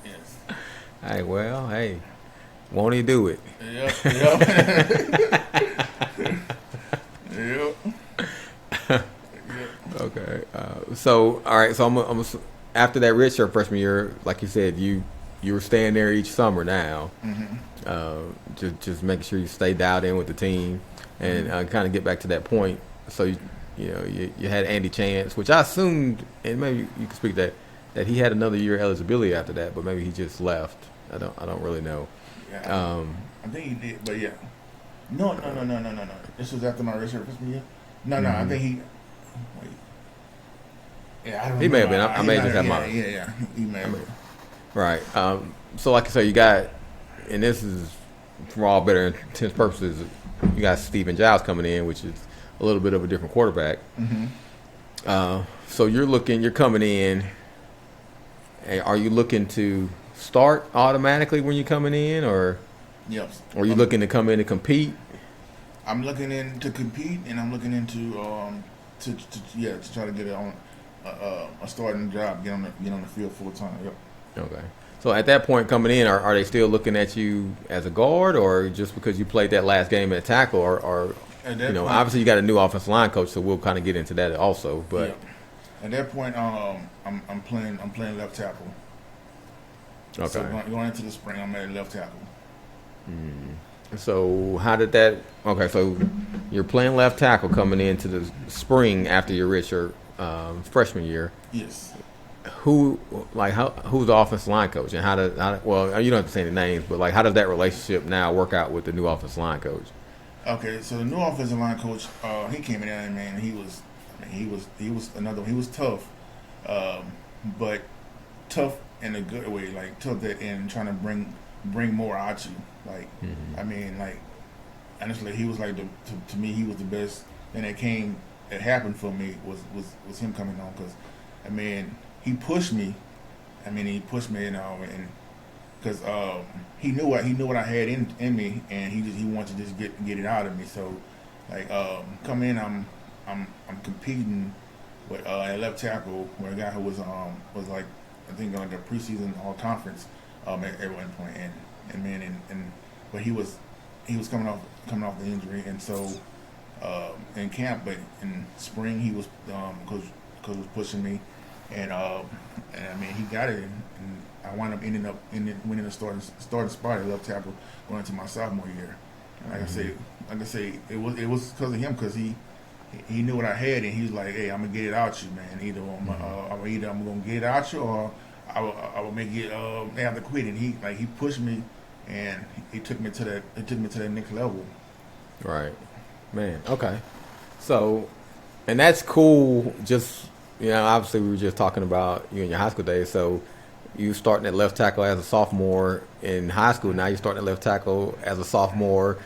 Yes. Hey, well, hey, won't he do it? Yep. Yep. Yep. Okay. So, all right. So, after that redshirt freshman year, like you said, you were staying there each summer now. Just making sure you stay dialed in with the team and kind of get back to that point. So, you had Andy Chance, which I assumed, and maybe you can speak that he had another year eligibility after that, but maybe he just left. I don't really know. Yeah, I think he did, but yeah. No. This was after my redshirt freshman year. No, I think he. Wait. Yeah, I don't. He may have remember. been. I may just have my. Yeah. He may have been. Right. So, like I said, you got, and this is for all better intents purposes, you got Stephen Giles coming in, which is a little bit of a different quarterback. So you're coming in. And are you looking to start automatically when you're coming in, or? Yep. Or are you looking to come in and compete? I'm looking in to compete, and I'm looking into to try to get a starting job, get on the field full time. Yep. Okay. So at that point coming in, are they still looking at you as a guard, or just because you played that last game at tackle, or obviously you got a new offensive line coach, so we'll kind of get into that also. But at that point, I'm playing left tackle. Okay. So going into the spring, I'm at left tackle. So how did that? Okay, so you're playing left tackle coming into the spring after your redshirt freshman year. Yes. Who's the offensive line coach, and well, you don't have to say the names, but like how does that relationship now work out with the new offensive line coach? Okay, so the new offensive line coach, he came in and man, he was tough, but tough in a good way, like tough that in trying to bring more out you. Like, I mean, like honestly, he was like to me, he was the best. And it happened for me was him coming on, because I mean, he pushed me. I mean, and because he knew what I had in me, and he wanted to just get it out of me. So, like, come in, I'm competing with at left tackle, where a guy who was like, I think like a preseason all conference at one point, but he was coming off the injury, and so in camp, but in spring he was coach was pushing me, and I mean he got it, and I wound up winning the starting spot at left tackle going into my sophomore year. And like I say, it was because of him, because he knew what I had, and he was like, "Hey, I'm gonna get it out you, man. Either I'm gonna get it out you, or I will make it. They have to quit." And he pushed me, and he took me to that next level. Right, man. Okay, so, and that's cool. Just obviously we were just talking about you in your high school days. So you starting at left tackle as a sophomore in high school. Now you're starting at left tackle as a sophomore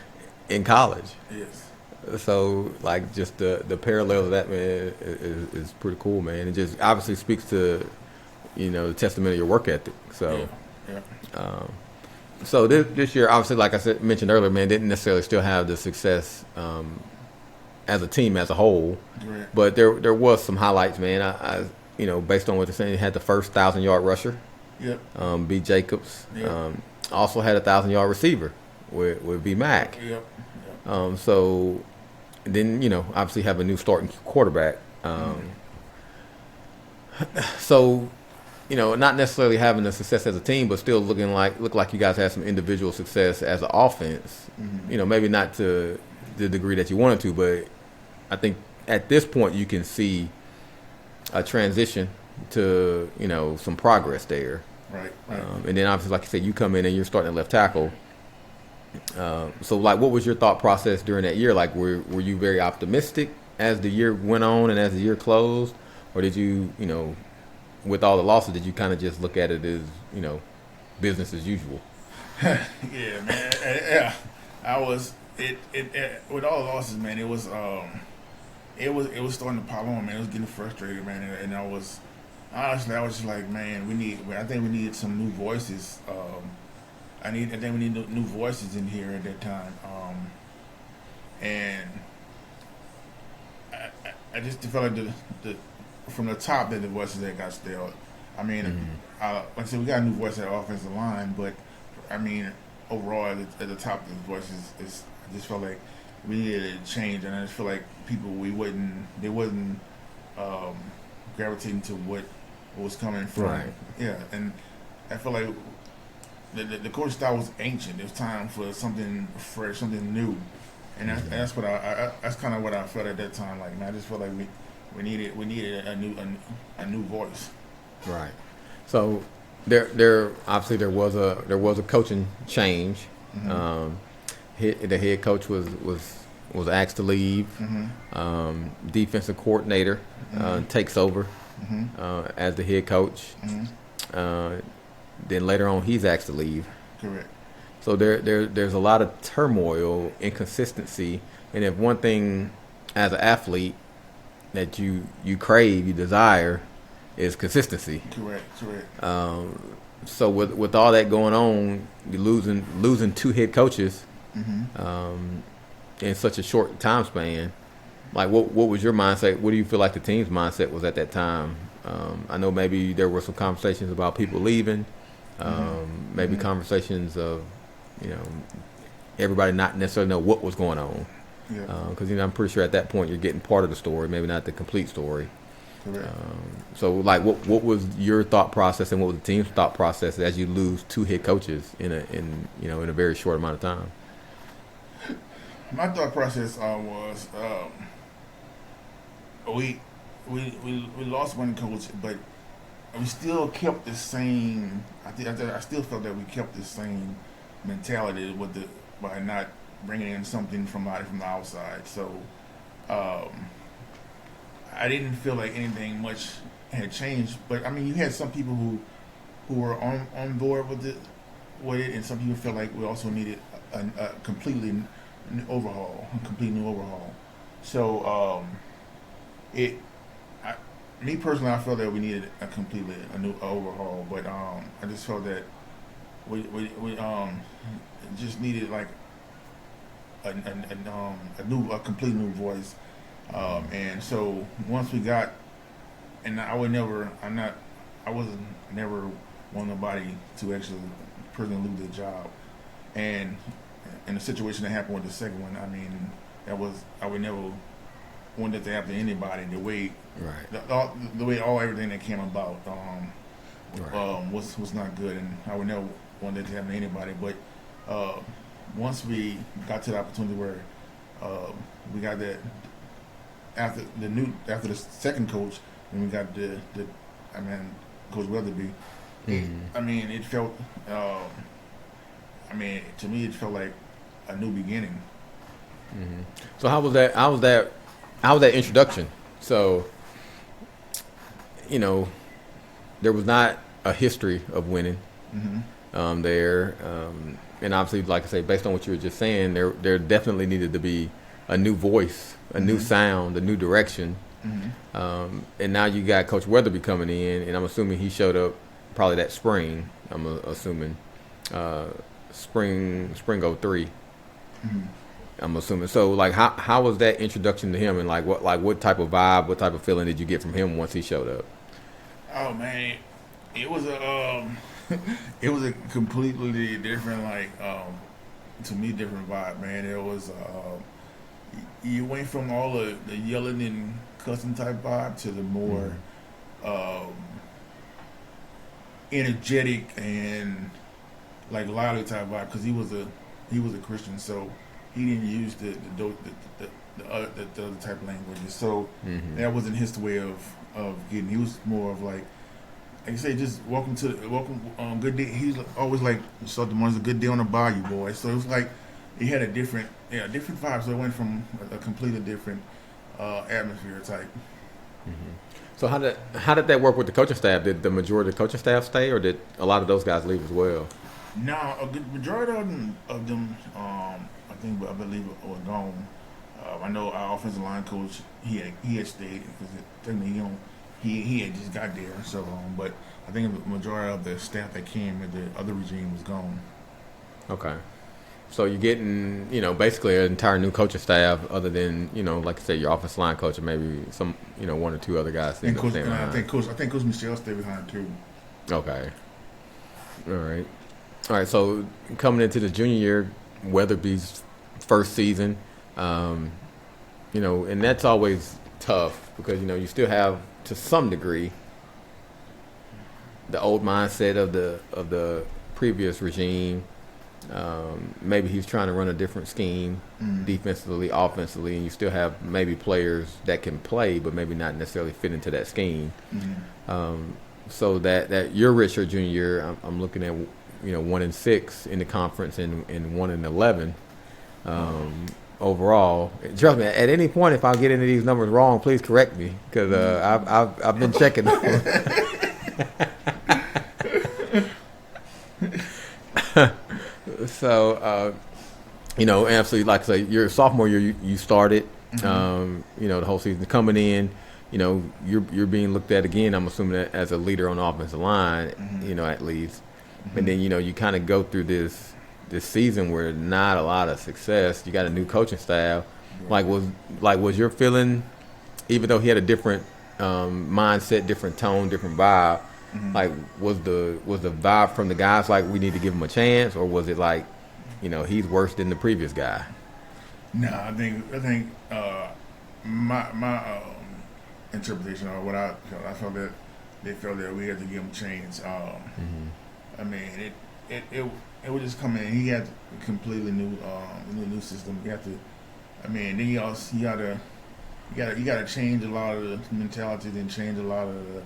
in college. Yes. So, like, just the parallel of that, man, is pretty cool, man. It just obviously speaks to, the testament of your work ethic. So, so this year, obviously, like I mentioned earlier, man, didn't necessarily still have the success as a team as a whole, right. But there was some highlights, man. I based on what they're saying, you had the first 1,000-yard rusher. Yep. B. Jacobs. Yep. Also had a 1,000-yard receiver with B. Mac. Yep. So then, obviously have a new starting quarterback. So, not necessarily having the success as a team, but still look like you guys had some individual success as an offense. Maybe not to the degree that you wanted to, but I think at this point you can see a transition to, some progress there. Right. And then obviously, like you said, you come in and you're starting at left tackle. So, like, what was your thought process during that year? Like, were you very optimistic as the year went on and as the year closed? Or did you, with all the losses, did you kind of just look at it as, business as usual? Yeah, man. Yeah. I was, with all the losses, man, it was starting to pile on, man. It was getting frustrated, man. And I was just like, man, I think we needed some new voices. I think we need new voices in here at that time, and I just felt like from the top that the voices that got stale. I mean, like I said, we got a new voice at offensive line, but I mean, overall at the top of the voice is I just felt like we needed a change, and I just feel like people they wasn't gravitating to what was coming from. Right. Yeah, and I feel like the coach style was ancient. It was time for something fresh, something new, and that's what that's kind of what I felt at that time. Like, man, I just felt like we needed a new voice. Right. So there obviously there was a coaching change. The head coach was asked to leave. Defensive coordinator takes over as the head coach. Then later on, he's asked to leave. Correct. So there's a lot of turmoil, inconsistency, and if one thing as an athlete that you crave, you desire, is consistency. Correct. So with all that going on, you're losing two head coaches in such a short time span. Like, what was your mindset? What do you feel like the team's mindset was at that time? I know maybe there were some conversations about people leaving, maybe conversations of, everybody not necessarily know what was going on. Because I'm pretty sure at that point you're getting part of the story, maybe not the complete story. Correct. So, like, what was your thought process and what was the team's thought process as you lose two head coaches in a very short amount of time? My thought process was we lost one coach, but we still kept the same. I still felt that we kept the same mentality by not bringing in something from the outside. So I didn't feel like anything much had changed. But I mean, you had some people who were on board with it, and some people felt like we also needed a completely new overhaul, So me personally, I felt that we needed a new overhaul. But I just felt that we just needed like a complete new voice. And so once we got, and I wasn't never want nobody to actually personally lose their job. And in the situation that happened with the second one, I mean, I would never want that to happen to anybody. The way, the way everything that came about was not good, and I would never want that to happen to anybody. But once we got to the opportunity where we got that after the second coach, and we got Coach Weatherby. It felt. To me, it felt like a new beginning. So how was that introduction? So, there was not a history of winning there, and obviously, like I say, based on what you were just saying, there definitely needed to be a new voice, a new sound, a new direction. And now you got Coach Weatherby coming in, and I'm assuming he showed up probably that spring. I'm assuming spring 03. I'm assuming. So, like, how was that introduction to him, and what type of vibe, what type of feeling did you get from him once he showed up? Oh man, it was a completely different, to me, different vibe, man. It was you went from all the yelling and cussing type vibe to the more energetic and like lively type vibe, because he was a Christian, so he didn't use the other type of languages. So that wasn't his way of getting. He was more of like you say, just welcome, good day. He's always like, so the morning's a good day on the bayou, boy. So it was like he had a different vibe. So it went from a completely different atmosphere type. So how did that work with the coaching staff? Did the majority of the coaching staff stay, or did a lot of those guys leave as well? No, a good majority of them I believe were gone. I know our offensive line coach, he had stayed because technically he had just got there. So, but I think the majority of the staff that came with the other regime was gone. Okay. So you're getting, basically an entire new coaching staff, other than, like I said, your offensive line coach, or maybe some, one or two other guys. And Coach, I think Coach Michelle stayed behind too. Okay. All right. So coming into the junior year, Weatherby's first season, and that's always tough because you still have, to some degree, the old mindset of the previous regime. Maybe he's trying to run a different scheme, defensively, offensively, and you still have maybe players that can play, but maybe not necessarily fit into that scheme. So that your Richard junior year, I'm looking at 1-6 in the conference and 1-11 overall. Trust me, at any point if I get any of these numbers wrong, please correct me because I've been checking them. So, absolutely, like I say, your sophomore year, you started, the whole season coming in, you're being looked at again, I'm assuming, that as a leader on the offensive line, at least. And then, you kind of go through this season where not a lot of success. You got a new coaching staff. Was your feeling, even though he had a different mindset, different tone, different vibe, was the vibe from the guys like we need to give him a chance, or was it like, he's worse than the previous guy? No, I think my interpretation of what I felt that they felt that we had to give him a chance. I mean, it would just come in. He had a completely new system. You have to. I mean, then you gotta change a lot of the mentality, then change a lot of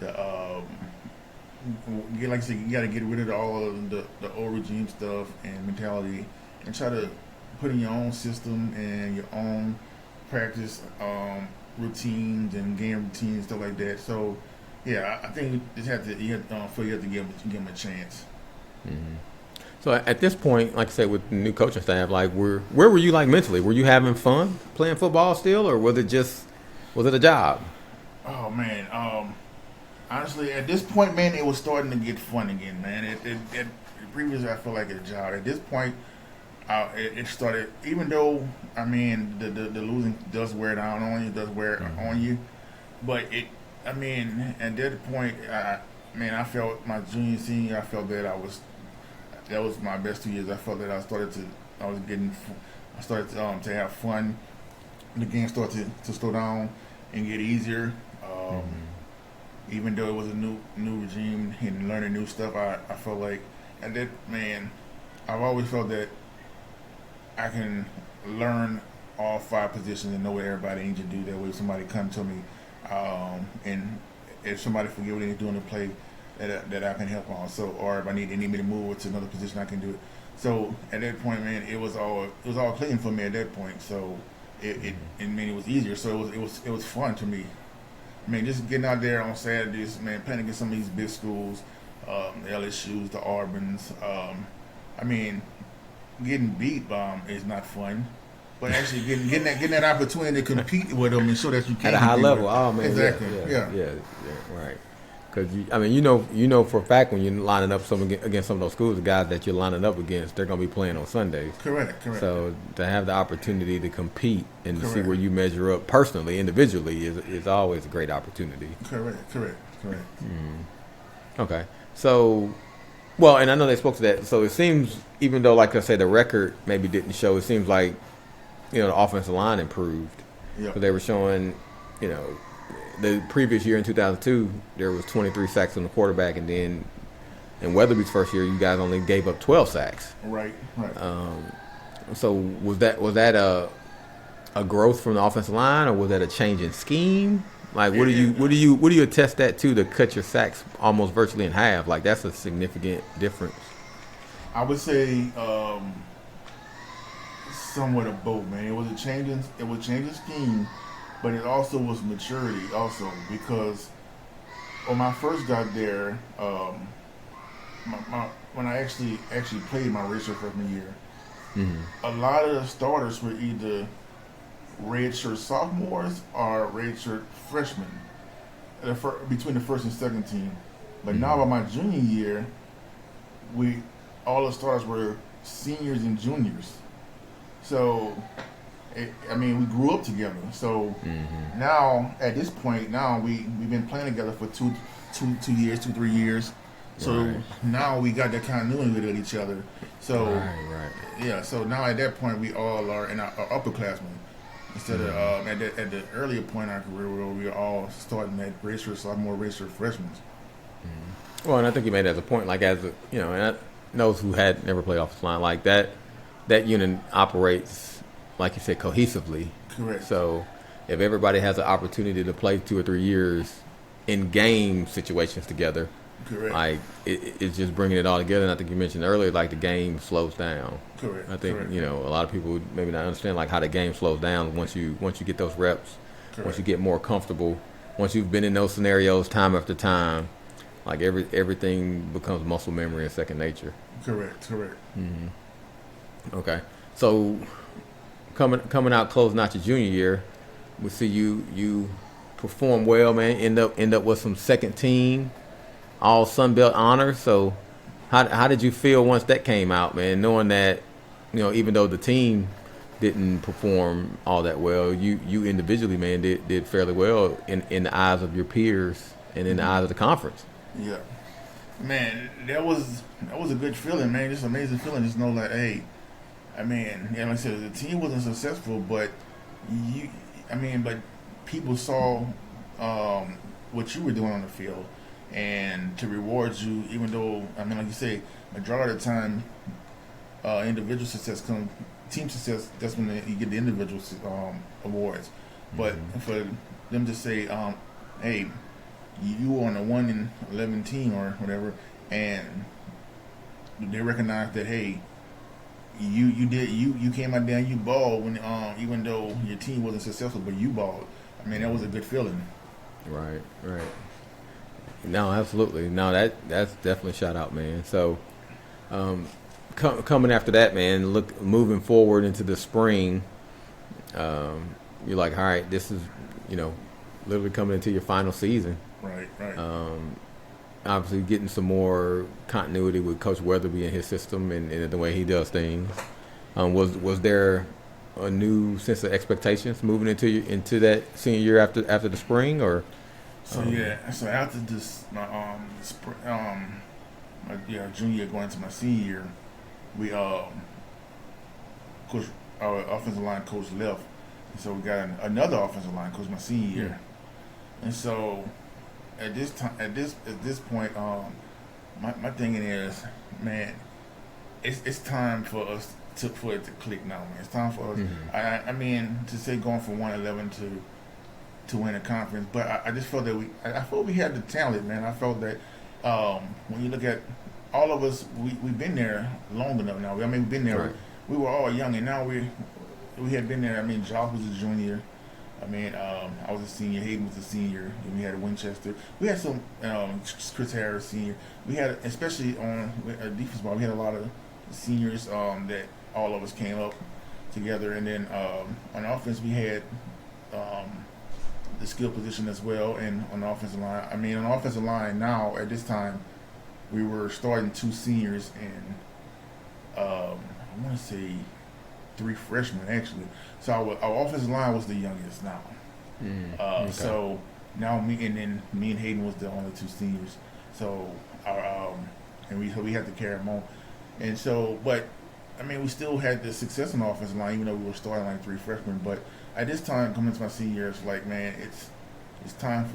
like I said, you got to get rid of all of the old regime stuff and mentality, and try to put in your own system and your own practice routines and game routines and stuff like that. So, yeah, I think you just have to give him a chance. Mm-hmm. So at this point, like I said, with the new coaching staff, like where were you like mentally? Were you having fun playing football still, or was it a job? Oh man. Honestly, at this point, man, it was starting to get fun again, man. It previously I felt like a job. At this point, it started. Even though I mean the losing does wear down on you, on you, but at that point, I felt my junior senior. I felt that that was my best 2 years. I felt that I started to have fun. The game started to slow down and get easier. Even though it was a new regime and learning new stuff, I felt like at that, man, I've always felt that I can learn all 5 positions and know what everybody needs to do. That way, if somebody come to me, and if somebody forget what they need to do in the play, that I can help on. So, or if they need me to move to another position, I can do it. So at that point, man, it was all clean for me at that point. So it was easier. So it was fun to me. I mean, just getting out there on Saturdays, man, playing against some of these big schools, the LSUs, the Auburn's. Getting beat is not fun, but actually getting that opportunity to compete with them and show that you can at a high level. Oh man, exactly, yeah, right. Because you know for a fact when you're lining up against some of those schools, the guys that you're lining up against, they're going to be playing on Sundays. Correct. So to have the opportunity to compete and to see where you measure up personally, individually, is always a great opportunity. Correct. Okay. So, well, and I know they spoke to that. So it seems, even though, like I say, the record maybe didn't show, it seems like, the offensive line improved. Yep. So they were showing, the previous year in 2002, there was 23 sacks on the quarterback, and then in Weatherby's first year, you guys only gave up 12 sacks. Right. So was that a growth from the offensive line, or was that a change in scheme? Like, what do you attest that to cut your sacks almost virtually in half? Like, that's a significant difference. I would say somewhat of both, man. It was changing scheme. But it also was maturity also, because when I first got there, when I actually played my redshirt freshman year, a lot of the starters were either redshirt sophomores or redshirt freshmen between the first and second team. But now by my junior year, all the starters were seniors and juniors. So, we grew up together. So now at this point, now we've been playing together for 2 years, 3 years. So now we got that continuity with each other. So yeah. So now at that point, we all are in our upperclassmen. Instead of at the earlier point in our career where we were all starting at sophomore, freshmen. Well, and I think you made that as a point, like as a, and those who had never played offensive line like that unit operates, like you said, cohesively. Correct. So if everybody has an opportunity to play 2 or 3 years in game situations together, correct, like it's just bringing it all together. And I think you mentioned earlier, like the game slows down. Correct. I think correct. a lot of people maybe not understand like how the game slows down once you get those reps, correct, once you get more comfortable, once you've been in those scenarios time after time. Like everything becomes muscle memory and second nature. Correct. Mm-hmm. Okay, so coming out closing out your junior year, we see you perform well, man. End up with some second team, all Sun Belt honors. So how did you feel once that came out, man? Knowing that even though the team didn't perform all that well, you individually, man, did fairly well in the eyes of your peers and in the eyes of the conference. Yeah, man, that was a good feeling, man. Just an amazing feeling. Just know like, hey, like I said, the team wasn't successful, but but people saw what you were doing on the field, and to reward you, even though like you say, majority of the time, individual success comes, team success. That's when you get the individual awards, but for them to say, hey, you were on a 1-11 team or whatever, and they recognize that, hey, you came out there and you balled when even though your team wasn't successful, but you balled. That was a good feeling. Right. No, absolutely. No, that's definitely shout out, man. So, coming after that, man, moving forward into the spring, you're like, all right, this is literally coming into your final season. Right. Obviously getting some more continuity with Coach Weatherby and his system and the way he does things. Was there a new sense of expectations moving into that senior year after the spring, or? So after this, my junior year going into my senior year, we coach, our offensive line coach left, and so we got another offensive line coach my senior year, and so. At this point, my thinking is, man, it's time for us for it to click now, man. It's time for us. To say going from 1-11 to win a conference, but I just felt that I felt we had the talent, man. I felt that when you look at all of us, we've been there long enough now. We've been there. Right. We were all young, and now we had been there. Josh was a junior. I was a senior. Hayden was a senior. And we had a Winchester. We had some Chris Harris senior. We had, especially on defense ball, we had a lot of seniors that all of us came up together. And then on offense, we had the skill position as well. And on the offensive line, on the offensive line now at this time, we were starting 2 seniors and I want to say 3 freshmen actually. So our offensive line was the youngest now. Okay. So now me and Hayden was the only 2 seniors. So we had to carry them on. And so, but we still had the success on the offensive line, even though we were starting like 3 freshmen. But at this time, coming into my senior year, it's like, man, it's time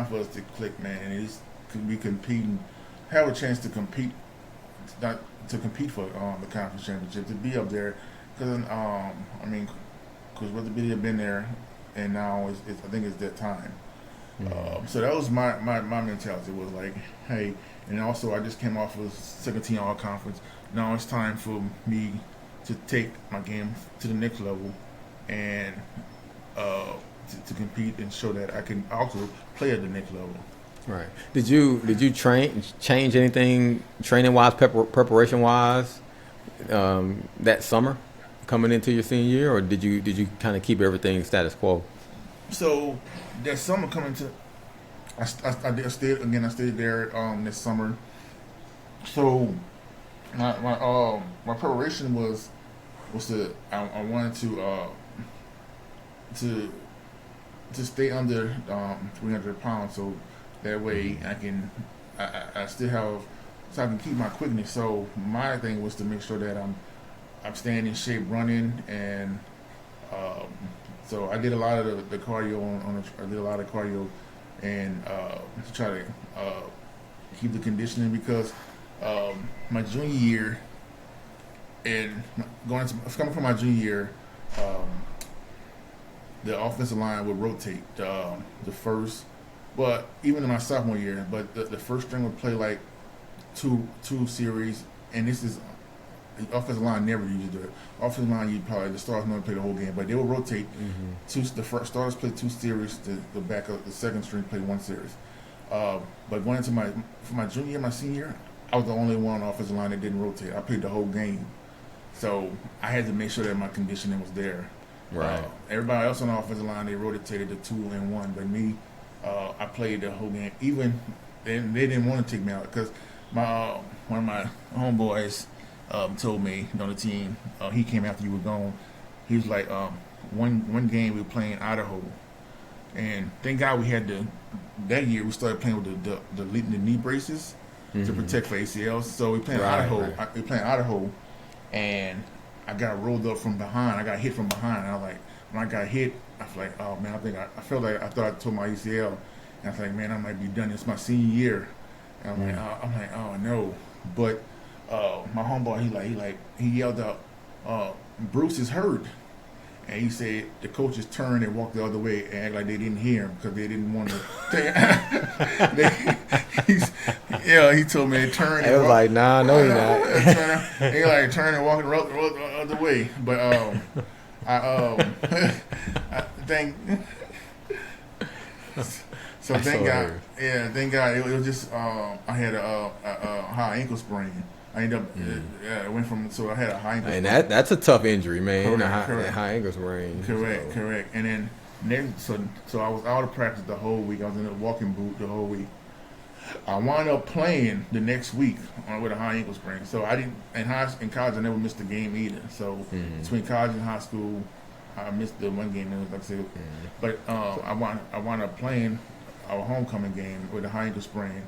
for us to click, man, and it's to be competing, have a chance to compete, not to compete for the conference championship, to be up there. Because Coach Weatherby had been there, and now I think it's that time. So that was my mentality. It was like, hey, and also I just came off of 17 all conference. Now it's time for me to take my game to the next level and to compete and show that I can also play at the next level. Right. Did you change anything training wise, preparation wise, that summer coming into your senior year, or did you kind of keep everything status quo? So that summer coming to, I stayed there this summer. So my preparation was I wanted to stay under 300 pounds, so that way I still have, so I can keep my quickness. So my thing was to make sure that I'm staying in shape running, and so I did a lot of the cardio I did a lot of cardio and to try to keep the conditioning, because my junior year and coming from my junior year, the offensive line would rotate the first, but even in my sophomore year, but the first string would play like two series, and this is the offensive line never usually do it. Offensive line, the stars normally play the whole game, but they will rotate. The first starters play 2 series, the backup, the second string play 1 series. But going into my junior year, my senior year, I was the only one on offensive line that didn't rotate. I played the whole game, so I had to make sure that my conditioning was there. Right. Everybody else on the offensive line, they rotated to 2 and 1, but me, I played the whole game. Even they didn't want to take me out, because one of my homeboys told me on the team, he came after you were gone. He was like, one game we were playing Idaho, and thank God we had that year we started playing with the knee braces to protect for ACLs. So we playing Idaho. Right. We playing Idaho, and I got rolled up from behind. I got hit from behind. And I was like, when I got hit, I was like, oh man, I felt like I thought I tore my ACL. And I was like, man, I might be done. It's my senior year. And I'm like, oh no. But my homeboy, he yelled out, Bruce is hurt. And he said the coaches turned and walked the other way and act like they didn't hear him, because they didn't want to. He told me they turned. I was like, nah, no, you're not. He like turned and walked the other way. But I thank. So thank God. Yeah, thank God. It was just I had a high ankle sprain. I ended up, I went from, so I had a high ankle sprain. And that's a tough injury, man. Correct. High ankle sprain. Correct. And then so I was out of practice the whole week. I was in a walking boot the whole week. I wound up playing the next week with a high ankle sprain. So I didn't, in college I never missed a game either. So between college and high school, I missed the one game, like I said. But I wound up playing our homecoming game with a high ankle sprain.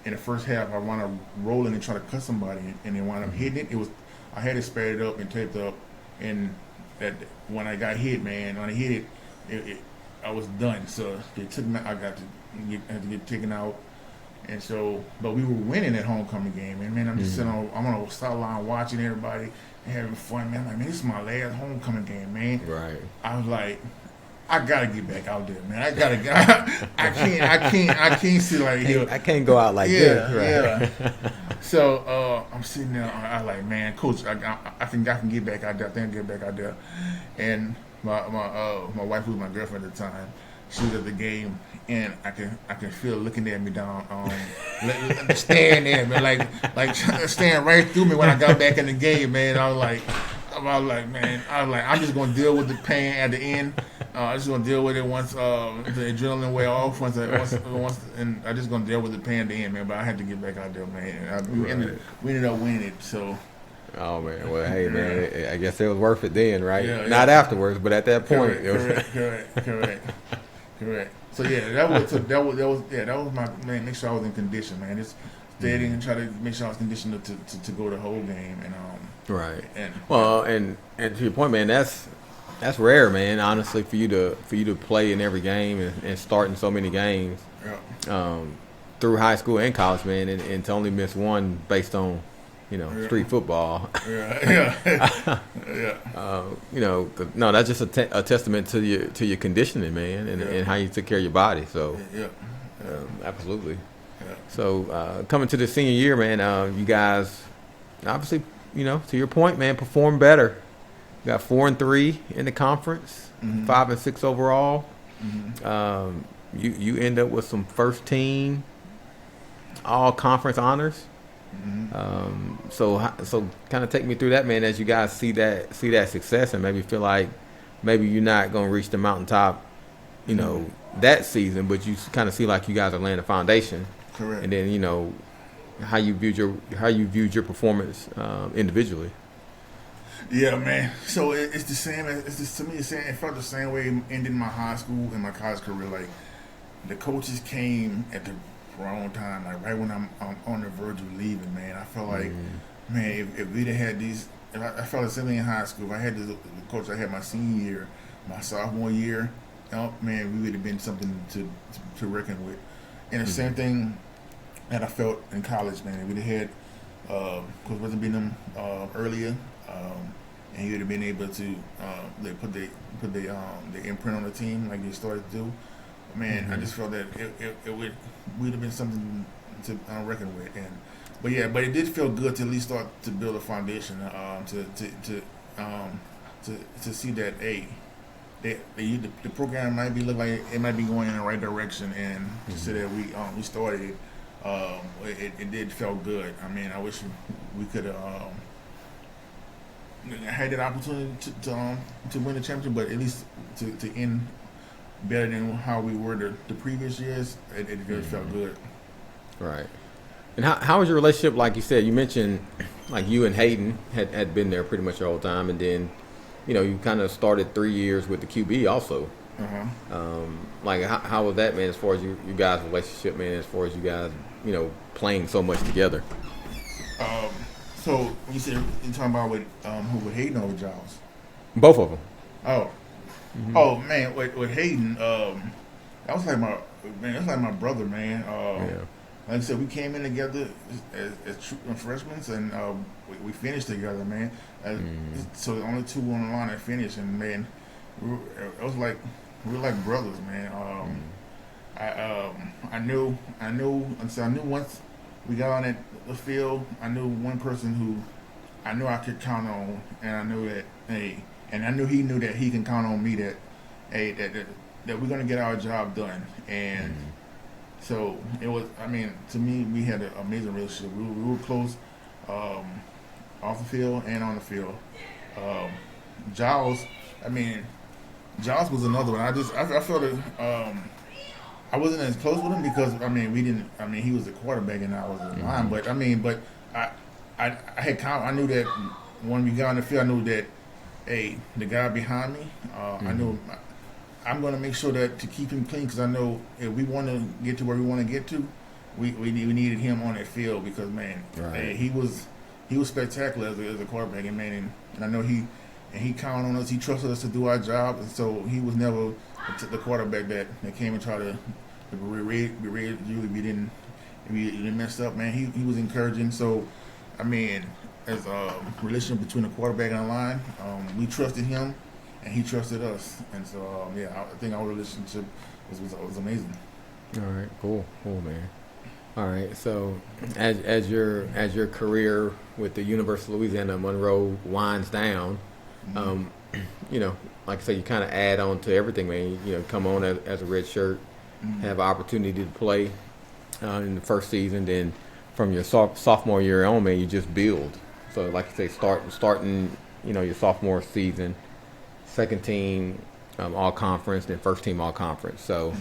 In the first half, I wound up rolling and trying to cut somebody, and then wound up hitting it. I had it spared up and taped up, and that when I got hit, man, when I hit it, I was done. So they took me. I had to get taken out, and so, but we were winning that homecoming game, and man, I'm just sitting I'm on the sideline watching everybody and having fun, man. I'm like, man, this is my last homecoming game, man. Right. I was like, I gotta get back out there, man. I can't see like I can't go out like this. Right. Yeah. So I'm sitting there. I like, man, coach, I think I can get back out there. I think I can get back out there. And my wife, who was my girlfriend at the time, she was at the game, and I can feel her looking at me down, staring at me, like staring right through me when I got back in the game, man. I was like, man, I'm just gonna deal with the pain at the end. I just gonna deal with it once the adrenaline wear off. Once, and I just gonna deal with the pain at the end, man. But I had to get back out there, man. We ended up winning it. So. Oh man, well, hey man, I guess it was worth it then, right? Yeah, Not afterwards, but at that point. Correct. So yeah, that was my man. Make sure I was in condition, man. Just steady and try to make sure I was conditioned to go the whole game, and right. And to your point, man, that's rare, man. Honestly, for you to play in every game and start in so many games, through high school and college, man, and to only miss one based on, street football. Yeah. No, that's just a testament to your conditioning, man, and how you took care of your body. So, absolutely. Yeah. So, coming to the senior year, man, you guys obviously, to your point, man, perform better. You got 4-3 in the conference, 5-6 overall. You end up with some first team all conference honors. So kind of take me through that, man, as you guys see that success and maybe feel like maybe you're not going to reach the mountaintop, that season, but you kind of see like you guys are laying a foundation. Correct. And then, how you viewed your performance individually. Yeah, man. So it's the same. It's just, to me, it's same, it felt the same way ending my high school and my college career. Like the coaches came at the wrong time, like right when I'm on the verge of leaving. Man, I felt like, man, if we'd have had these, I felt the same thing in high school. If I had the coach I had my senior year, my sophomore year, oh man, we would have been something to reckon with. And the same thing that I felt in college, man. If we'd have had Coach Richardson being them earlier. And he would have been able to they put the imprint on the team like they started to do. Man, I just felt that it would have been something to reckon with. But it did feel good to at least start to build a foundation to see that the program might be look like it might be going in the right direction, and to see that we started it did feel good. I mean, I wish we could have. Had that opportunity to win the championship, but at least to end better than how we were the previous years, it really felt good. Right. And how was your relationship? Like you said, you mentioned like you and Hayden had been there pretty much the whole time, and then you kind of started 3 years with the QB also. Like how was that, man? As far as you guys' relationship, man, as far as you guys playing so much together. So you said you're talking about who with Hayden or with Giles? Both of them. Oh man, with Hayden, that was like my brother, man. Like I said, we came in together as freshmen, and we finished together, man. So the only two on the line that finished, and man, we were like brothers, man. I knew once we got on the field, I knew one person who I knew I could count on, and I knew that and I knew he knew that he can count on me that that we're gonna get our job done. And so it was. I mean, to me, we had an amazing relationship. We were close, off the field and on the field. Giles was another one. I felt it. I wasn't as close with him because he was the quarterback and I was the line. But I had count. I knew that when we got on the field, I knew that the guy behind me. I knew I'm going to make sure that to keep him clean, because I know if we want to get to where we want to get to, we needed him on that field because he was spectacular as a quarterback, and I know he counted on us. He trusted us to do our job, and so he was never the quarterback that came and tried to berate you if you didn't mess up, man. He was encouraging. So, I mean, as a relationship between the quarterback and the line, we trusted him, and he trusted us. And so, I think our relationship was amazing. All right, cool, man. All right, so as your career with the University of Louisiana Monroe winds down, like I said, you kind of add on to everything, man. Come on as a red shirt, have an opportunity to play in the first season. Then from your sophomore year on, man, you just build. So like you say, starting, your sophomore season, second team all conference, then first team all conference. So,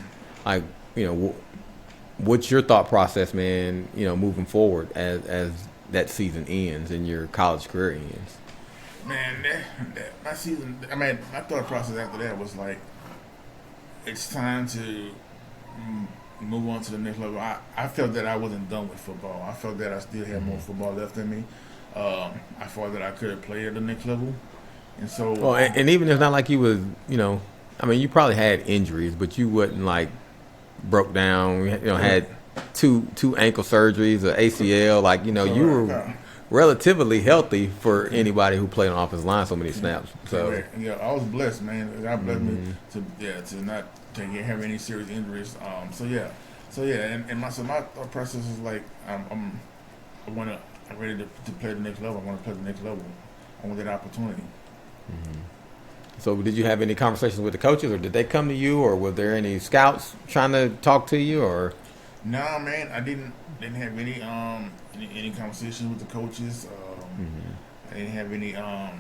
what's your thought process, man? Moving forward as that season ends and your college career ends. Man, that season, my thought process after that was like, it's time to move on to the next level. I felt that I wasn't done with football. I felt that I still had more football left in me. I thought that I could play at the next level. And so... Well, and even it's not like you was, you probably had injuries, but you wasn't like broke down, had two ankle surgeries, an ACL, you were... relatively healthy for anybody who played on offensive line so many snaps. So yeah, I was blessed, man. God blessed me to not have any serious injuries. And my thought process is like I'm ready to play the next level. I want to play the next level. I want that opportunity. So did you have any conversations with the coaches, or did they come to you, or were there any scouts trying to talk to you, or? No, man, I didn't have any conversations with the coaches. I didn't have any. I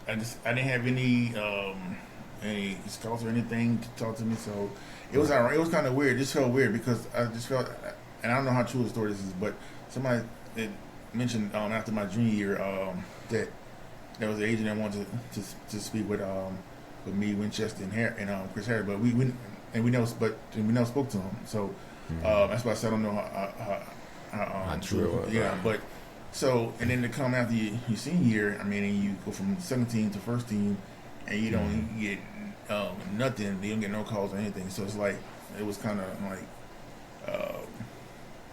didn't have any any scouts or anything to talk to me. So it was alright. It was kind of weird. It just felt weird because I just felt, and I don't know how true the story this is, but somebody that mentioned after my junior year that there was an agent that wanted to speak with me, Winchester, and Chris Harris, but we never spoke to him. So that's why I said I don't know how true it was. Yeah, but so and then to come after your senior year, I mean, and you go from 17 to first team, and you don't get nothing. You don't get no calls or anything. So it's like it was kind of like.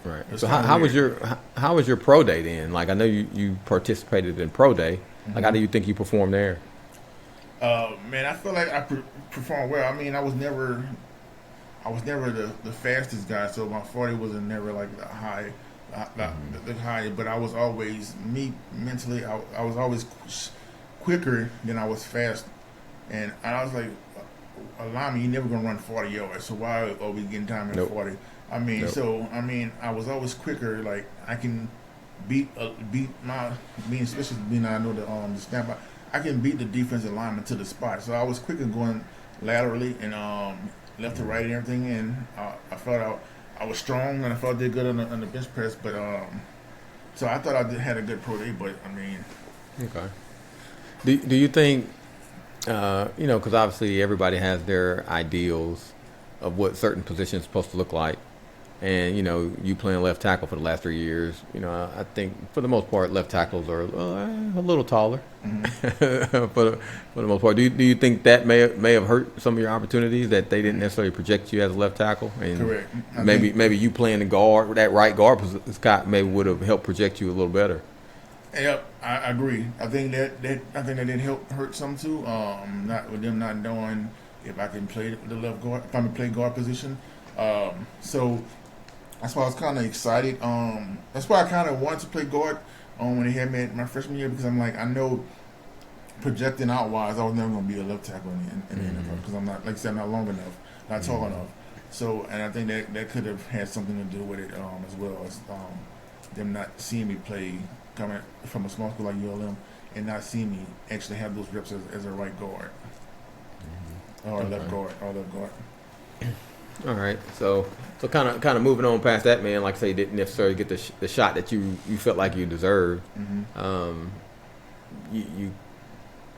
Right. So how was your pro day then? Like I know you participated in pro day. Like how do you think you performed there? Man, I feel like I performed well. I mean, I was never the fastest guy, so my 40 wasn't never like the high, the high. But I was always mentally. I was always quicker than I was fast, and I was like, a lineman, you're never gonna run 40 yards. So why are we getting time at 40? I mean, I was always quicker. Like I can beat my being, especially being I know the snap. I can beat the defensive lineman to the spot. So I was quicker going laterally and left to right and everything. And I felt I was strong and I felt I did good on the bench press. But so I thought I had a good pro day. But I mean, okay. Do you think because obviously everybody has their ideals of what certain positions are supposed to look like. And, you playing left tackle for the last 3 years, I think for the most part, left tackles are a little taller for the most part. Do you think that may have hurt some of your opportunities that they didn't necessarily project you as a left tackle? And correct. Maybe you playing the guard, that right guard, Scott maybe would have helped project you a little better. Yep, I agree. I think that did help hurt some too. Not with them not knowing if I can play the left guard, if I'm gonna play guard position. So that's why I was kind of excited. That's why I kind of wanted to play guard when they had me my freshman year, because I'm like, I know projecting out wise, I was never gonna be a left tackle in the NFL because I'm not, like I said, I'm not long enough, not tall enough. So, and I think that could have had something to do with it as well as them not seeing me play coming from a small school like ULM and not seeing me actually have those reps as a right guard or left guard. All right, so kind of moving on past that, man. Like I say, you didn't necessarily get the shot that you felt like you deserved. You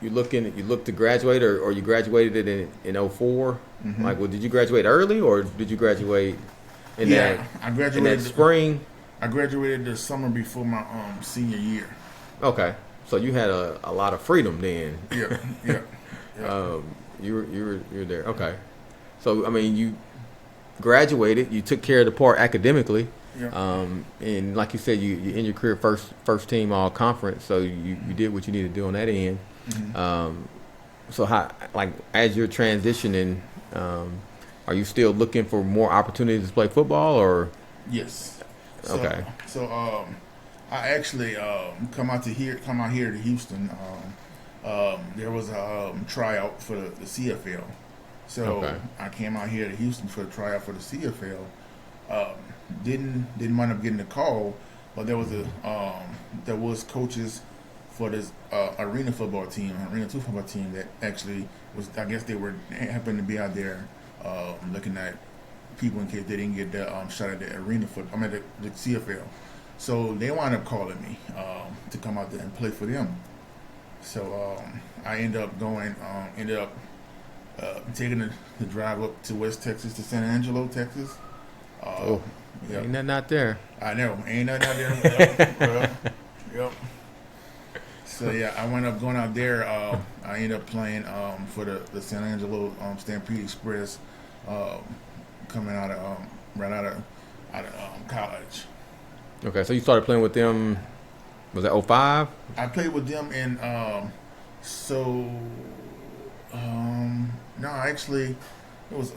look to graduate, or you graduated in 04. Like, well, did you graduate early or did you graduate in that spring? I graduated the summer before my senior year. Okay, so you had a lot of freedom then. Yeah. You were there. Okay, so I mean you graduated, you took care of the part academically, and like you said, you in your career first team all conference, so you did what you needed to do on that end. So how, like, as you're transitioning, are you still looking for more opportunities to play football, or? Yes. Okay. So I actually come out here to Houston. There was a tryout for the CFL. So I came out here to Houston for the tryout for the CFL. Didn't wind up getting the call, but there was coaches for this Arena 2 football team that actually was, I guess they happened to be out there looking at people in case they didn't get the shot at the Arena football. The CFL. So they wound up calling me to come out there and play for them. So I ended up taking the drive up to West Texas, to San Angelo, Texas. Ain't nothing out there. I know, ain't nothing out there. Yep. So yeah, I went up going out there. I ended up playing for the San Angelo Stampede Express, coming out of right out of college. Okay, so you started playing with them. Was that 05? I played with them in no, actually, it was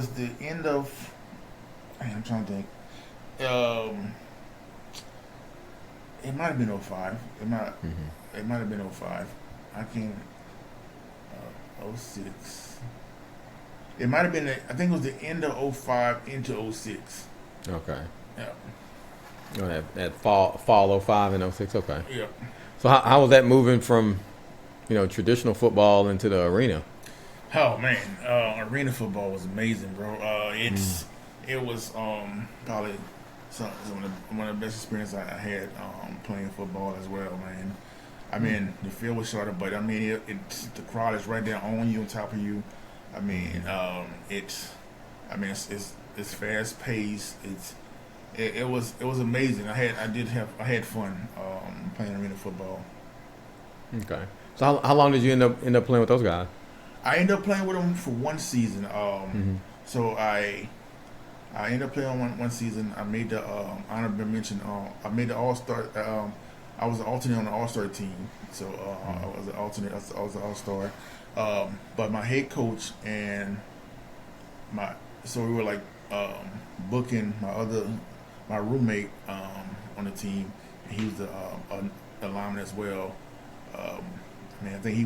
the end of. I'm trying to think. It might have been 05. It might have been 05. I can't. 06. It might have been. I think it was the end of 05 into 06. Okay. Yeah. Oh, that fall 05 and 06. Okay. Yeah. So how was that moving from traditional football into the arena? Oh man, arena football was amazing, bro. It was probably one of the best experiences I had playing football as well, man. I mean, the field was shorter, but I mean, the crowd is right there on you, on top of you. I mean, it's fast paced. It was amazing. I had fun playing arena football. Okay. So how long did you end up playing with those guys? I ended up playing with them for one season. So I ended up playing one season. I made the honorable mention. I made the All-Star. I was an alternate on the All-Star team. So I was an alternate. I was an All-Star. But my head coach and so we were like booking my roommate on the team. And he was a lineman as well. I think he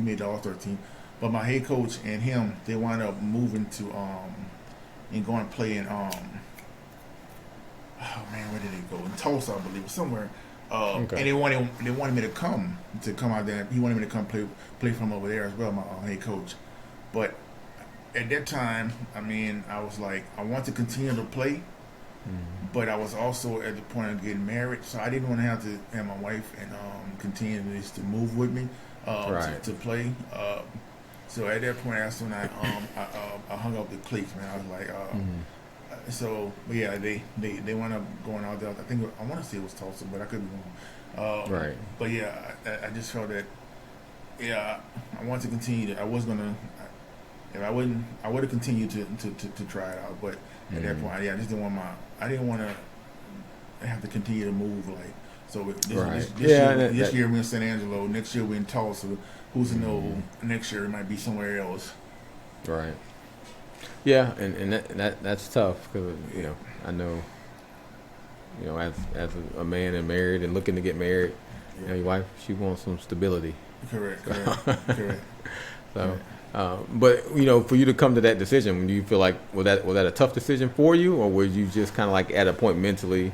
made the All-Star team. But my head coach and him, they wound up moving to and going to play in where did they go? In Tulsa, I believe, somewhere. Okay. And they wanted me to come out there. He wanted me to come play from over there as well, my head coach. But at that time, I mean, I was like, I want to continue to play, but I was also at the point of getting married, so I didn't want to have to have my wife and continue to move with me to play. So at that point, that's when I hung up the cleats, man. I was like, so, but yeah, they wound up going out there. I want to say it was Tulsa, but I could be wrong. Right. But yeah, I just felt that, yeah, I wanted to continue. I was gonna, if I wouldn't, I would have continued to try it out. But at that point, yeah, I didn't want to have to continue to move like. So this year we're in San Angelo. Next year we're in Tulsa. Who's to know? Next year it might be somewhere else. Right. Yeah, and that's tough because I know as a man and married and looking to get married, your wife, she wants some stability. Correct. So, but for you to come to that decision, do you feel like was that a tough decision for you, or were you just kind of like at a point mentally,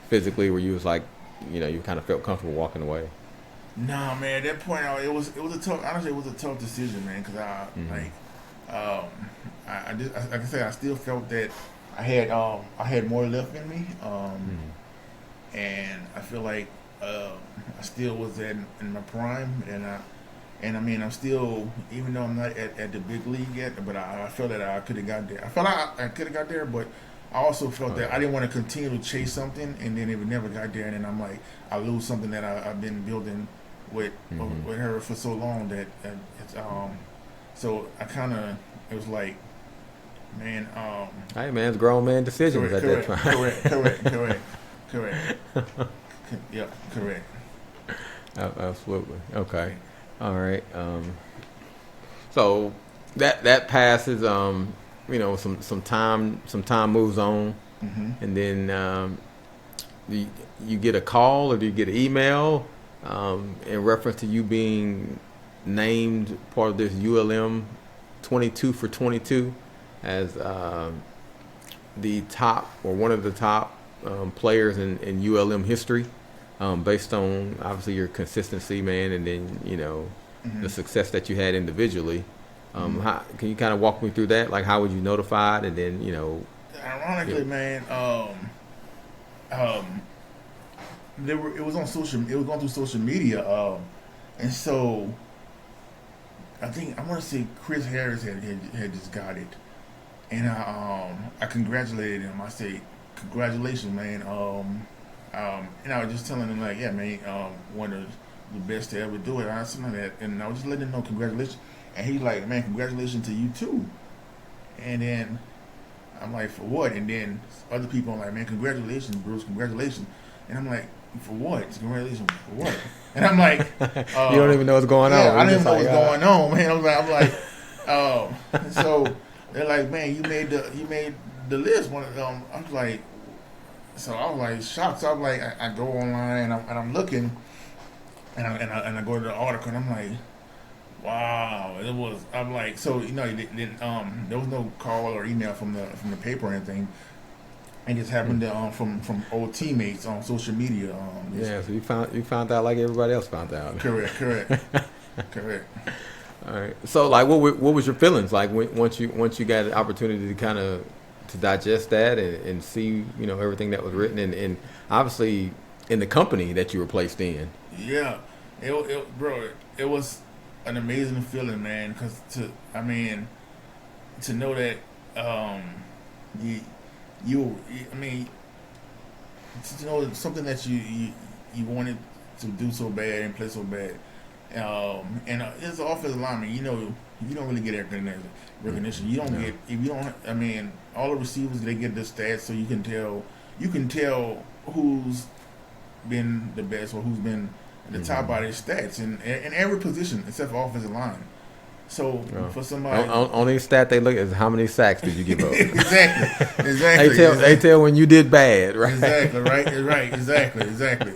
physically, where you was like, you kind of felt comfortable walking away? No, man. At that point, it was a tough. Honestly, it was a tough decision, man. Because like I said, I still felt that I had more left in me, and I feel like I still was in my prime, and I mean I'm still, even though I'm not at the big league yet, but I felt that I could have got there. I felt like I could have got there, but I also felt that I didn't want to continue to chase something, and then it never got there, and then I'm like I lose something that I've been building with her for so long that it's so I kind of, it was like, man, hey man, it's grown man decisions at that time. Correct. Yeah, correct. Absolutely. Okay. All right. So that passes. Some time moves on, and then you get a call or do you get an email in reference to you being named part of this ULM 22 for 22 as the top or one of the top players in ULM history, based on obviously your consistency, man, and then the success that you had individually. How, can you kind of walk me through that? Like, how would you notified, and then Ironically, man, it was on social. It was going through social media, and so I want to say Chris Harris had just got it, and I congratulated him. I said, "Congratulations, man!" And I was just telling him like, "Yeah, man, one of the best to ever do it." I said that, and I was just letting him know congratulations. And he's like, "Man, congratulations to you too." And then I'm like, "For what?" And then other people are like, "Man, congratulations, Bruce, congratulations." And I'm like, "For what? Congratulations for what?" And I'm like, you don't even know what's going on. I didn't know what's going on, man. I'm like, so they're like, "Man, you made the list." One of them, I was like, so I was like shocked. So I'm like, I go online and I'm looking, and I go to the article and I'm like, wow, it was. I'm like, so there was no call or email from the paper or anything. and just happened to from old teammates on social media. Yeah, so you found out like everybody else found out. Correct. Correct. All right. So like, what was your feelings like once you got an opportunity to kind of to digest that and see everything that was written and obviously in the company that you were placed in. Yeah, bro, it was an amazing feeling, man. Cause to know that to know something that you wanted to do so bad and play so bad. And as an offensive lineman, you don't really get recognition. You don't get if you don't. All the receivers, they get the stats, so you can tell who's been the best or who's been the top by their stats in every position except for offensive line. So for somebody only stat they look at is how many sacks did you give up. Exactly. They tell when you did bad, right? Exactly. Right. Exactly.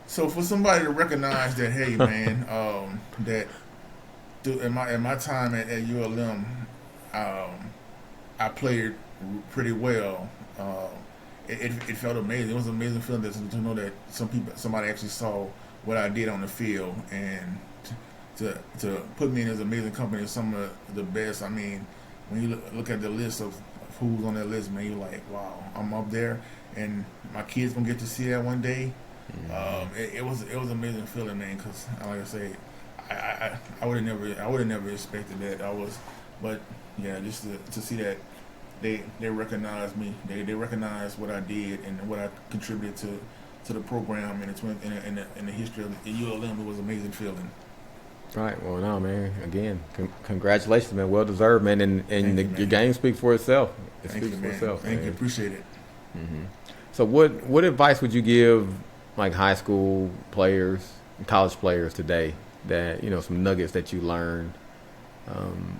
So for somebody to recognize that, hey man, that in my time at ULM, I played pretty well. It felt amazing. It was an amazing feeling to know that somebody actually saw what I did on the field and to put me in this amazing company of some of the best. When you look at the list of who's on that list, man, you're like, wow, I'm up there, and my kids gonna get to see that one day. It was an amazing feeling, man. Because like I say, I would have never expected that. But yeah, just to see that they recognized me. They recognized what I did and what I contributed to the program and the history of ULM. It was an amazing feeling. Right. Well, no, man. Again, congratulations, man. Well deserved, man. And your game speaks for itself. Thank you. Appreciate it. Mm-hmm. So, what advice would you give like high school players, college players today? That some nuggets that you learned.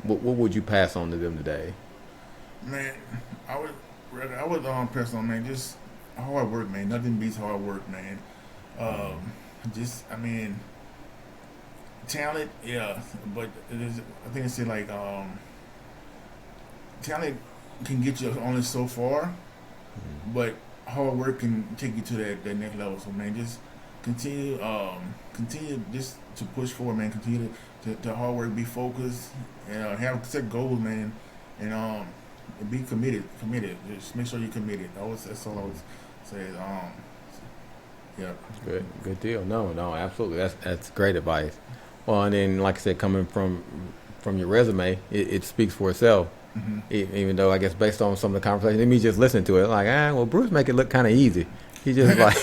What would you pass on to them today? Man, I would pass on, man. Just hard work, man. Nothing beats hard work, man. Talent, yeah, but I think it's like talent can get you only so far, but hard work can take you to that next level. So man, just continue just to push forward, man. Continue to hard work, be focused, and have set goals, man, and be committed. Just make sure you're committed. That's all I would say. Yeah. Good deal. No, absolutely. That's great advice. Well, and then, like I said, coming from your resume, it speaks for itself. Mm-hmm. Even though I guess based on some of the conversations, me just listening to it, like, well, Bruce make it look kind of easy. He just like,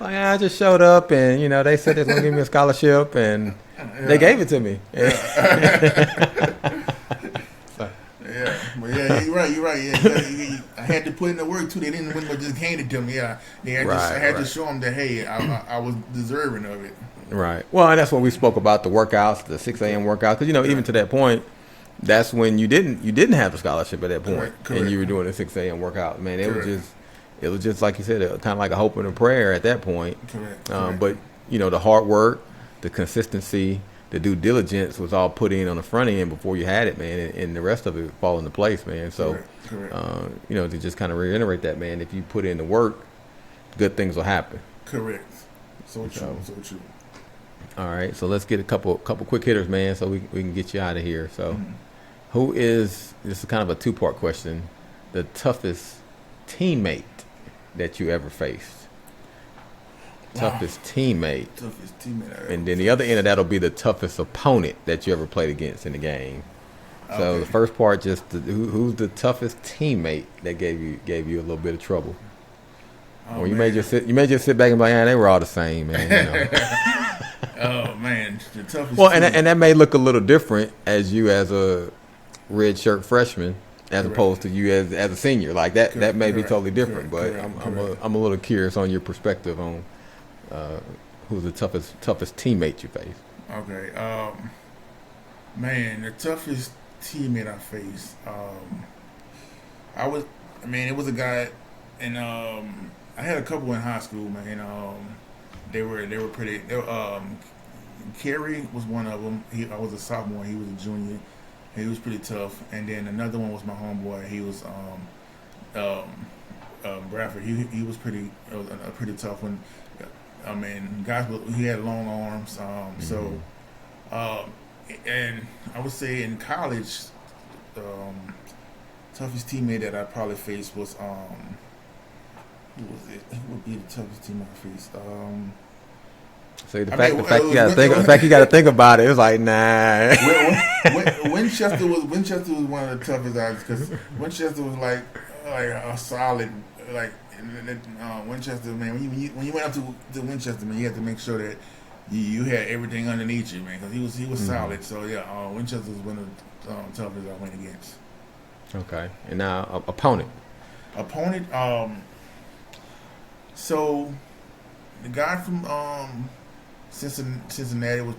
I just showed up and they said they're gonna give me a scholarship and they gave it to me. You're right. Yeah, I had to put in the work too. They didn't just hand it to me. I had to show them that hey, I was deserving of it. Right. Well, and that's when we spoke about the workouts, the 6 a.m. workouts, because even to that point, that's when you didn't have a scholarship at that point, correct. And you were doing a 6 a.m. workout. Man, it was just like you said, kind of like a hope and a prayer at that point. Correct. But the hard work, the consistency, the due diligence was all put in on the front end before you had it, man, and the rest of it fall into place, man. So, correct. To just kind of reiterate that, man, if you put in the work, good things will happen. Correct. So true. All right, so let's get a couple quick hitters, man, so we can get you out of here. So, Who is, this is kind of a two-part question, the toughest teammate that you ever faced? Toughest teammate. And then the other end of that will be the toughest opponent that you ever played against in the game. So the first part, just who's the toughest teammate that gave you a little bit of trouble? Or you may just sit back and be like, they were all the same, man. Oh man, the toughest. Well, and that may look a little different as you as a red shirt freshman, as opposed to you as a senior. Like that, that may be totally different. But I'm a little curious on your perspective on who's the toughest teammate you faced. Okay, man, the toughest teammate I faced. It was a guy, and I had a couple in high school, man. They were pretty. Kerry was one of them. I was a sophomore. He was a junior. He was pretty tough. And then another one was my homeboy. He was Bradford, he was pretty a pretty tough one. I mean, he had long arms. So, and I would say in college, toughest teammate that I probably faced was who was it? Who would be the toughest team I faced? See, the fact you got to think about it. It was like, nah. Winchester was one of the toughest guys because Winchester was like a solid Winchester, man. When you went up to Winchester, man, you had to make sure that you had everything underneath you, man, because he was solid. So yeah, Winchester was one of the toughest I went against. Okay, and now opponent. So the guy from Cincinnati was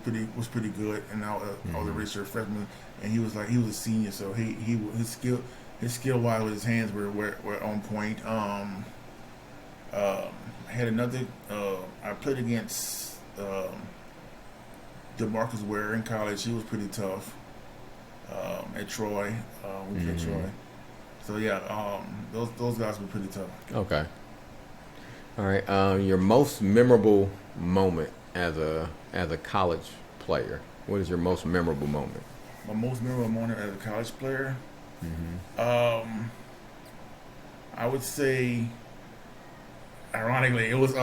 pretty good, and I was a redshirt freshman, and he was a senior, so his skill wise with his hands were on point. I had another. I played against DeMarcus Ware in college. He was pretty tough. At Troy, we played Troy. So yeah, those guys were pretty tough. Okay. All right. Your most memorable moment as a college player. What is your most memorable moment? My most memorable moment as a college player. I would say, ironically, it was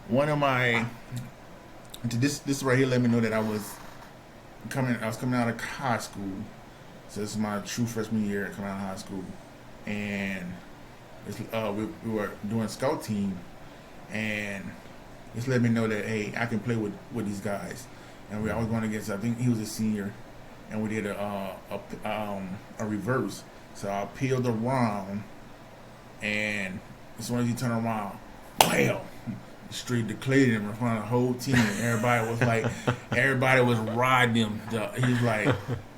one of my. This right here let me know that I was coming out of high school. So this is my true freshman year coming out of high school, and we were doing scout team, and this let me know that hey, I can play with these guys. And I was going against, I think he was a senior, and we did a reverse. So I peeled around, and as soon as he turned around, wow, straight declared him in front of the whole team. And everybody was riding him.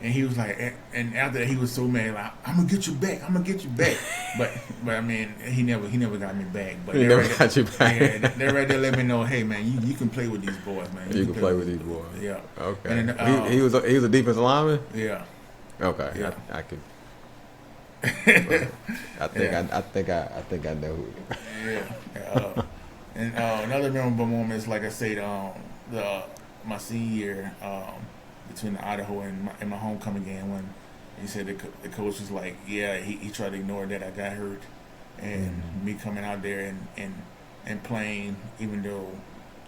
He was like, and after that he was so mad, like, I'm gonna get you back. But I mean, he never got me back. But he never got you back. Yeah, they right there let me know, hey man, you can play with these boys, man. You can play with these boys. Yeah. Okay. And, he was a defensive lineman. Yeah. Okay. Yeah. I could. I think I know who. Yeah. And another memorable moment is, like I said, my senior year between the Idaho and my homecoming game, when he said the coach was like, yeah, he tried to ignore that I got hurt, and me coming out there and playing, even though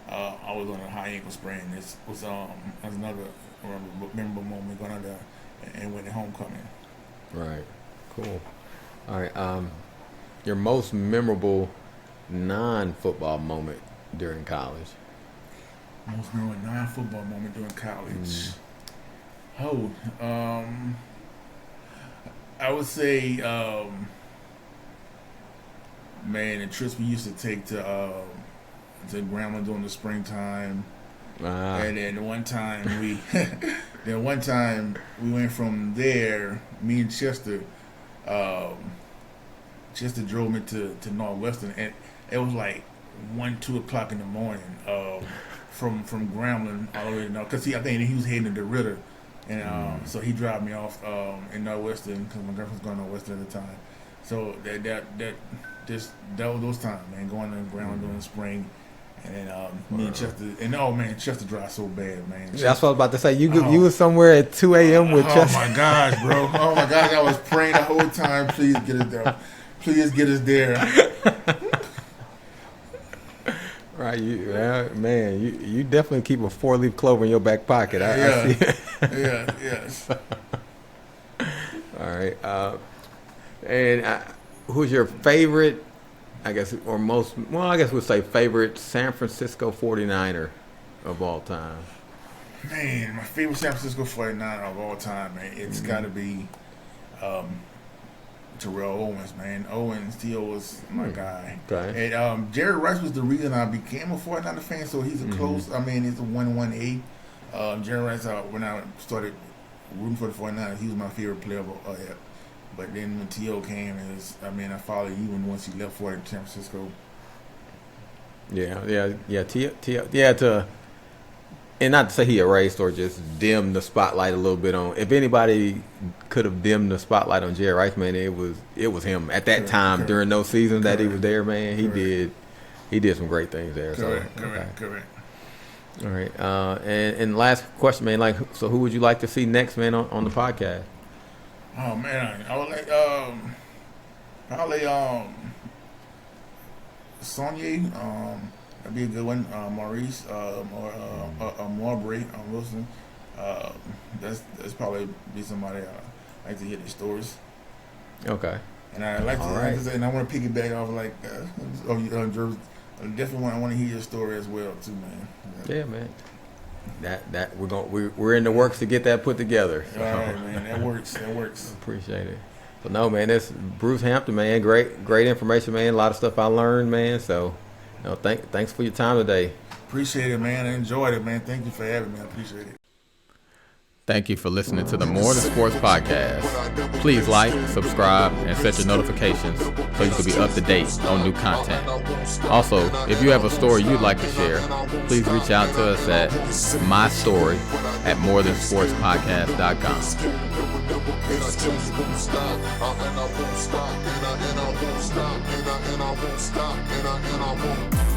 I was on a high ankle sprain. This was another memorable moment going out there and winning homecoming. Right. Cool. All right. Your most memorable non-football moment during college? Most memorable non-football moment during college. I would say, man, the trips we used to take to Grambling during the springtime. And then one time we went from there. Me and Chester drove me to Northwestern, and it was like 1-2 o'clock in the morning from Grambling all the way to because I think he was heading to the Ritter, and so he dropped me off in Northwestern because my girlfriend was going to Northwestern at the time. So that was those times, man, going to Grambling during the spring. And then me and Chester, Chester drives so bad, man. That's what I was about to say. You was somewhere at 2 a.m. with Chester. Oh my gosh, bro! Oh my gosh, I was praying the whole time. Please get us there. Please get us there. Right, you definitely keep a 4-leaf clover in your back pocket. I see. Yeah. Yes. All right. And who's your favorite? I guess we'll say favorite San Francisco 49er of all time. Man, my favorite San Francisco 49er of all time, man, it's got to be Terrell Owens, man. Owens still was my guy. Okay. And Jerry Rice was the reason I became a 49er fan, so he's he's a 1-1-8. Jerry Rice, when I started rooting for the 49ers, he was my favorite player. But then when T.O. came, I followed you once he left for San Francisco. Yeah. T.O. and not to say he erased or just dimmed the spotlight a little bit on. If anybody could have dimmed the spotlight on Jerry Rice, man, it was him at that time during those seasons that he was there, man. He did some great things there. Correct. All right, and last question, man. Like, so who would you like to see next, man, on the podcast? Oh man, I would like probably Sonya. That'd be a good one. Maurice or Marbury Wilson. That's probably be somebody I like to hear their stories. Okay. And I like to, and I want to piggyback off like Drew. Definitely I want to hear your story as well too, man. Yeah, man. That we're in the works to get that put together. So. All right, man. That works. Appreciate it. So no, man. That's Bruce Hampton, man. Great information, man. A lot of stuff I learned, man. So, thanks for your time today. Appreciate it, man. I enjoyed it, man. Thank you for having me. I appreciate it. Thank you for listening to the More Than Sports podcast. Please like, subscribe, and set your notifications so you can be up to date on new content. Also, if you have a story you'd like to share, please reach out to us at mystory@morethansportspodcast.com.